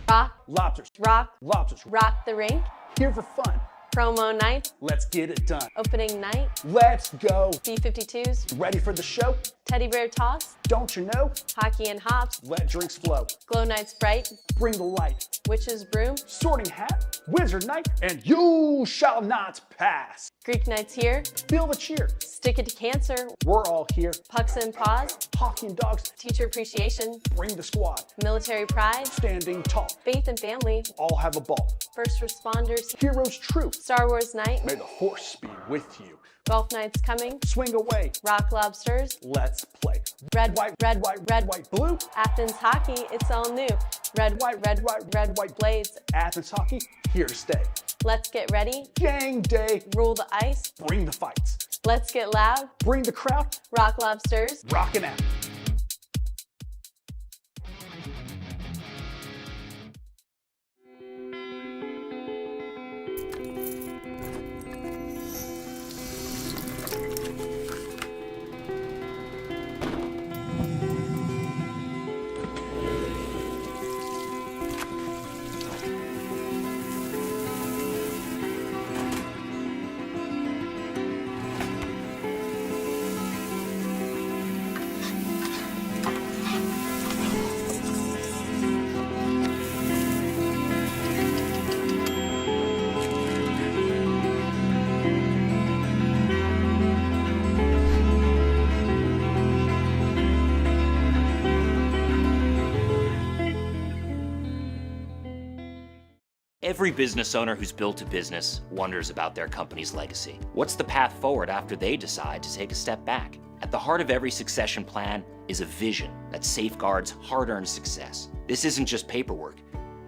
[SPEAKER 2] Rock
[SPEAKER 3] Lobsters.
[SPEAKER 2] Rock
[SPEAKER 3] Lobsters.
[SPEAKER 2] Rock the rink.
[SPEAKER 3] Here for fun.
[SPEAKER 2] Promo night.
[SPEAKER 3] Let's get it done.
[SPEAKER 2] Opening night.
[SPEAKER 3] Let's go.
[SPEAKER 2] B-52s.
[SPEAKER 3] Ready for the show?
[SPEAKER 2] Teddy bear toss.
[SPEAKER 3] Don't you know?
[SPEAKER 2] Hockey and hops.
[SPEAKER 3] Let drinks flow.
[SPEAKER 2] Glow night Sprite.
[SPEAKER 3] Bring the light.
[SPEAKER 2] Witch's broom.
[SPEAKER 3] Sorting hat. Wizard night. And you shall not pass.
[SPEAKER 2] Greek nights here.
[SPEAKER 3] Feel the cheer.
[SPEAKER 2] Stick it to cancer.
[SPEAKER 3] We're all here.
[SPEAKER 2] Pucks and paws.
[SPEAKER 3] Hockey and dogs.
[SPEAKER 2] Teacher appreciation.
[SPEAKER 3] Bring the squad.
[SPEAKER 2] Military pride.
[SPEAKER 3] Standing tall.
[SPEAKER 2] Faith and family.
[SPEAKER 3] All have a ball.
[SPEAKER 2] First responders.
[SPEAKER 3] Heroes true.
[SPEAKER 2] Star Wars night.
[SPEAKER 3] May the force be with you.
[SPEAKER 2] Golf nights coming.
[SPEAKER 3] Swing away.
[SPEAKER 2] Rock Lobsters.
[SPEAKER 3] Let's play.
[SPEAKER 2] Red,
[SPEAKER 3] White,
[SPEAKER 2] red,
[SPEAKER 3] white,
[SPEAKER 2] red,
[SPEAKER 3] white, blue.
[SPEAKER 2] Athens hockey, it's all new. Red,
[SPEAKER 3] White, red, white, red, white,
[SPEAKER 2] blades.
[SPEAKER 3] Athens hockey, here to stay.
[SPEAKER 2] Let's get ready.
[SPEAKER 3] Gang day.
[SPEAKER 2] Rule the ice.
[SPEAKER 3] Bring the fights.
[SPEAKER 2] Let's get loud.
[SPEAKER 3] Bring the crowd.
[SPEAKER 2] Rock Lobsters.
[SPEAKER 3] Rockin' out.
[SPEAKER 8] Every business owner who's built a business wonders about their company's legacy. What's the path forward after they decide to take a step back? At the heart of every succession plan is a vision that safeguards hard-earned success. This isn't just paperwork.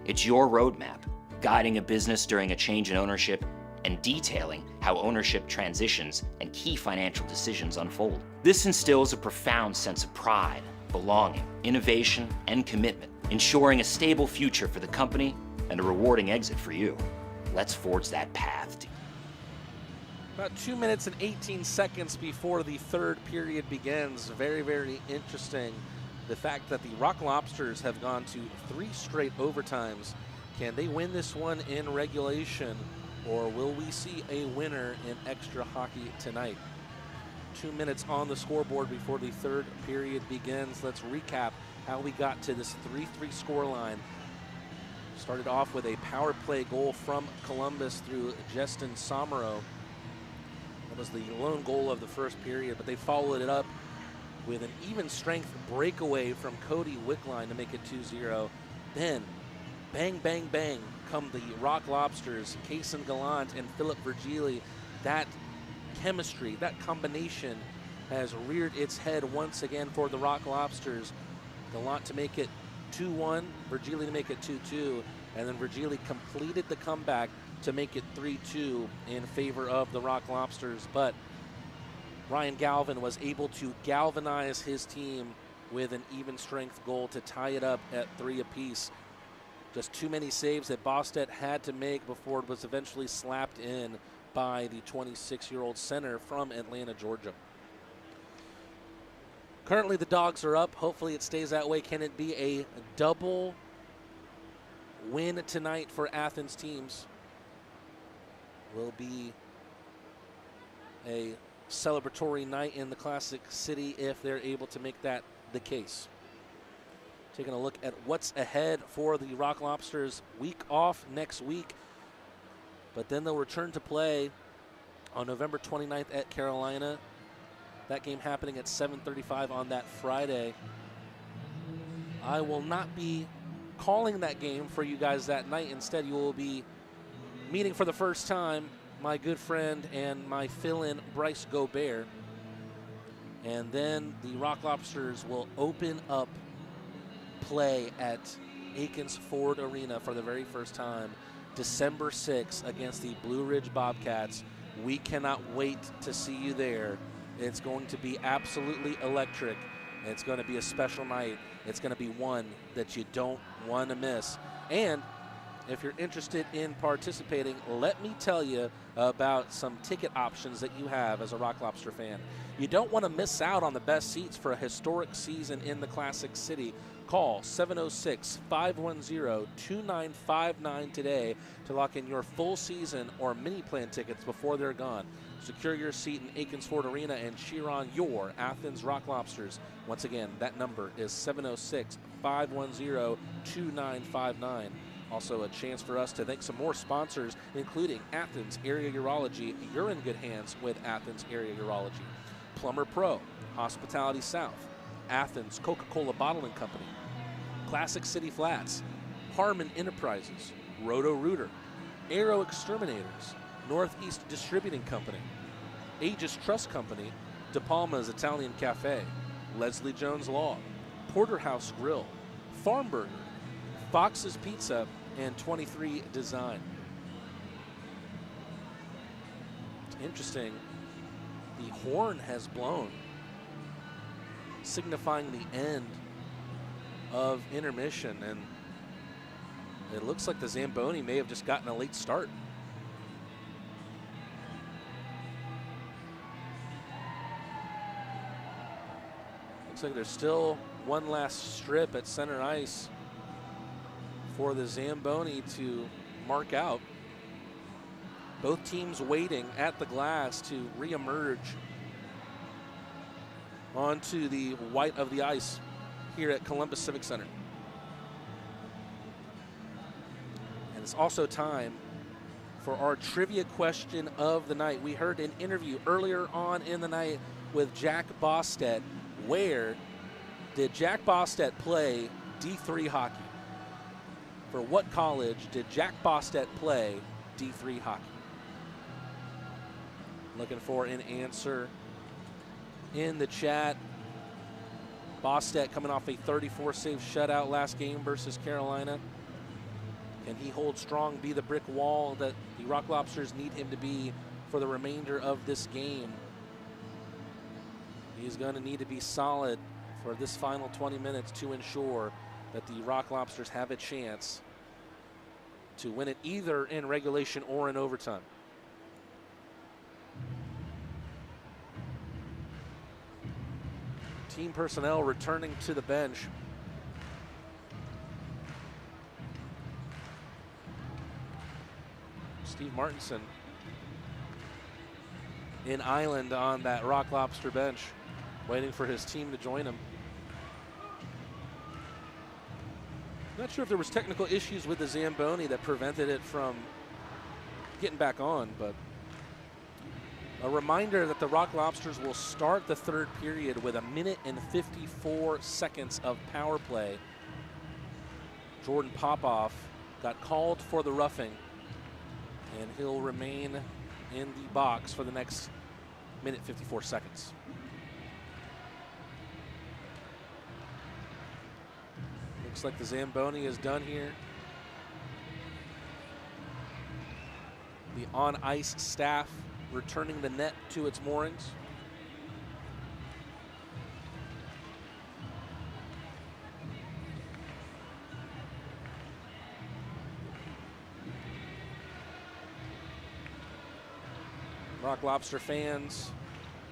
[SPEAKER 8] It's your roadmap, guiding a business during a change in ownership and detailing how ownership transitions and key financial decisions unfold. This instills a profound sense of pride, belonging, innovation, and commitment, ensuring a stable future for the company and a rewarding exit for you. Let's forge that path.
[SPEAKER 1] About 2 minutes and 18 seconds before the third period begins. Very, very interesting. The fact that the Rock Lobsters have gone to 3 straight overtimes. Can they win this one in regulation, or will we see a winner in extra hockey tonight? 2 minutes on the scoreboard before the third period begins. Let's recap how we got to this 3-3 scoreline. Started off with a power play goal from Columbus through Justin Somero. That was the lone goal of the first period, but they followed it up with an even strength breakaway from Cody Wickline to make it 2-0. Then, bang, bang, bang, come the Rock Lobsters, Kaysen Gallant and Philip Virgili. That chemistry, that combination has reared its head once again for the Rock Lobsters. Gallant to make it 2-1, Virgili to make it 2-2, and then Virgili completed the comeback to make it 3-2 in favor of the Rock Lobsters. But Ryan Galvin was able to galvanize his team with an even strength goal to tie it up at 3 apiece. Just too many saves that Bostedt had to make before it was eventually slapped in by the 26-year-old center from Atlanta, Georgia. Currently the Dogs are up. Hopefully it stays that way. Can it be a double win tonight for Athens teams? Will be a celebratory night in the Classic City if they're able to make that the case. Taking a look at what's ahead for the Rock Lobsters. Week off next week, but then they'll return to play on November 29th at Carolina. That game happening at 7:35 on that Friday. I will not be calling that game for you guys that night. Instead, you will be meeting for the first time my good friend and my fill-in Bryce Gobert. And then the Rock Lobsters will open up play at Athens Ford Arena for the very first time, December 6th against the Blue Ridge Bobcats. We cannot wait to see you there. It's going to be absolutely electric. It's going to be a special night. It's going to be one that you don't want to miss. And if you're interested in participating, let me tell you about some ticket options that you have as a Rock Lobster fan. You don't want to miss out on the best seats for a historic season in the Classic City. Call 706-510-2959 today to lock in your full season or mini plan tickets before they're gone. Secure your seat in Athens Ford Arena and cheer on your Athens Rock Lobsters. Once again, that number is 706-510-2959. Also a chance for us to thank some more sponsors, including Athens Area Urology. You're in good hands with Athens Area Urology. Plumber Pro, Hospitality South, Athens Coca-Cola Bottling Company, Classic City Flats, Harmon Enterprises, Roto-Rooter, Aero Exterminators, Northeast Distributing Company, Aegis Trust Company, De Palma's Italian Cafe, Leslie Jones Law, Porterhouse Grill, Farm Burger, Fox's Pizza, and 23 Design. Interesting. The horn has blown, signifying the end of intermission, and it looks like the Zamboni may have just gotten a late start. Looks like there's still one last strip at center ice for the Zamboni to mark out. Both teams waiting at the glass to reemerge onto the white of the ice here at Columbus Civic Center. And it's also time for our trivia question of the night. We heard an interview earlier on in the night with Jack Bostedt. Where did Jack Bostedt play D3 hockey? For what college did Jack Bostedt play D3 hockey? Looking for an answer in the chat. Bostedt coming off a 34-save shutout last game versus Carolina. Can he hold strong, be the brick wall that the Rock Lobsters need him to be for the remainder of this game? He's going to need to be solid for this final 20 minutes to ensure that the Rock Lobsters have a chance to win it either in regulation or in overtime. Team personnel returning to the bench. Steve Martinson in Island on that Rock Lobster bench, waiting for his team to join him. Not sure if there was technical issues with the Zamboni that prevented it from getting back on, but a reminder that the Rock Lobsters will start the third period with 1 minute and 54 seconds of power play. Jordan Popoff got called for the roughing, and he'll remain in the box for the next 1 minute 54 seconds. Looks like the Zamboni is done here. The on-ice staff returning the net to its moorings. Rock Lobster fans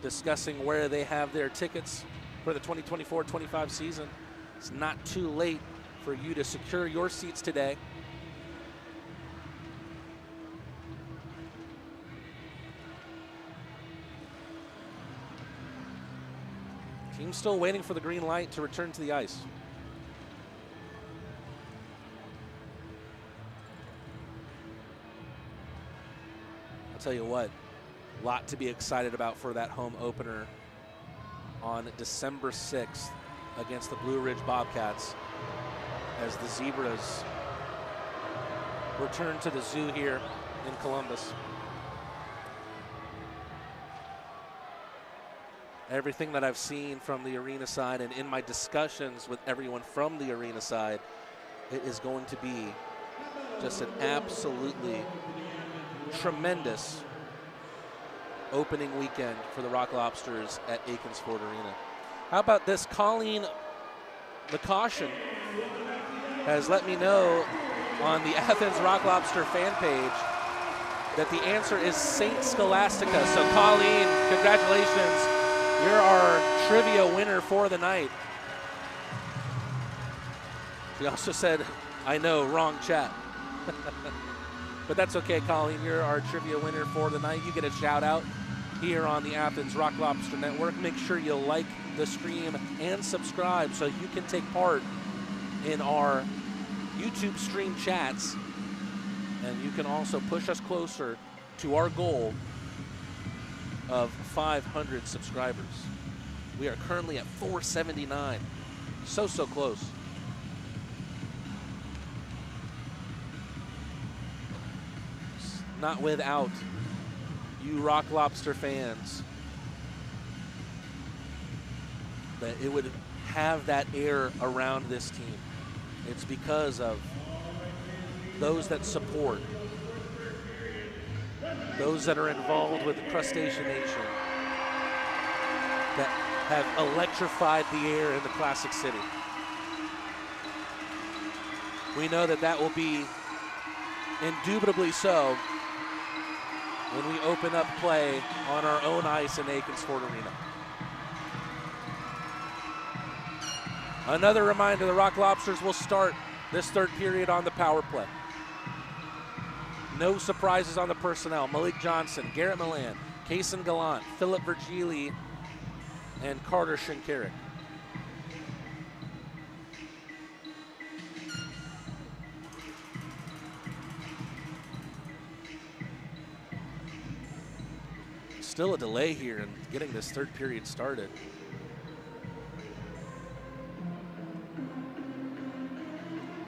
[SPEAKER 1] discussing where they have their tickets for the 2024-25 season. It's not too late for you to secure your seats today. Team's still waiting for the green light to return to the ice. I'll tell you what, a lot to be excited about for that home opener on December 6th against the Blue Ridge Bobcats as the Zebras return to the zoo here in Columbus. Everything that I've seen from the arena side and in my discussions with everyone from the arena side, it is going to be just an absolutely tremendous opening weekend for the Rock Lobsters at Athens Ford Arena. How about this? Colleen McCaution has let me know on the Athens Rock Lobster fan page that the answer is Saint Scholastica. So Colleen, congratulations. You're our trivia winner for the night. She also said, I know, wrong chat. But that's okay, Colleen. You're our trivia winner for the night. You get a shout out here on the Athens Rock Lobster Network. Make sure you like the stream and subscribe so you can take part in our YouTube stream chats. And you can also push us closer to our goal of 500 subscribers. We are currently at 479. So close. Not without you Rock Lobster fans that it would have that air around this team. It's because of those that support, those that are involved with the Crustacean Nation, that have electrified the air in the Classic City. We know that that will be indubitably so when we open up play on our own ice in Athens Ford Arena. Another reminder, the Rock Lobsters will start this third period on the power play. No surprises on the personnel. Malik Johnson, Garrett Milan, Kaysen Gallant, Philip Virgili, and Carter Shinkarik. Still a delay here in getting this third period started.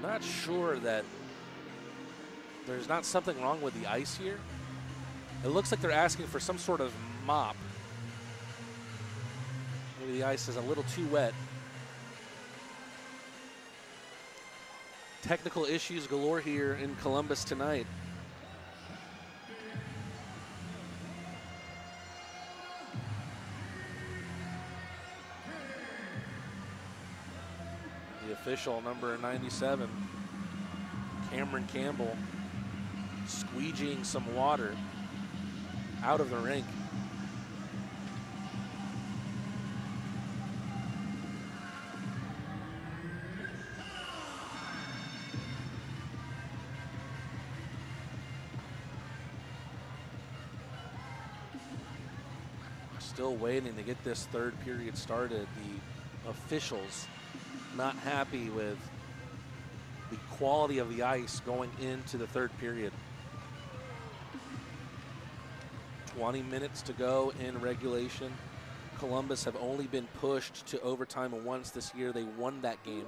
[SPEAKER 1] Not sure that there's not something wrong with the ice here. It looks like they're asking for some sort of mop. Maybe the ice is a little too wet. Technical issues galore here in Columbus tonight. The official, number 97, Cameron Campbell, squeegeeing some water out of the rink. Still waiting to get this third period started. The officials not happy with the quality of the ice going into the third period. 20 minutes to go in regulation. Columbus have only been pushed to overtime once this year. They won that game.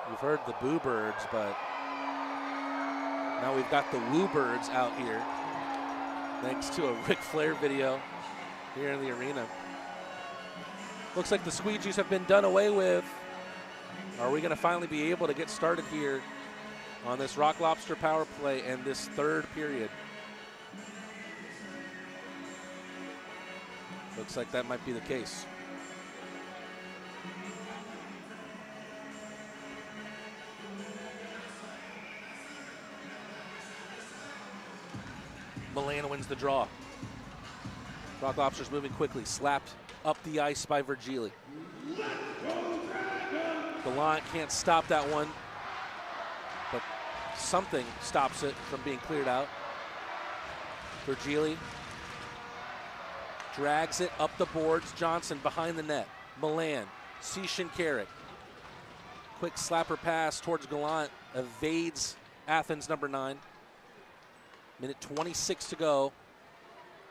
[SPEAKER 1] You've heard the Boo Birds, but now we've got the Woo Birds out here, thanks to a Ric Flair video here in the arena. Looks like the squeegees have been done away with. Are we going to finally be able to get started here on this Rock Lobster power play and this third period? Looks like that might be the case. Milan wins the draw. Rock Lobsters moving quickly, slapped up the ice by Virgili. Gallant can't stop that one, but something stops it from being cleared out. Virgili drags it up the boards. Johnson behind the net. Milan sees Shinkarik. Quick slapper pass towards Gallant, evades Athens number 9. Minute 26 to go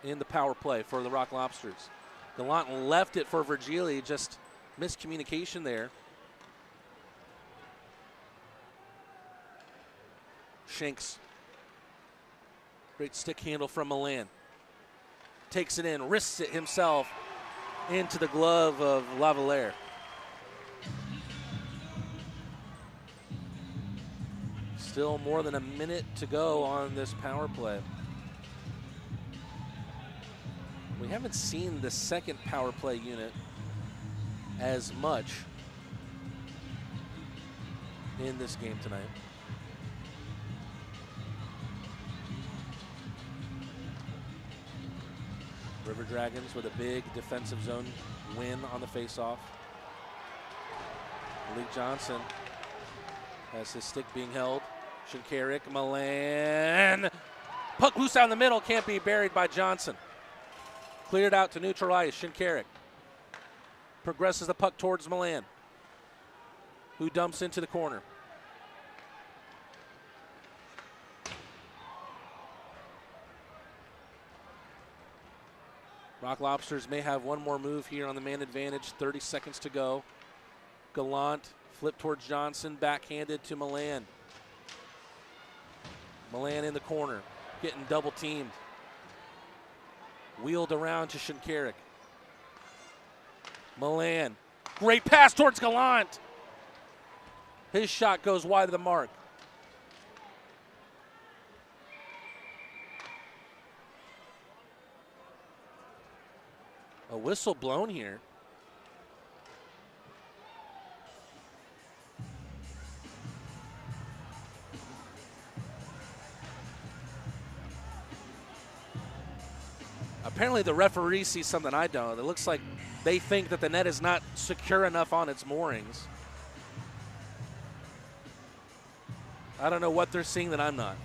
[SPEAKER 1] in the power play for the Rock Lobsters. Gallant left it for Virgili, just miscommunication there. Shanks, great stick handle from Milan. Takes it in, wrists it himself into the glove of Lavallere. Still more than a minute to go on this power play. We haven't seen the second power play unit as much in this game tonight. River Dragons with a big defensive zone win on the faceoff. Malik Johnson has his stick being held. Shinkarik, Milan. Puck loose down the middle, can't be buried by Johnson. Cleared out to neutral ice. Shinkarik progresses the puck towards Milan, who dumps into the corner. Rock Lobsters may have one more move here on the man advantage. 30 seconds to go. Gallant flip towards Johnson, backhanded to Milan. Milan in the corner, getting double teamed. Wheeled around to Shinkarik. Milan, great pass towards Gallant. His shot goes wide of the mark. A whistle blown here. Apparently the referee sees something I don't. It looks like they think that the net is not secure enough on its moorings. I don't know what they're seeing that I'm not.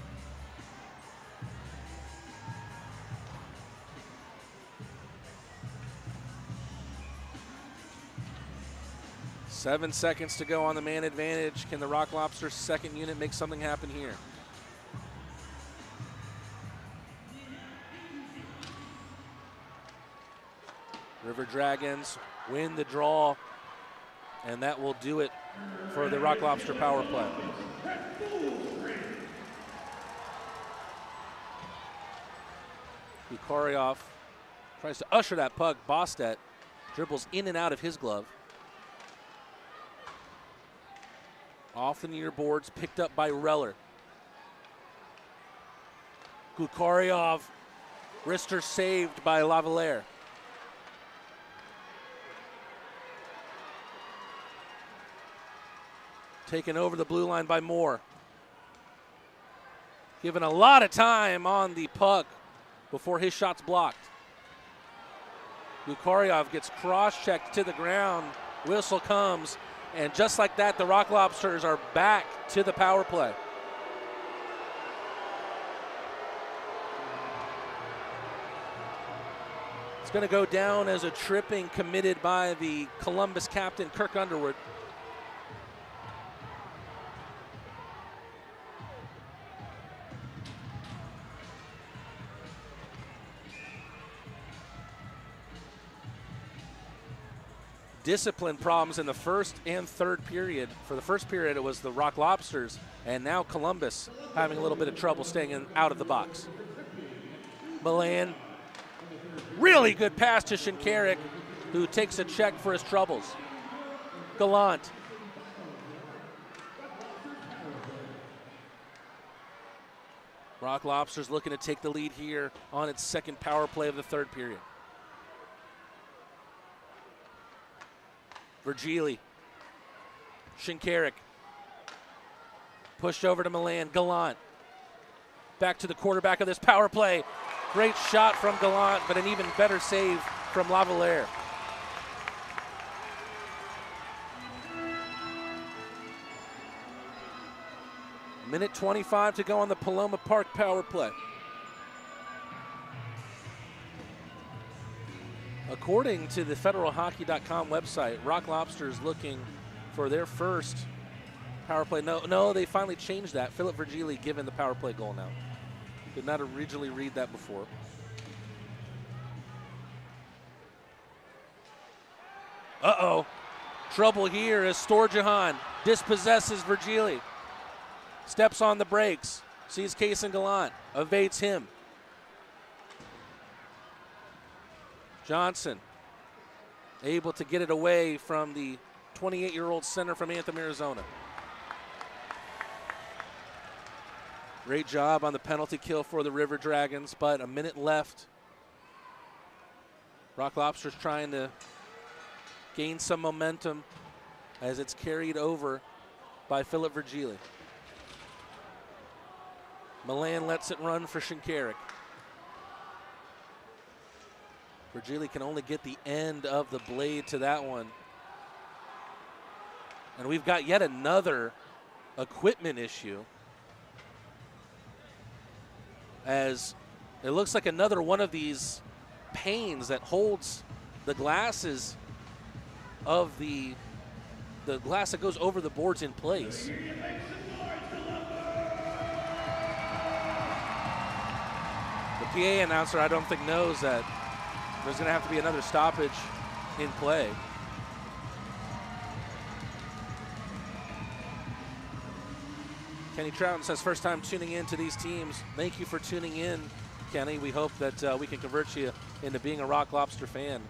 [SPEAKER 1] Seven seconds to go on the man advantage. Can the Rock Lobsters second unit make something happen here? River Dragons win the draw, and that will do it for the Rock Lobster power play. Bukaryov tries to usher that puck. Bostet dribbles in and out of his glove. Off the near boards, picked up by Reller. Bukaryov, wrister saved by Lavallere. Taken over the blue line by Moore. Given a lot of time on the puck before his shot's blocked. Bukaryov gets cross-checked to the ground. Whistle comes, and just like that, the Rock Lobsters are back to the power play. It's going to go down as a tripping committed by the Columbus captain, Kirk Underwood. Discipline problems in the first and third period. For the first period, it was the Rock Lobsters, and now Columbus having a little bit of trouble staying out of the box. Milan, really good pass to Shinkarik, who takes a check for his troubles. Gallant. Rock Lobsters looking to take the lead here on its second power play of the third period. Virgili, Shinkarik, pushed over to Milan, Gallant. Back to the quarterback of this power play. Great shot from Gallant, but an even better save from Lavalier. Minute 25 to go on the Paloma Park power play. According to the federalhockey.com website, Rock Lobsters looking for their first power play. No, they finally changed that. Philip Virgili given the power play goal now. Did not originally read that before. Uh-oh. Trouble here as Storjahan dispossesses Virgili. Steps on the brakes. Sees Kaysen Gallant. Evades him. Johnson able to get it away from the 28-year-old center from Anthem, Arizona. Great job on the penalty kill for the River Dragons, but a minute left. Rock Lobsters trying to gain some momentum as it's carried over by Philip Virgili. Milan lets it run for Shinkarik. Virgili can only get the end of the blade to that one. And we've got yet another equipment issue, as it looks like another one of these panes that holds the glasses of the glass that goes over the boards in place. The PA announcer, I don't think, knows that there's going to have to be another stoppage in play. Kenny Trouton says, first time tuning in to these teams. Thank you for tuning in, Kenny. We hope that we can convert you into being a Rock Lobster fan.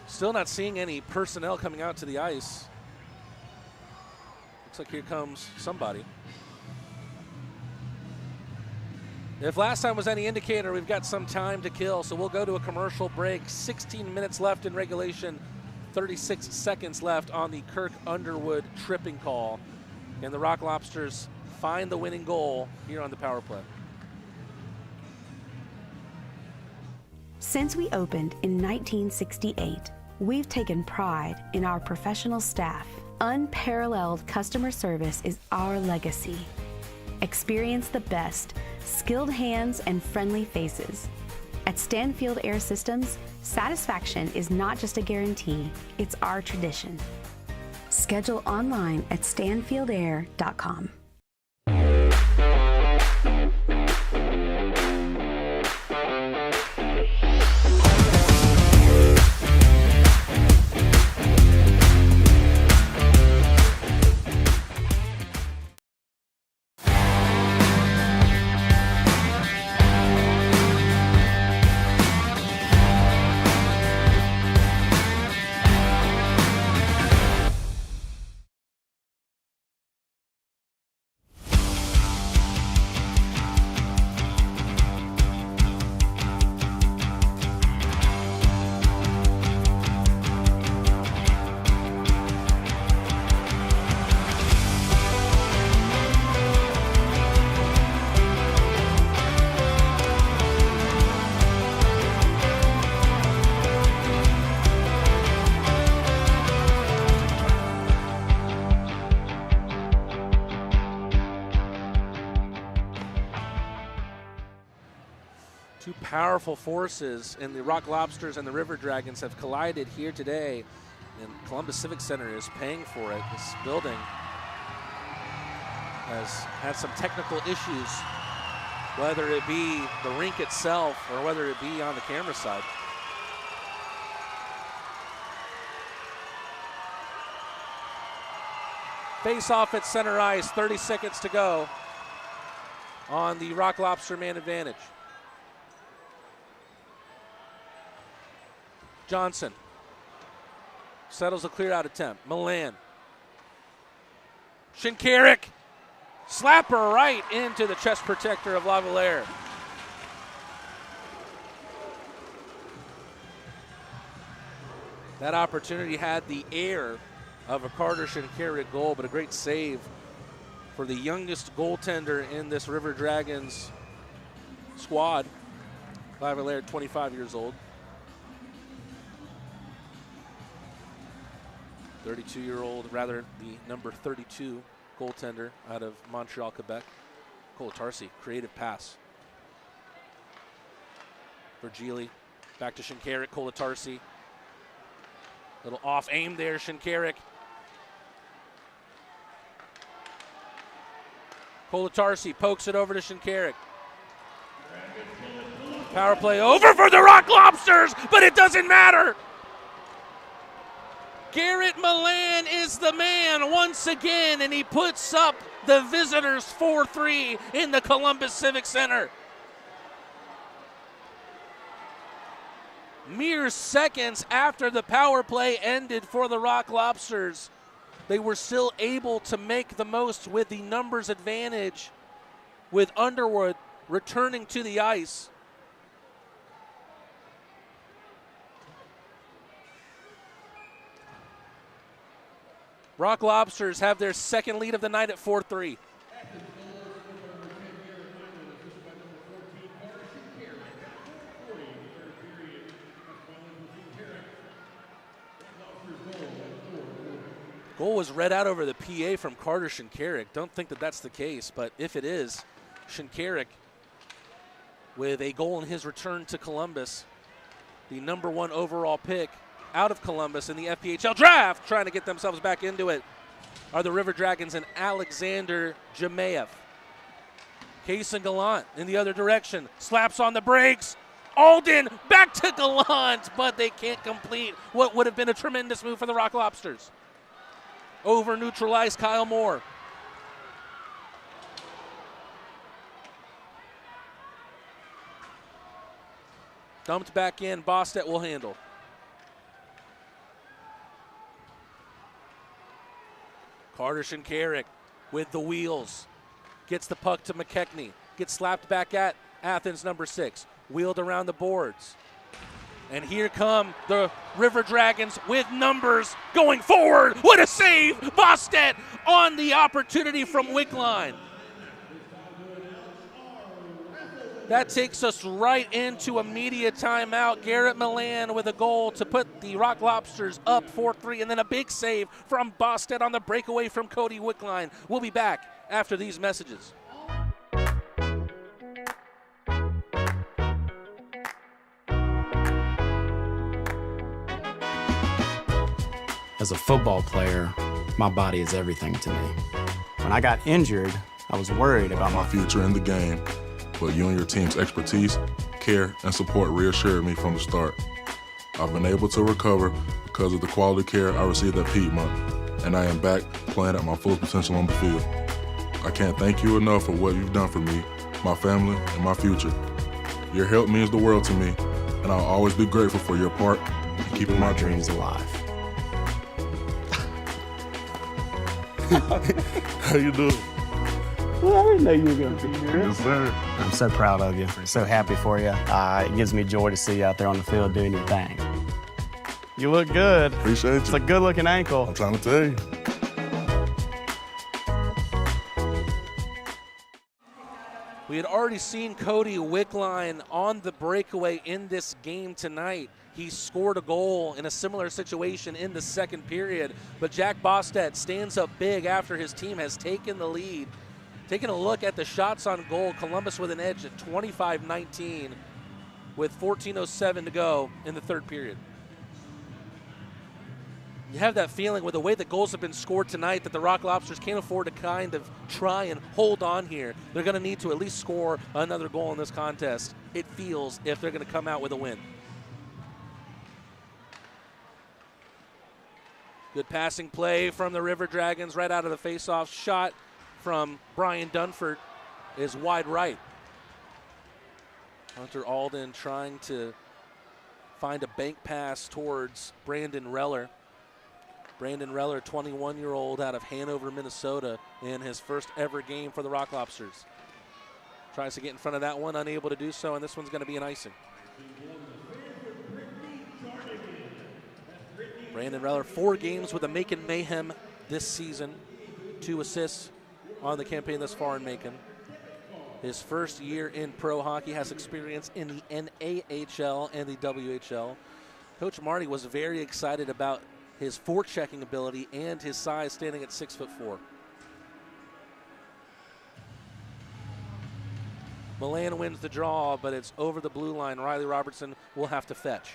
[SPEAKER 1] Still not seeing any personnel coming out to the ice. Looks like here comes somebody. If last time was any indicator, we've got some time to kill, so we'll go to a commercial break. 16 minutes left in regulation, 36 seconds left on the Kirk Underwood tripping call. And the Rock Lobsters find the winning goal here on the power play.
[SPEAKER 6] Since we opened in 1968, we've taken pride in our professional staff. Unparalleled customer service is our legacy. Experience the best, skilled hands and friendly faces. At Stanfield Air Systems, satisfaction is not just a guarantee, it's our tradition. Schedule online at stanfieldair.com.
[SPEAKER 1] powerful forces in the Rock Lobsters and the River Dragons have collided here today, and Columbus Civic Center is paying for it. This building has had some technical issues, whether it be the rink itself or whether it be on the camera side. Face off at center ice, 30 seconds to go on the Rock Lobster man advantage. Johnson settles a clear out attempt. Milan. Shinkarik. Slapper right into the chest protector of Lavalier. That opportunity had the air of a Carter Shinkarik goal, but a great save for the youngest goaltender in this River Dragons squad. Lavalier, 25 years old. 32-year-old, rather the number 32 goaltender out of Montreal, Quebec. Colatarsi, creative pass. Virgili, back to Shinkarik, Colatarsi. Little off aim there, Shinkarik. Colatarsi pokes it over to Shinkarik. Power play over for the Rock Lobsters, but it doesn't matter. Garrett Milan is the man once again, and he puts up the visitors 4-3 in the Columbus Civic Center. Mere seconds after the power play ended for the Rock Lobsters, they were still able to make the most with the numbers advantage, with Underwood returning to the ice. Rock Lobsters have their second lead of the night at 4-3. Goal was read out over the PA from Carter Shinkarik. Don't think that that's the case, but if it is, Shinkarik with a goal in his return to Columbus, the #1 overall pick out of Columbus in the FPHL draft, trying to get themselves back into it, are the River Dragons and Alexander Jemayev. Kaysen Gallant in the other direction, slaps on the brakes. Alden back to Gallant, but they can't complete what would have been a tremendous move for the Rock Lobsters. Over neutralized Kyle Moore. Dumped back in, Bostet will handle. Carter Shinkarik with the wheels. Gets the puck to McKechnie. Gets slapped back at Athens #6. Wheeled around the boards. And here come the River Dragons with numbers going forward. What a save! Bostet on the opportunity from Wickline. That takes us right into a media timeout. Garrett Milan with a goal to put the Rock Lobsters up 4-3, and then a big save from Bostet on the breakaway from Cody Wickline. We'll be back after these messages.
[SPEAKER 10] As a football player, my body is everything to me. When I got injured, I was worried about
[SPEAKER 5] my future in the game, but you and your team's expertise, care, and support reassured me from the start. I've been able to recover because of the quality care I received at Piedmont, and I am back playing at my full potential on the field. I can't thank you enough for what you've done for me, my family, and my future. Your help means the world to me, and I'll always be grateful for your part in keeping my dreams alive. How you doing?
[SPEAKER 10] Well, I didn't know you were going to be here.
[SPEAKER 5] Yes, sir.
[SPEAKER 10] I'm so proud of you. So happy for you. It gives me joy to see you out there on the field doing your thing. You look good.
[SPEAKER 5] Appreciate you.
[SPEAKER 10] It's a good-looking ankle.
[SPEAKER 5] I'm trying to tell you.
[SPEAKER 1] We had already seen Cody Wickline on the breakaway in this game tonight. He scored a goal in a similar situation in the second period, but Jack Bostet stands up big after his team has taken the lead. Taking a look at the shots on goal, Columbus with an edge at 25-19. with 14:07 to go in the third period. You have that feeling with the way the goals have been scored tonight that the Rock Lobsters can't afford to kind of try and hold on here. They're going to need to at least score another goal in this contest, it feels, if they're going to come out with a win. Good passing play from the River Dragons right out of the faceoff. Shot from Brian Dunford is wide right. Hunter Alden trying to find a bank pass towards Brandon Reller. Brandon Reller, 21-year-old out of Hanover, Minnesota, in his first ever game for the Rock Lobsters. Tries to get in front of that one, unable to do so, and this one's going to be an icing. Brandon Reller, 4 games with the Macon Mayhem this season. 2 assists on the campaign thus far in Macon. His first year in pro hockey, has experience in the NAHL and the WHL. Coach Marty was very excited about his forechecking ability and his size, standing at 6'4". Milan wins the draw, but it's over the blue line. Riley Robertson will have to fetch.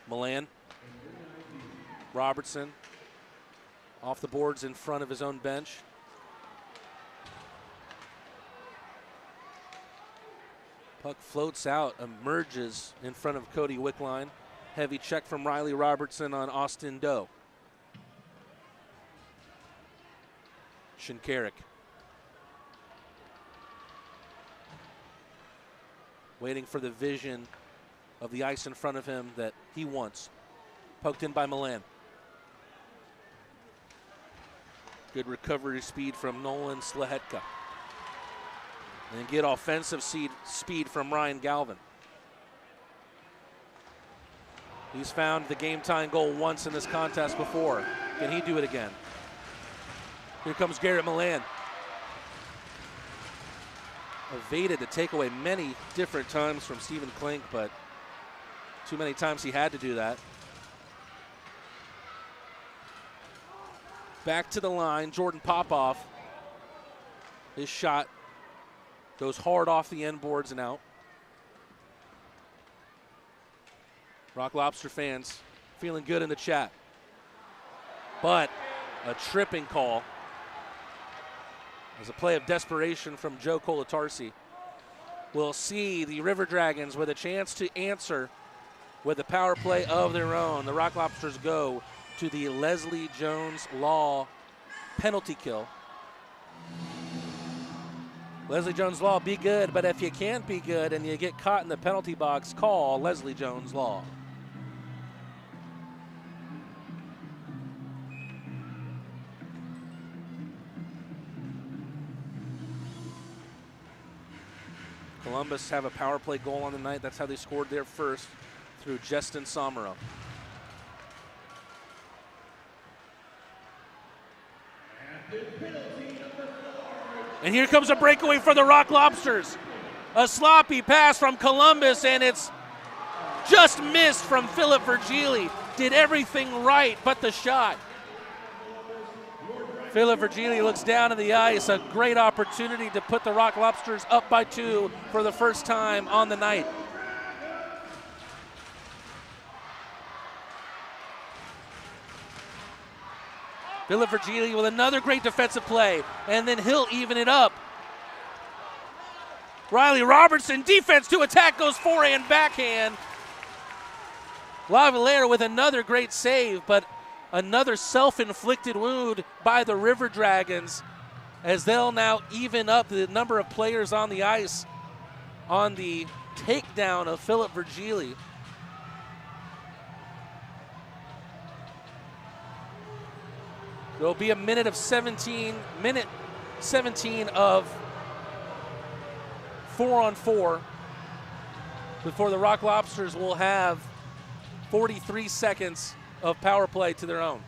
[SPEAKER 1] Milan, Robertson, off the boards in front of his own bench. Puck floats out, emerges in front of Cody Wickline. Heavy check from Riley Robertson on Austin Doe. Shinkarik. Waiting for the vision of the ice in front of him that he wants. Poked in by Milan. Good recovery speed from Nolan Slahetka. And get offensive speed from Ryan Galvin. He's found the game-tying goal once in this contest before. Can he do it again? Here comes Garrett Milan. Evaded the takeaway many different times from Stephen Klink, but too many times he had to do that. Back to the line, Jordan Popoff. His shot goes hard off the end boards and out. Rock Lobster fans feeling good in the chat. But a tripping call. As a play of desperation from Joe Colatarsi. We'll see the River Dragons with a chance to answer with a power play of their own. The Rock Lobsters go to the Leslie Jones Law penalty kill. Leslie Jones Law, be good, but if you can't be good and you get caught in the penalty box, call Leslie Jones Law. Columbus have a power play goal on the night. That's how they scored their first, through Justin Somero. And here comes a breakaway for the Rock Lobsters. A sloppy pass from Columbus, and it's just missed from Philip Virgili. Did everything right but the shot. Philip Virgili looks down at the ice. A great opportunity to put the Rock Lobsters up by 2 for the first time on the night. Philip Virgili with another great defensive play, and then he'll even it up. Riley Robertson, defense to attack, goes forehand, backhand. Lavalier with another great save, but another self-inflicted wound by the River Dragons, as they'll now even up the number of players on the ice on the takedown of Philip Virgili. There'll be a minute 17 of 4-on-4 before the Rock Lobsters will have 43 seconds of power play to their own.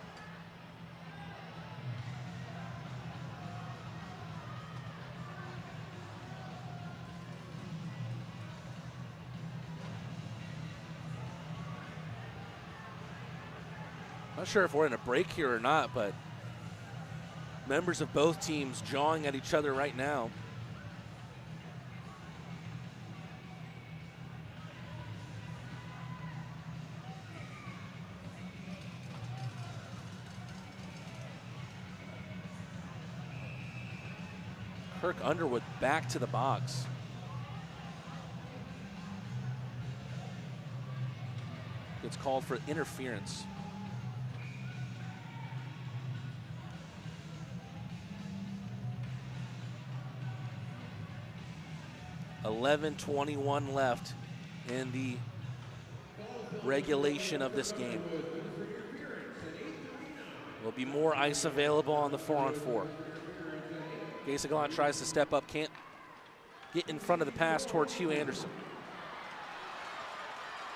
[SPEAKER 1] Not sure if we're in a break here or not, but Members of both teams jawing at each other right now. Kirk Underwood back to the box. It's called for interference. .11:21 left in the regulation of this game. There'll be more ice available on the 4-on-4. Gallant tries to step up, can't get in front of the pass towards Hugh Anderson.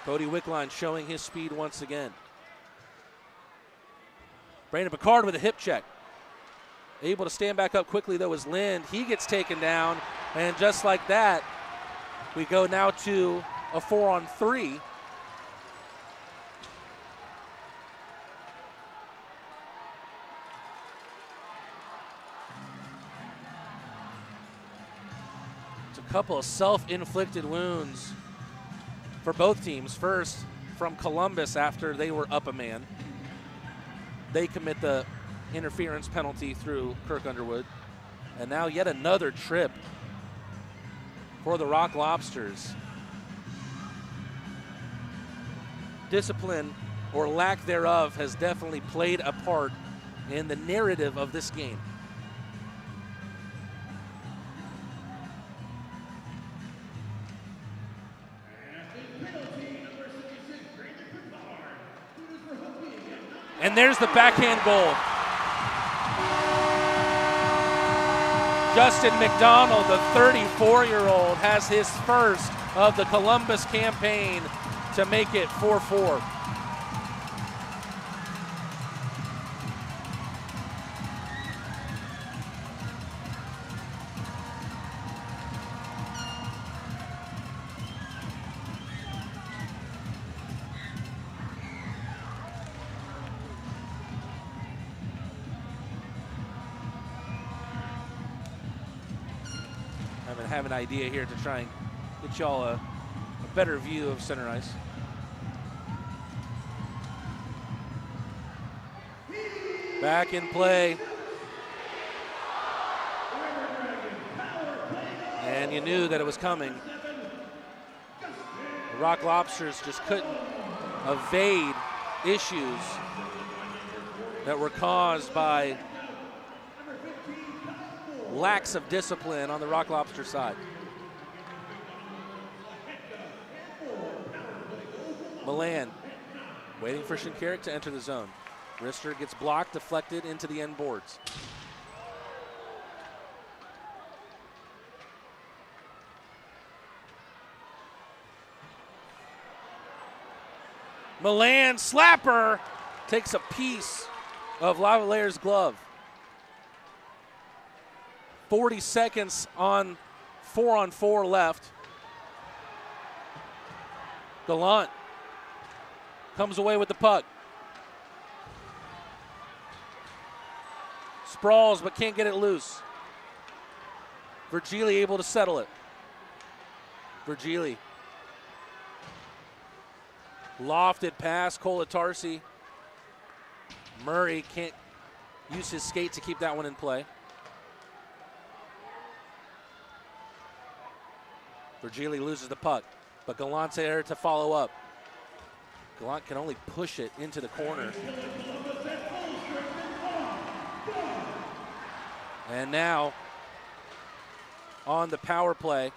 [SPEAKER 1] Cody Wickline showing his speed once again. Brandon Picard with a hip check. Able to stand back up quickly though is Lind. He gets taken down, and just like that, we go now to a 4-on-3. It's a couple of self-inflicted wounds for both teams. First, from Columbus after they were up a man. They commit the interference penalty through Kirk Underwood. And now yet another trip for the Rock Lobsters. Discipline, or lack thereof, has definitely played a part in the narrative of this game. And there's the backhand goal. Justin McDonald, the 34-year-old, has his first of the Columbus campaign to make it 4-4. Have an idea here to try and get y'all a better view of center ice. Back in play. And you knew that it was coming. The Rock Lobsters just couldn't evade issues that were caused by lacks of discipline on the Rock Lobster side. Milan waiting for Shinkarik to enter the zone. Rister gets blocked, deflected into the end boards. Milan slapper takes a piece of Lavalaire's glove. 40 seconds on 4-on-4 left. Gallant comes away with the puck. Sprawls but can't get it loose. Virgili able to settle it. Virgili. Lofted pass, Kolatarsi. Murray can't use his skate to keep that one in play. Virgili loses the puck, but Gallant's there to follow up. Gallant can only push it into the corner. And now, on the power play,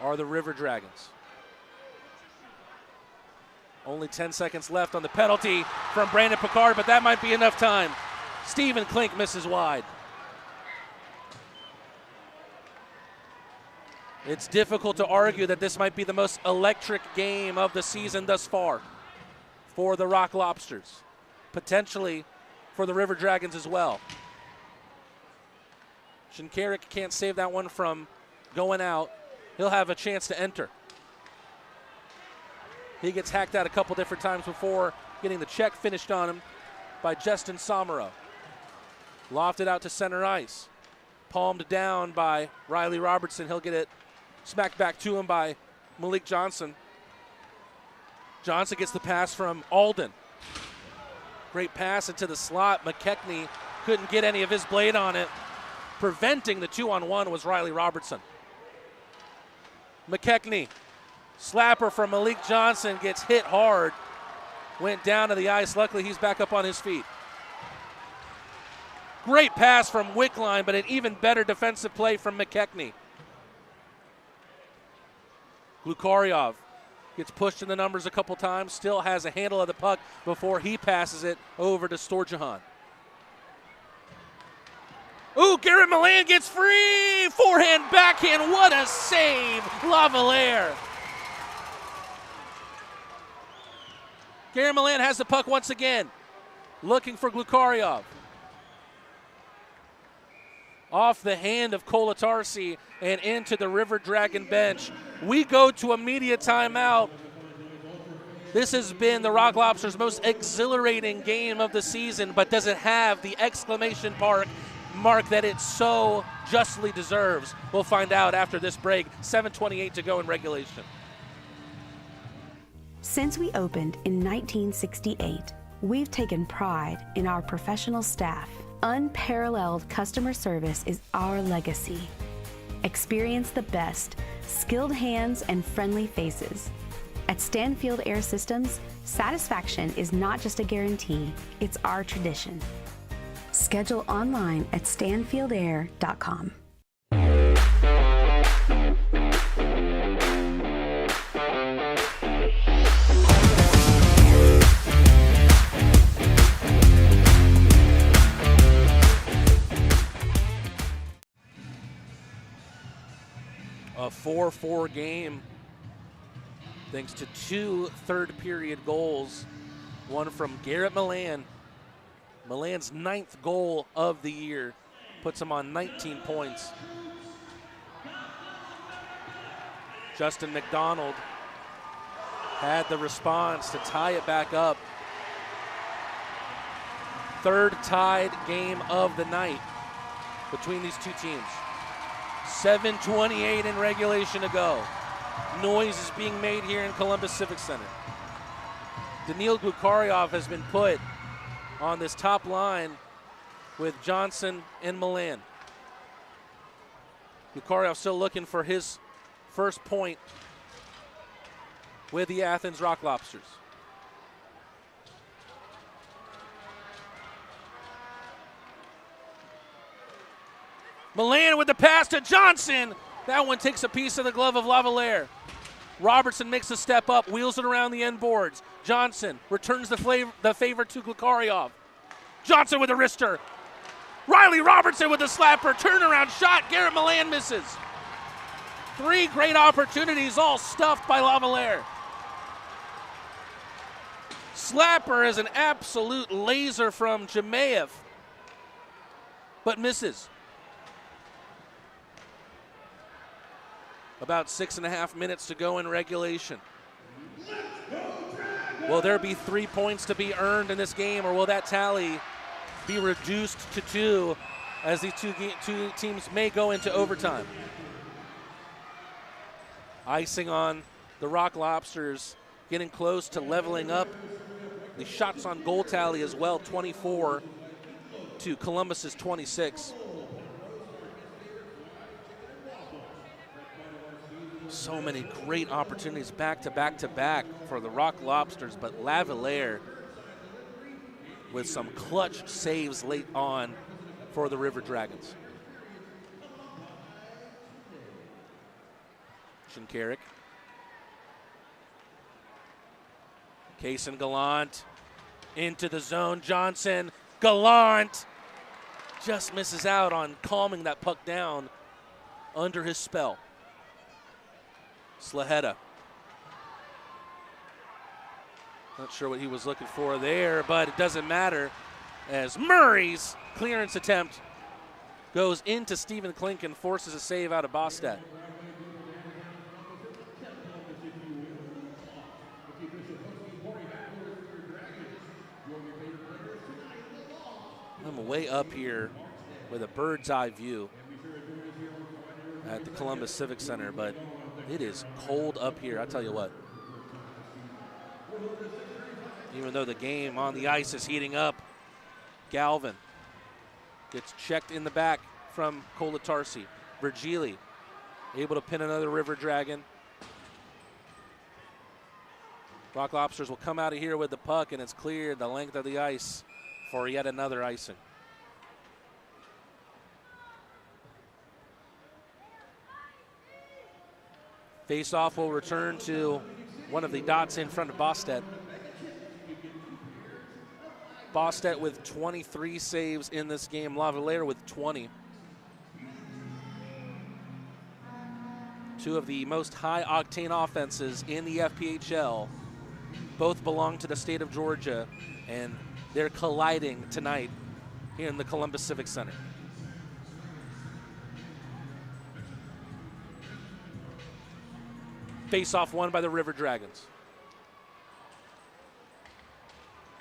[SPEAKER 1] are the River Dragons. Only 10 seconds left on the penalty from Brandon Picard, but that might be enough time. Stephen Klink misses wide. It's difficult to argue that this might be the most electric game of the season thus far for the Rock Lobsters, potentially for the River Dragons as well. Shinkarik can't save that one from going out. He'll have a chance to enter. He gets hacked out a couple different times before getting the check finished on him by Justin Somero. Lofted out to center ice. Palmed down by Riley Robertson. He'll get it smacked back to him by Malik Johnson. Johnson gets the pass from Alden. Great pass into the slot. McKechnie couldn't get any of his blade on it. Preventing the 2-on-1 was Riley Robertson. McKechnie, slapper from Malik Johnson, gets hit hard. Went down to the ice. Luckily, he's back up on his feet. Great pass from Wickline, but an even better defensive play from McKechnie. Glukaryov gets pushed in the numbers a couple times, still has a handle of the puck before he passes it over to Storjahan. Ooh, Garrett Milan gets free! Forehand, backhand, what a save! Lavalier. Garrett Milan has the puck once again, looking for Glukaryov. Off the hand of Kolatarsi and into the River Dragon bench. We go to a media timeout. This has been the Rock Lobsters' most exhilarating game of the season, but does it have the exclamation mark that it so justly deserves? We'll find out after this break. 7:28 to go in regulation.
[SPEAKER 6] Since we opened in 1968, we've taken pride in our professional staff. Unparalleled customer service is our legacy. Experience the best, skilled hands and friendly faces. At Stanfield Air Systems, satisfaction is not just a guarantee, it's our tradition. Schedule online at stanfieldair.com.
[SPEAKER 1] A 4-4 game thanks to 2 third-period goals, one from Garrett Milan. Milan's 9th goal of the year puts him on 19 points. Justin McDonald had the response to tie it back up. 3rd tied game of the night between these two teams. 7:28 in regulation to go. Noise is being made here in Columbus Civic Center. Daniil Glukaryov has been put on this top line with Johnson and Milan. Glukaryov still looking for his first point with the Athens Rock Lobsters. Milan with the pass to Johnson. That one takes a piece of the glove of Lavalier. Robertson makes a step up, wheels it around the end boards. Johnson returns the favor to Glukaryov. Johnson with a wrister. Riley Robertson with a slapper. Turnaround shot. Garrett Milan misses. 3 great opportunities, all stuffed by Lavalier. Slapper is an absolute laser from Jemayev, but misses. About 6.5 minutes to go in regulation. Will there be 3 points to be earned in this game, or will that tally be reduced to 2 as these two teams may go into overtime? Icing on the Rock Lobsters, getting close to leveling up the shots on goal tally as well, 24 to Columbus's 26. So many great opportunities back to back to back for the Rock Lobsters, but Lavalier with some clutch saves late on for the River Dragons. Shinkarik. Kaysen Gallant into the zone. Johnson, Gallant just misses out on calming that puck down under his spell. Slaheta. Not sure what he was looking for there, but it doesn't matter as Murray's clearance attempt goes into Stephen Klink and forces a save out of Bostad. I'm way up here with a bird's eye view at the Columbus Civic Center, but it is cold up here, I tell you what. Even though the game on the ice is heating up, Galvin gets checked in the back from Kolatarsi. Virgili able to pin another River Dragon. Rock Lobsters will come out of here with the puck, and it's cleared the length of the ice for yet another icing. Face-off will return to one of the dots in front of Bostedt. Bostedt with 23 saves in this game. Lavalier with 20. Two of the most high-octane offenses in the FPHL. Both belong to the state of Georgia, and they're colliding tonight here in the Columbus Civic Center. Face-off won by the River Dragons.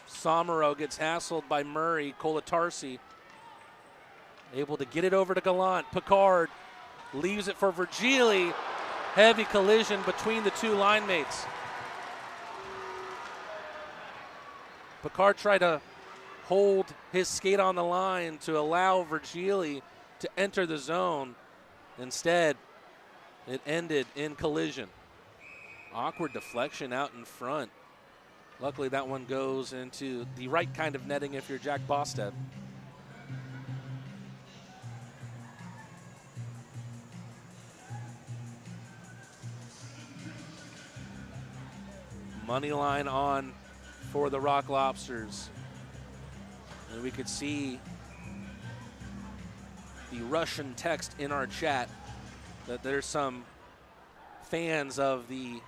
[SPEAKER 1] Somero gets hassled by Murray. Kolatarsi able to get it over to Gallant. Picard leaves it for Virgili. Heavy collision between the two line mates. Picard tried to hold his skate on the line to allow Virgili to enter the zone. Instead, it ended in collision. Awkward deflection out in front. Luckily, that one goes into the right kind of netting if you're Jack Bostedt. Money line on for the Rock Lobsters. And we could see the Russian text in our chat that there's some fans of the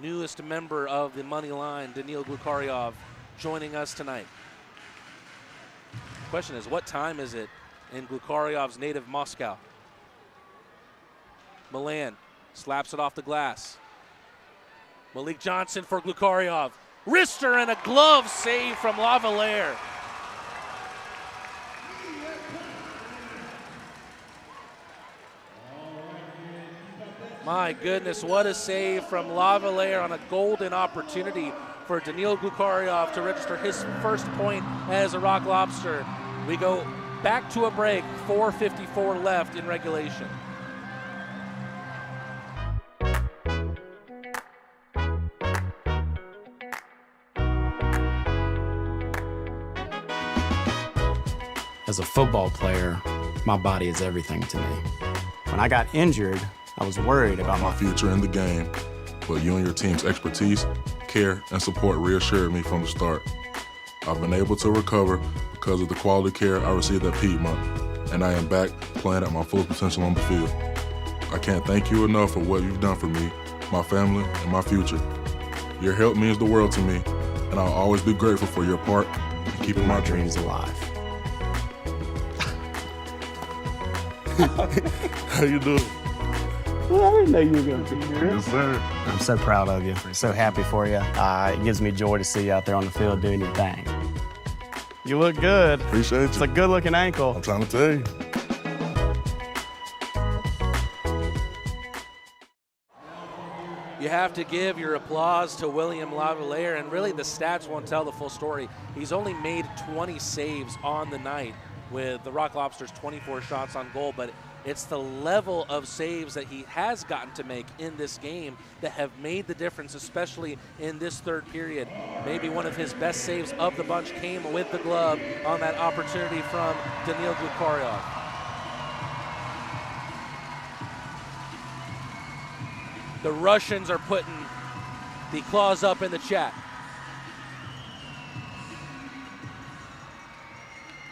[SPEAKER 1] newest member of the money line, Daniil Glukaryov, joining us tonight. Question is, what time is it in Glukaryov's native Moscow? Milan slaps it off the glass. Malik Johnson for Glukaryov. Wrister and a glove save from Lavalier. My goodness, what a save from Lavalier on a golden opportunity for Daniil Glukaryov to register his first point as a Rock Lobster. We go back to a break, 4:54 left in regulation.
[SPEAKER 10] As a football player, my body is everything to me. When I got injured, I was worried about
[SPEAKER 5] my future in the game, but you and your team's expertise, care, and support reassured me from the start. I've been able to recover because of the quality care I received at Piedmont, and I am back playing at my full potential on the field. I can't thank you enough for what you've done for me, my family, and my future. Your help means the world to me, and I'll always be grateful for your part in keeping my dreams alive. How you doing?
[SPEAKER 10] Well, I didn't know you were going to be here.
[SPEAKER 5] Yes, sir.
[SPEAKER 10] I'm so proud of you. So happy for you. It gives me joy to see you out there on the field doing your thing. You look good.
[SPEAKER 5] Appreciate you.
[SPEAKER 10] It's a good-looking ankle.
[SPEAKER 5] I'm trying to tell you.
[SPEAKER 1] You have to give your applause to William Lavalier, and really the stats won't tell the full story. He's only made 20 saves on the night with the Rock Lobsters 24 shots on goal, but it's the level of saves that he has gotten to make in this game that have made the difference, especially in this third period. Maybe one of his best saves of the bunch came with the glove on that opportunity from Daniil Glukaryov. The Russians are putting the claws up in the chat.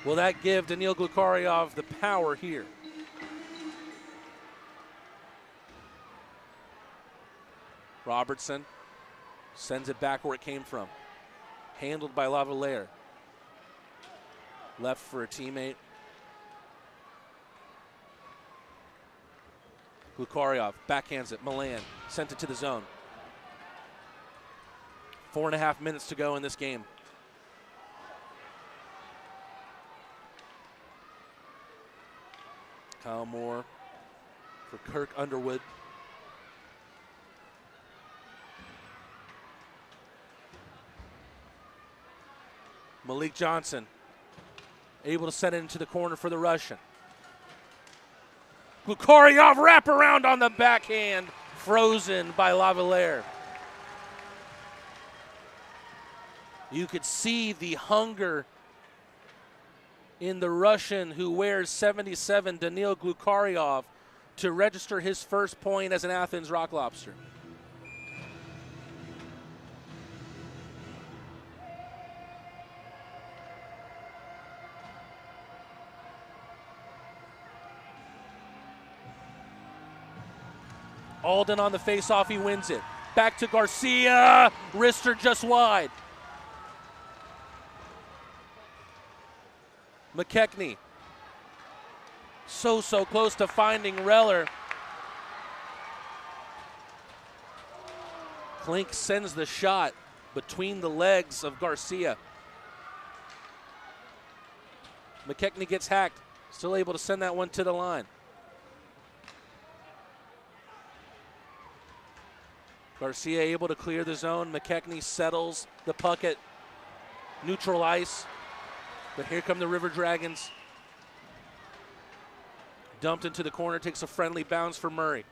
[SPEAKER 1] Will that give Daniil Glukaryov the power here? Robertson sends it back where it came from. Handled by Lavalier. Left for a teammate. Glukaryov backhands it. Milan sent it to the zone. 4.5 minutes to go in this game. Kyle Moore for Kirk Underwood. Malik Johnson able to send it into the corner for the Russian. Glukarov wraparound on the backhand, frozen by Lavalier. You could see the hunger in the Russian who wears 77, Danil Glukarov, to register his first point as an Athens Rock Lobster. Alden on the faceoff, he wins it. Back to Garcia, wrister just wide. McKechnie, so close to finding Reller. Klink sends the shot between the legs of Garcia. McKechnie gets hacked, still able to send that one to the line. Garcia able to clear the zone. McKechnie settles the puck at neutral ice. But here come the River Dragons. Dumped into the corner, takes a friendly bounce for Murray.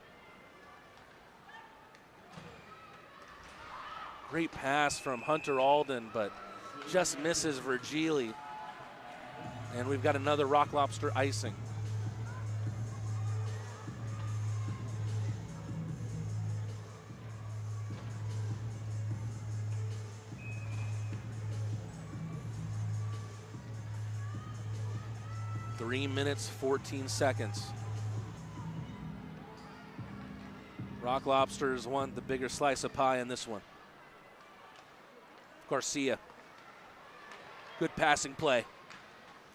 [SPEAKER 1] Great pass from Hunter Alden, but just misses Virgili. And we've got another Rock Lobster icing. Three minutes, 14 seconds. Rock Lobsters won the bigger slice of pie in this one. Garcia. Good passing play.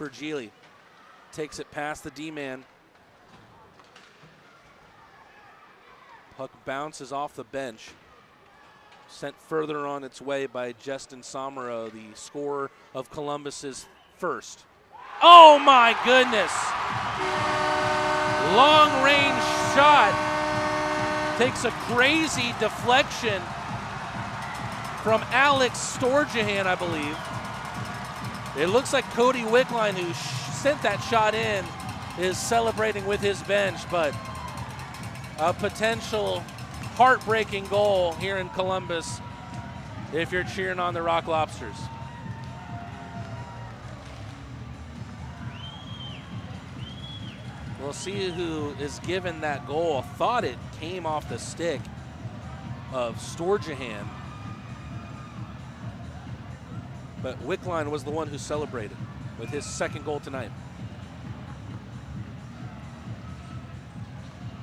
[SPEAKER 1] Virgili takes it past the D-man. Puck bounces off the bench. Sent further on its way by Justin Somero, the scorer of Columbus's first. Oh my goodness! Long range shot. Takes a crazy deflection from Alex Storjahan, I believe. It looks like Cody Wickline, who sent that shot in, is celebrating with his bench, but a potential heartbreaking goal here in Columbus if you're cheering on the Rock Lobsters. We'll see who is given that goal. I thought it came off the stick of Storjahan, but Wickline was the one who celebrated with his second goal tonight.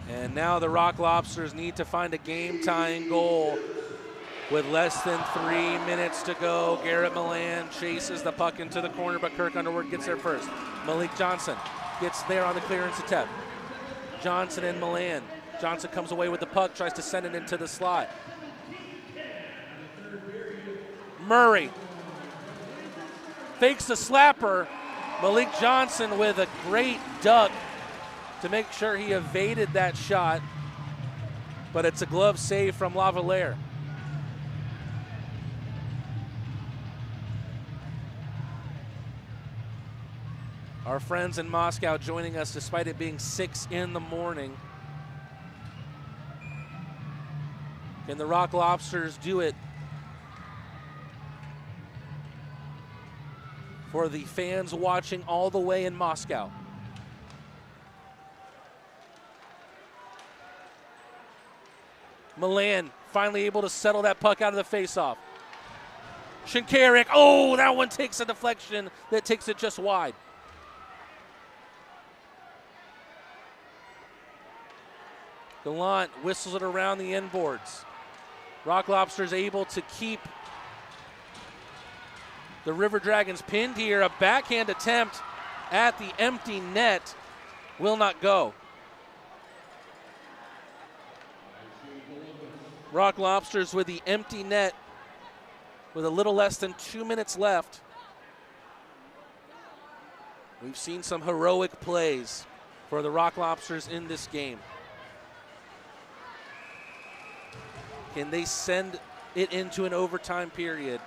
[SPEAKER 1] And now the Rock Lobsters need to find a game-tying goal with less than 3 minutes to go. Garrett Milan chases the puck into the corner, but Kirk Underwood gets there first. Malik Johnson gets there on the clearance attempt. Johnson and Milan. Johnson comes away with the puck, tries to send it into the slot. Murray fakes the slapper. Malik Johnson with a great duck to make sure he evaded that shot, but it's a glove save from Lavalier. Our friends in Moscow joining us despite it being 6 in the morning. Can the Rock Lobsters do it for the fans watching all the way in Moscow? Milan finally able to settle that puck out of the faceoff. Shinkarik, oh, that one takes a deflection that takes it just wide. Gallant whistles it around the inboards. Rock Lobsters able to keep the River Dragons pinned here. A backhand attempt at the empty net will not go. Rock Lobsters with the empty net with a little less than 2 minutes left. We've seen some heroic plays for the Rock Lobsters in this game. Can they send it into an overtime period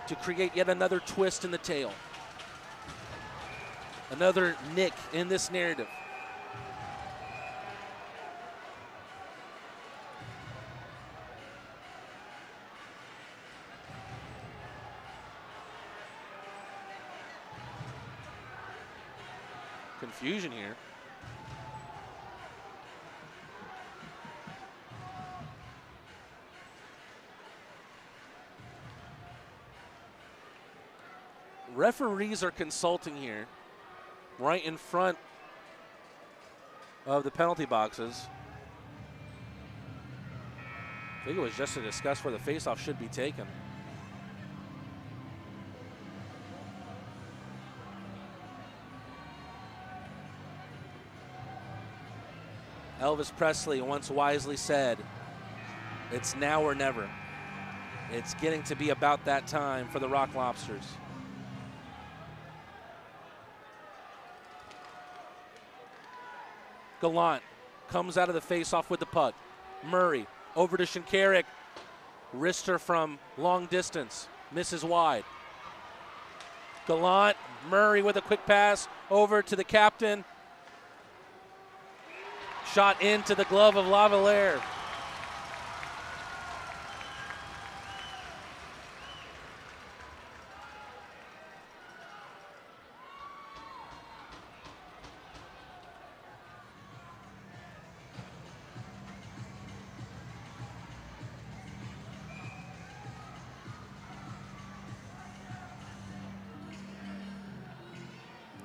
[SPEAKER 1] to create yet another twist in the tale? Another nick in this narrative. Confusion here. Referees are consulting here, right in front of the penalty boxes. I think it was just to discuss where the faceoff should be taken. Elvis Presley once wisely said, "It's now or never." It's getting to be about that time for the Rock Lobsters. Gallant comes out of the faceoff with the puck. Murray over to Shinkarik. Wrister from long distance. Misses wide. Gallant, Murray with a quick pass over to the captain. Shot into the glove of Lavalier.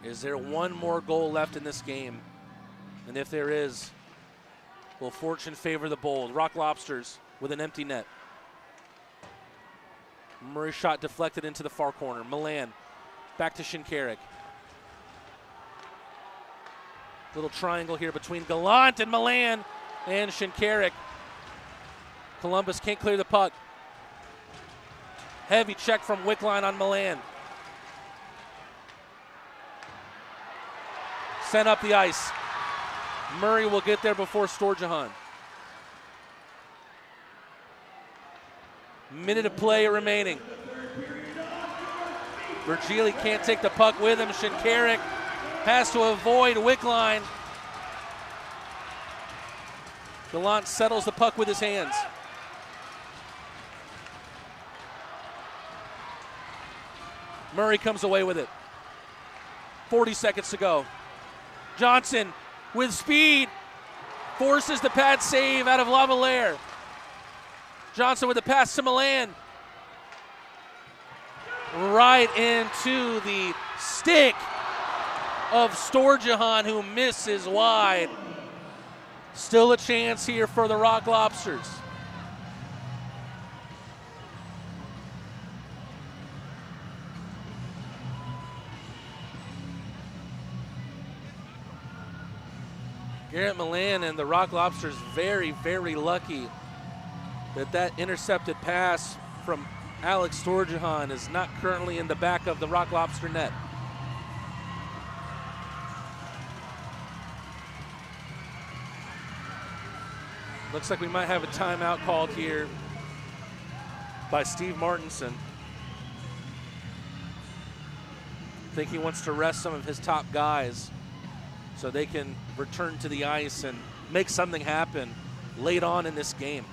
[SPEAKER 1] Is there one more goal left in this game? And if there is, will fortune favor the bold? Rock Lobsters with an empty net. Murray shot deflected into the far corner. Milan back to Shinkarik. Little triangle here between Gallant and Milan and Shinkarik. Columbus can't clear the puck. Heavy check from Wickline on Milan. Sent up the ice. Murray will get there before Storjahan. Minute of play remaining. Virgili can't take the puck with him. Shinkarik has to avoid Wickline. Gallant settles the puck with his hands. Murray comes away with it. 40 seconds to go. Johnson with speed forces the pad save out of Lavalier. Johnson with the pass to Milan. Right into the stick of Storjahan, who misses wide. Still a chance here for the Rock Lobsters. Garrett Milan and the Rock Lobsters very, very lucky that that intercepted pass from Alex Storjahan is not currently in the back of the Rock Lobster net. Looks like we might have a timeout called here by Steve Martinson. I think he wants to rest some of his top guys so they can return to the ice and make something happen late on in this game.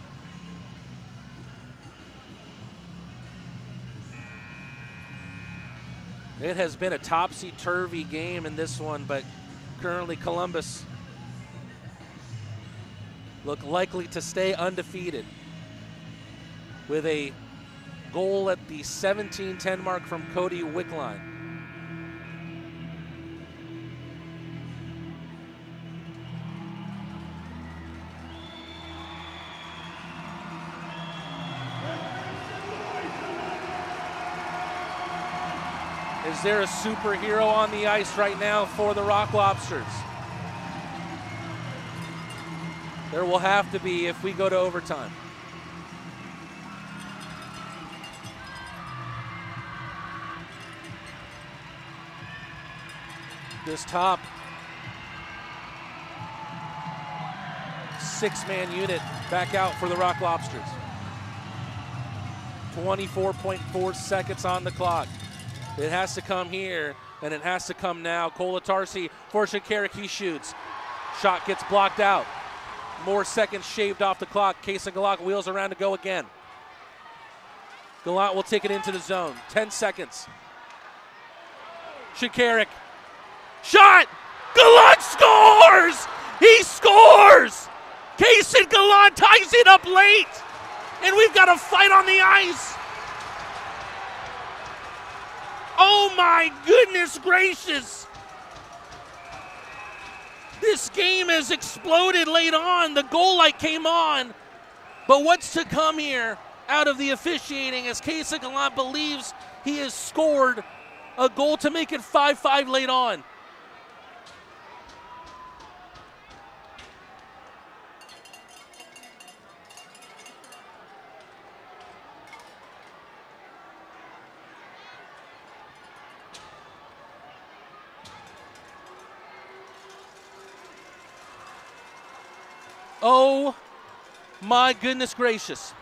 [SPEAKER 1] It has been a topsy-turvy game in this one, but currently Columbus look likely to stay undefeated with a goal at the 17-10 mark from Cody Wickline. Is there a superhero on the ice right now for the Rock Lobsters? There will have to be if we go to overtime. This top 6-man unit back out for the Rock Lobsters. 24.4 seconds on the clock. It has to come here, and it has to come now. Kolatarsi for Shikarik, he shoots. Shot gets blocked out. More seconds shaved off the clock. Kaysen Gallant wheels around to go again. Gallant will take it into the zone. 10 seconds. Shikarik. Shot! Gallant scores! He scores! Kaysen Gallant ties it up late. And we've got a fight on the ice. Oh my goodness gracious. This game has exploded late on. The goal light came on. But what's to come here out of the officiating as Kaysen Gallant believes he has scored a goal to make it 5-5 late on. Oh my goodness gracious.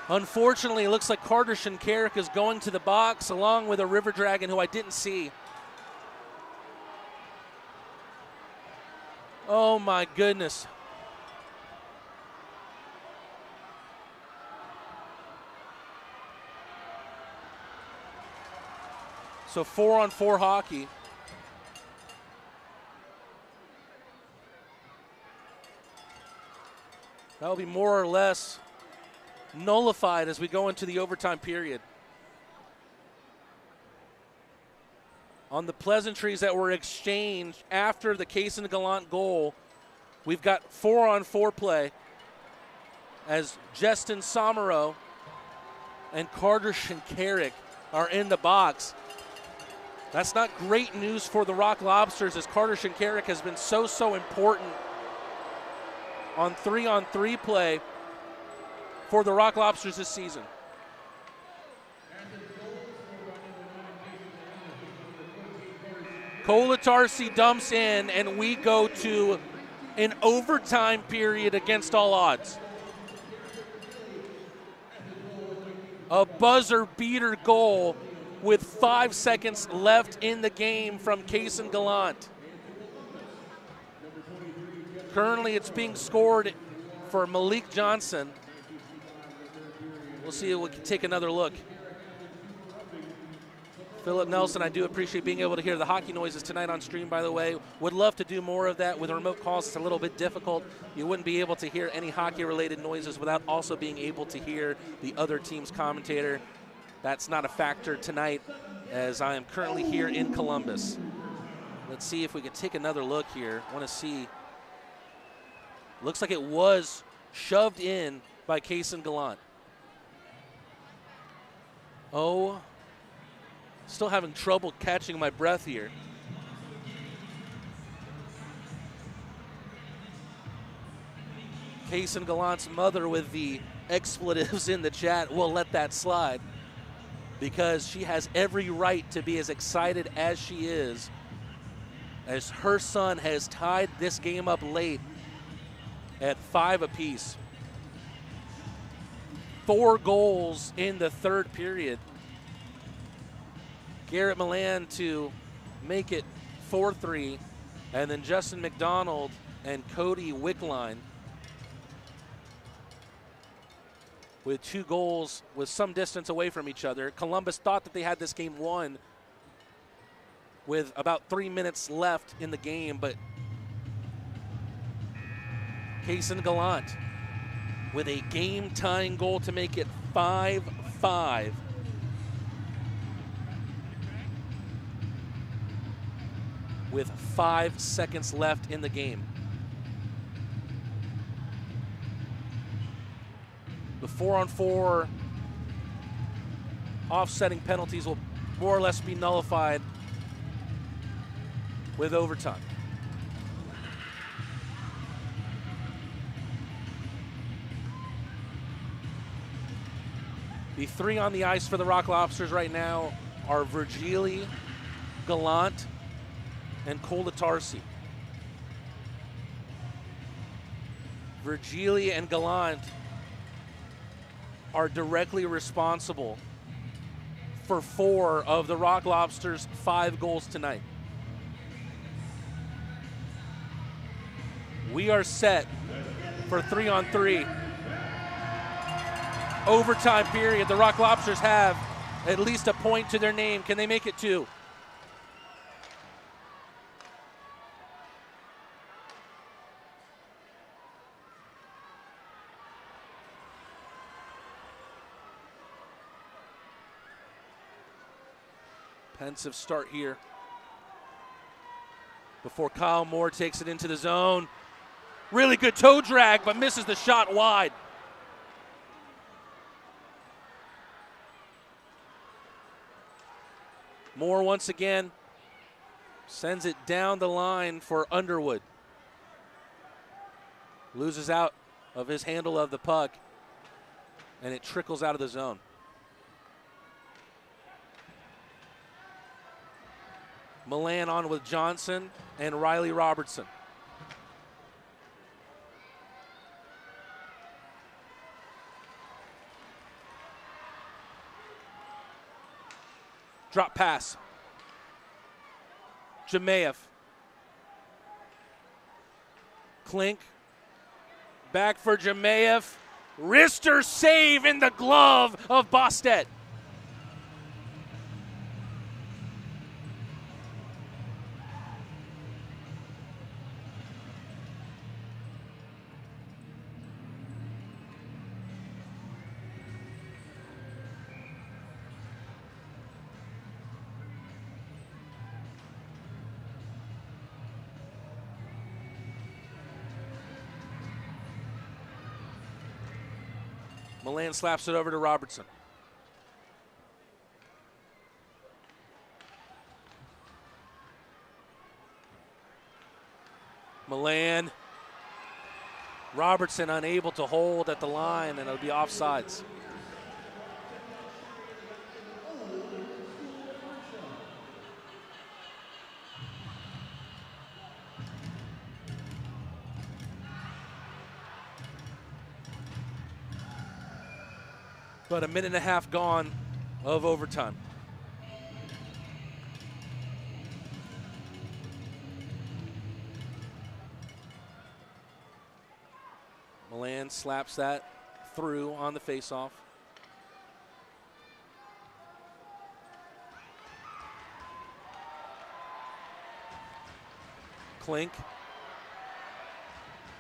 [SPEAKER 1] Unfortunately, it looks like Carter Shinkarik is going to the box along with a River Dragon who I didn't see. Oh my goodness. So 4-on-4 hockey. That'll be more or less nullified as we go into the overtime period. On the pleasantries that were exchanged after the Kaysen Gallant goal, we've got 4-on-4 play as Justin Somero and Carter Shinkarik are in the box. That's not great news for the Rock Lobsters as Carter Shinkarik has been so important on 3-on-3 play for the Rock Lobsters this season. Kolatarsi dumps in, and we go to an overtime period against all odds. A buzzer beater goal with 5 seconds left in the game from Kaysen Gallant. Currently it's being scored for Malik Johnson. We'll see if we can take another look. Philip Nelson, I do appreciate being able to hear the hockey noises tonight on stream, by the way. Would love to do more of that. With remote calls, it's a little bit difficult. You wouldn't be able to hear any hockey-related noises without also being able to hear the other team's commentator. That's not a factor tonight as I am currently here in Columbus. Let's see if we can take another look here. I want to see. Looks like it was shoved in by Kaysen Gallant. Oh, still having trouble catching my breath here. Kaysen Gallant's mother with the expletives in the chat will let that slide because she has every right to be as excited as she is as her son has tied this game up late at 5 apiece. 4 goals in the third period. Garrett Milan to make it 4-3, and then Justin McDonald and Cody Wickline with 2 goals with some distance away from each other. Columbus thought that they had this game won with about 3 minutes left in the game, but Kaysen Gallant with a game-tying goal to make it 5-5. With 5 seconds left in the game. The 4-on-4 offsetting penalties will more or less be nullified with overtime. The 3 on the ice for the Rock Lobsters right now are Virgili, Gallant, and Kolatarsi. Virgili and Gallant are directly responsible for 4 of the Rock Lobsters' 5 goals tonight. We are set for 3-on-3. Overtime period. The Rock Lobsters have at least a point to their name. Can they make it 2? Pensive start here before Kyle Moore takes it into the zone. Really good toe drag, but misses the shot wide. Moore once again sends it down the line for Underwood. Loses out of his handle of the puck, and it trickles out of the zone. Milan on with Johnson and Riley Robertson. Drop pass. Jemayev. Klink. Back for Jemayev. Wrister save in the glove of Bostet. Milan slaps it over to Robertson. Milan. Robertson unable to hold at the line, and it'll be offsides. But a minute and a half gone of overtime. Milan slaps that through on the faceoff. Klink.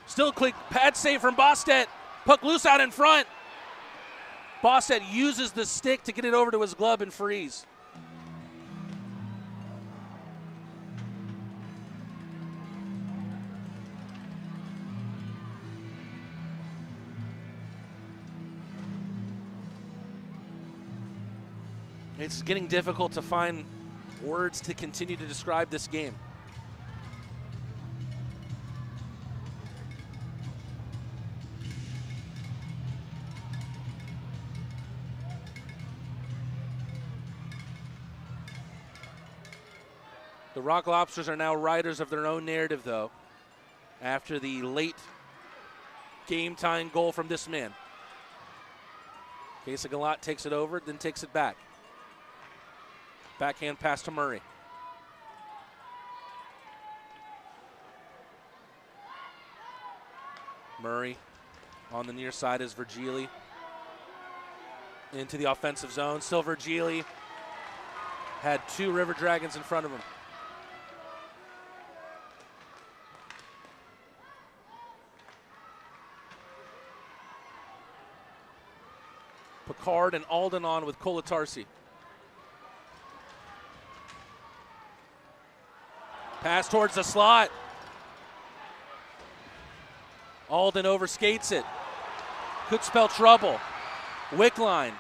[SPEAKER 1] Still Klink. Pad save from Bostet. Puck loose out in front. Bostet uses the stick to get it over to his glove and freeze. It's getting difficult to find words to continue to describe this game. The Rock Lobsters are now writers of their own narrative, though, after the late game-tying goal from this man. Casey Gallant takes it over, then takes it back. Backhand pass to Murray. Murray on the near side is Virgili. Into the offensive zone. Still Virgili. Had 2 River Dragons in front of him. Picard and Alden on with Kolatarsi. Pass towards the slot. Alden overskates it. Could spell trouble. Wickline.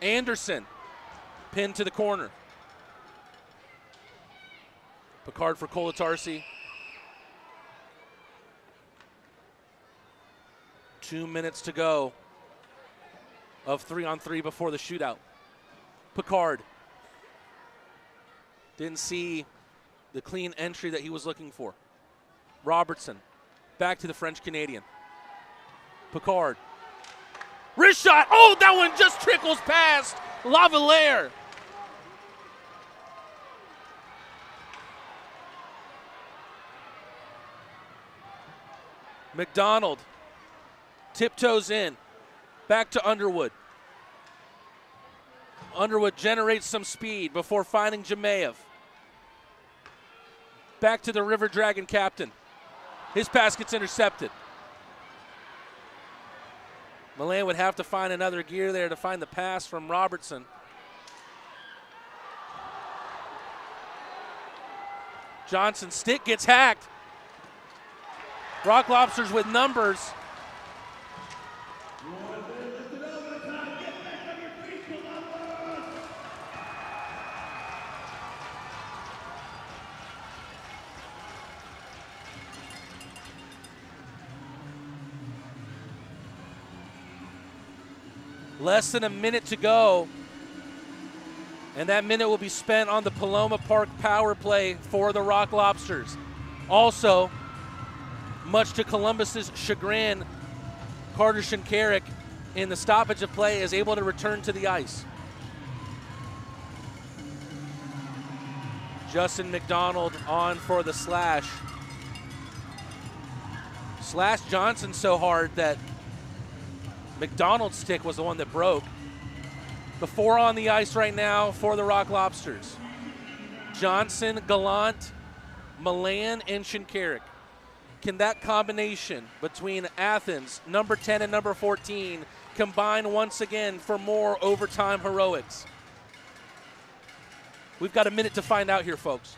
[SPEAKER 1] Anderson pinned to the corner. Picard for Kolatarsi. 2 minutes to go of 3-on-3 before the shootout. Picard. Didn't see the clean entry that he was looking for. Robertson, back to the French-Canadian. Picard. Wrist shot. Oh, that one just trickles past Lavalier. McDonald tiptoes in. Back to Underwood. Underwood generates some speed before finding Jemayev. Back to the River Dragon captain. His pass gets intercepted. Milan would have to find another gear there to find the pass from Robertson. Johnson's stick gets hacked. Rock Lobsters with numbers. Less than a minute to go. And that minute will be spent on the Paloma Park power play for the Rock Lobsters. Also, much to Columbus's chagrin, Carter Shinkarik in the stoppage of play is able to return to the ice. Justin McDonald on for the slash. Slash Johnson so hard that McDonald's stick was the one that broke. The four on the ice right now for the Rock Lobsters. Johnson, Gallant, Milan, and Shinkarik. Can that combination between Athens, number 10 and number 14, combine once again for more overtime heroics? We've got a minute to find out here, folks.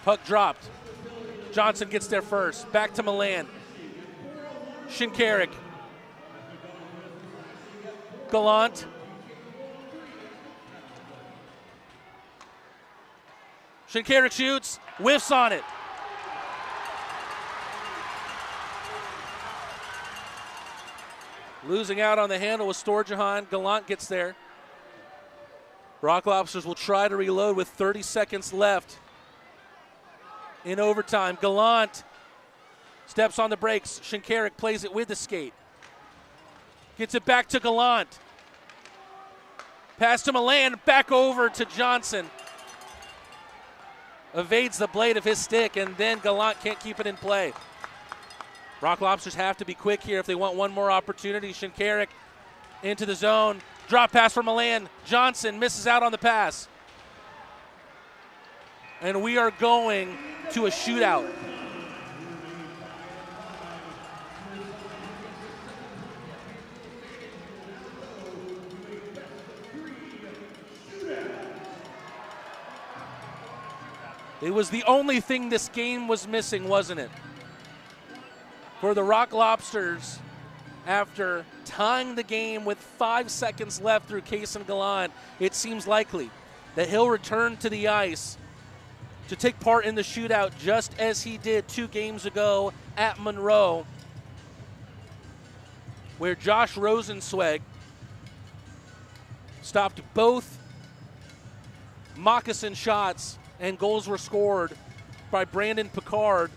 [SPEAKER 1] Puck dropped. Johnson gets there first. Back to Milan. Shinkarik. Gallant. Shinkarik shoots. Whiffs on it. Losing out on the handle with Storjahan. Gallant gets there. Rock Lobsters will try to reload with 30 seconds left in overtime. Gallant steps on the brakes. Shinkarik plays it with the skate. Gets it back to Gallant. Pass to Milan, back over to Johnson. Evades the blade of his stick, and then Gallant can't keep it in play. Rock Lobsters have to be quick here if they want one more opportunity. Shinkarik into the zone. Drop pass for Milan. Johnson misses out on the pass. And we are going to a shootout. It was the only thing this game was missing, wasn't it? For the Rock Lobsters, after tying the game with 5 seconds left through Kaysen Gallant, it seems likely that he'll return to the ice to take part in the shootout just as he did 2 games ago at Monroe, where Josh Rosenzweig stopped both moccasin shots and goals were scored by Brandon Picard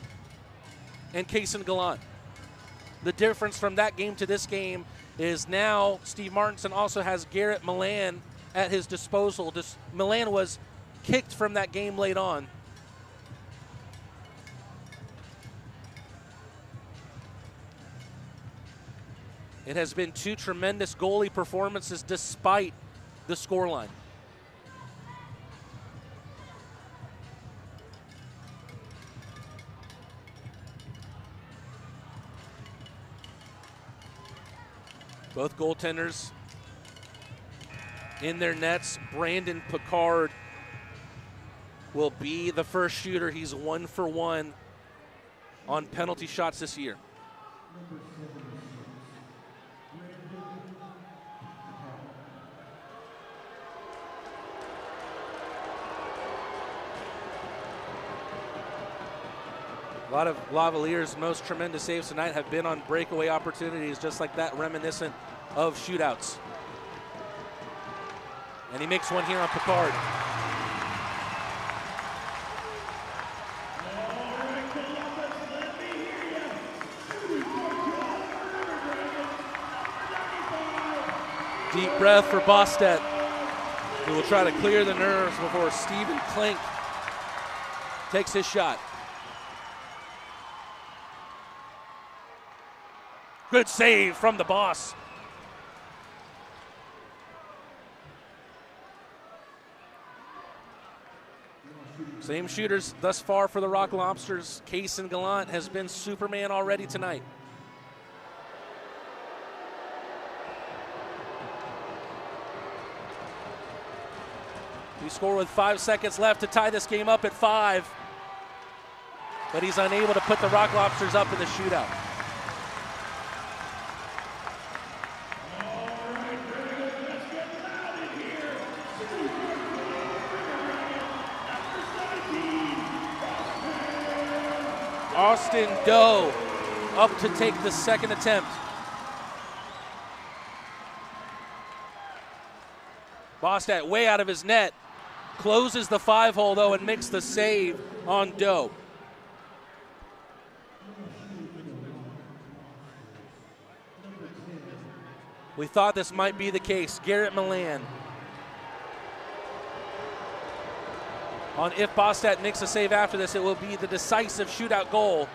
[SPEAKER 1] and Kaysen Gallant. The difference from that game to this game is now Steve Martinson also has Garrett Milan at his disposal. Milan was kicked from that game late on. It has been 2 tremendous goalie performances despite the scoreline. Both goaltenders in their nets. Brandon Picard will be the first shooter. He's 1 for 1 on penalty shots this year. A lot of Lavalier's most tremendous saves tonight have been on breakaway opportunities, just like that, reminiscent of shootouts. And he makes one here on Picard. Deep breath for Bostedt, who will try to clear the nerves before Stephen Klink takes his shot. Good save from the boss. Same shooters thus far for the Rock Lobsters. Kaysen Gallant has been Superman already tonight. He scored with 5 seconds left to tie this game up at 5. But he's unable to put the Rock Lobsters up in the shootout. Austin Doe up to take the second attempt. Bostedt way out of his net. Closes the 5-hole though and makes the save on Doe. We thought this might be the case. Garrett Milan. On if Bostedt makes a save after this, it will be the decisive shootout goal.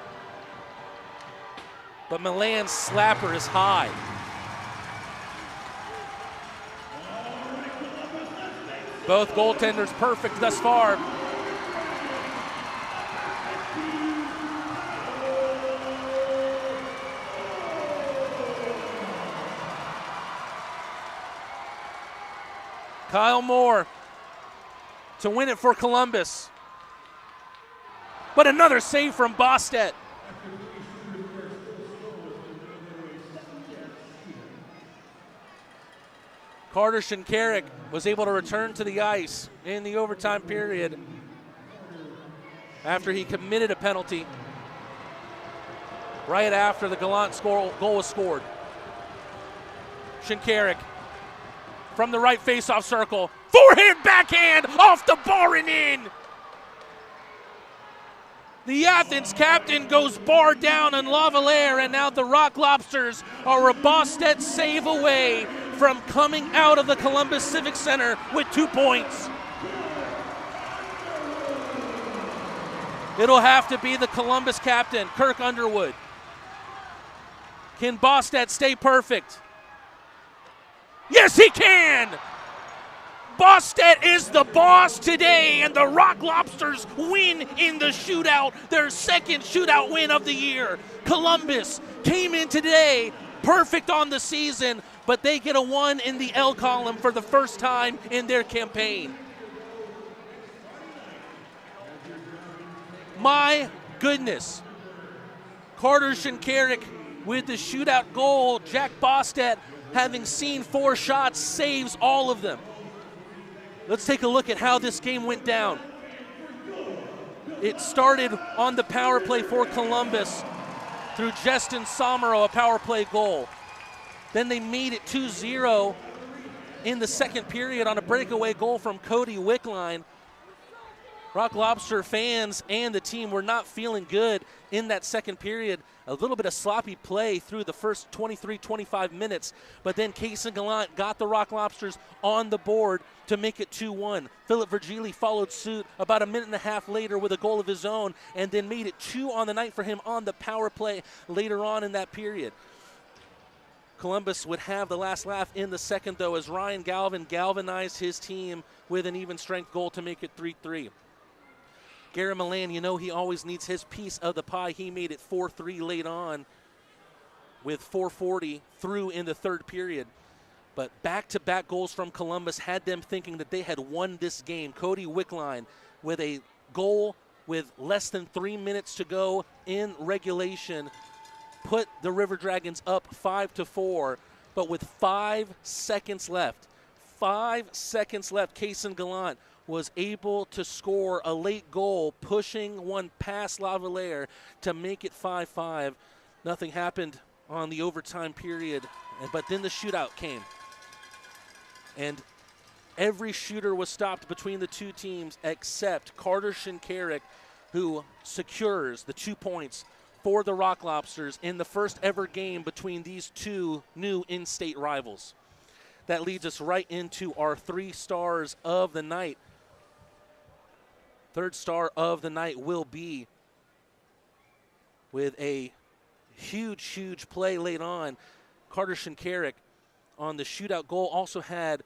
[SPEAKER 1] But Milan's slapper is high. Both goaltenders perfect thus far. Kyle Moore to win it for Columbus. But another save from Bostedt. Carter Shinkarik was able to return to the ice in the overtime period after he committed a penalty right after the Gallant goal was scored. Shinkarik from the right faceoff circle. Forehand, backhand, off the bar and in. The Athens captain goes bar down on Lavalier, and now the Rock Lobsters are a Bostedt save away from coming out of the Columbus Civic Center with 2 points. It'll have to be the Columbus captain, Kirk Underwood. Can Bostedt stay perfect? Yes, he can! Bostedt is the boss today, and the Rock Lobsters win in the shootout, their second shootout win of the year. Columbus came in today perfect on the season, but they get a 1 in the L column for the first time in their campaign. My goodness. Carter Shinkarik with the shootout goal. Jack Bostedt, having seen 4 shots, saves all of them. Let's take a look at how this game went down. It started on the power play for Columbus through Justin Somero, a power play goal. Then they made it 2-0 in the second period on a breakaway goal from Cody Wickline. Rock Lobster fans and the team were not feeling good in that second period. A little bit of sloppy play through the first 23-25 minutes, but then Kaysen Gallant got the Rock Lobsters on the board to make it 2-1. Philip Virgili followed suit about a minute and a half later with a goal of his own, and then made it 2 on the night for him on the power play later on in that period. Columbus would have the last laugh in the second, though, as Ryan Galvin galvanized his team with an even strength goal to make it 3-3. Garrett Milan, you know he always needs his piece of the pie. He made it 4-3 late on with 4:40 through in the third period. But back-to-back goals from Columbus had them thinking that they had won this game. Cody Wickline with a goal with less than 3 minutes to go in regulation put the River Dragons up 5-4, but with 5 seconds left. 5 seconds left, Kaysen Gallant was able to score a late goal, pushing one past Lavalier to make it 5-5. Nothing happened on the overtime period, but then the shootout came. And every shooter was stopped between the two teams except Carter Shinkarik, who secures the 2 points for the Rock Lobsters in the first ever game between these two new in-state rivals. That leads us right into our 3 stars of the night. Third star of the night will be, with a huge play late on, Carter Shinkarik on the shootout goal also had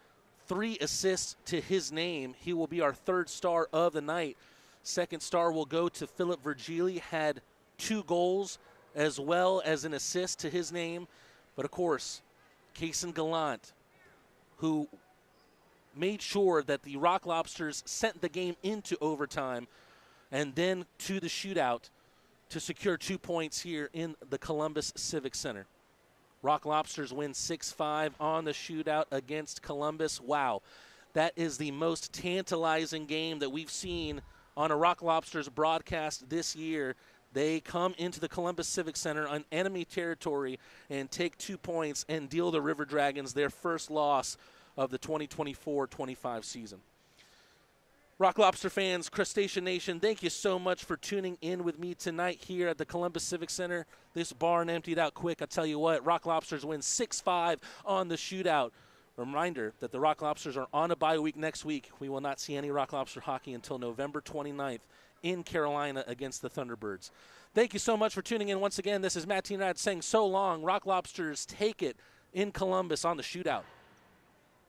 [SPEAKER 1] 3 assists to his name. He will be our third star of the night. Second star will go to Philip Virgili, had 2 goals as well as an assist to his name. But of course, Kaysen Gallant, who made sure that the Rock Lobsters sent the game into overtime and then to the shootout to secure 2 points here in the Columbus Civic Center. Rock Lobsters win 6-5 on the shootout against Columbus. Wow, that is the most tantalizing game that we've seen on a Rock Lobsters broadcast this year. They come into the Columbus Civic Center on enemy territory and take 2 points and deal the River Dragons their first loss of the 2024-25 season. Rock Lobster fans, Crustacean Nation, thank you so much for tuning in with me tonight here at the Columbus Civic Center. This barn emptied out quick. I tell you what, Rock Lobsters win 6-5 on the shootout. Reminder that the Rock Lobsters are on a bye week next week. We will not see any Rock Lobster hockey until November 29th in Carolina against the Thunderbirds. Thank you so much for tuning in once again. This is Matt Teenrad saying so long. Rock Lobsters take it in Columbus on the shootout.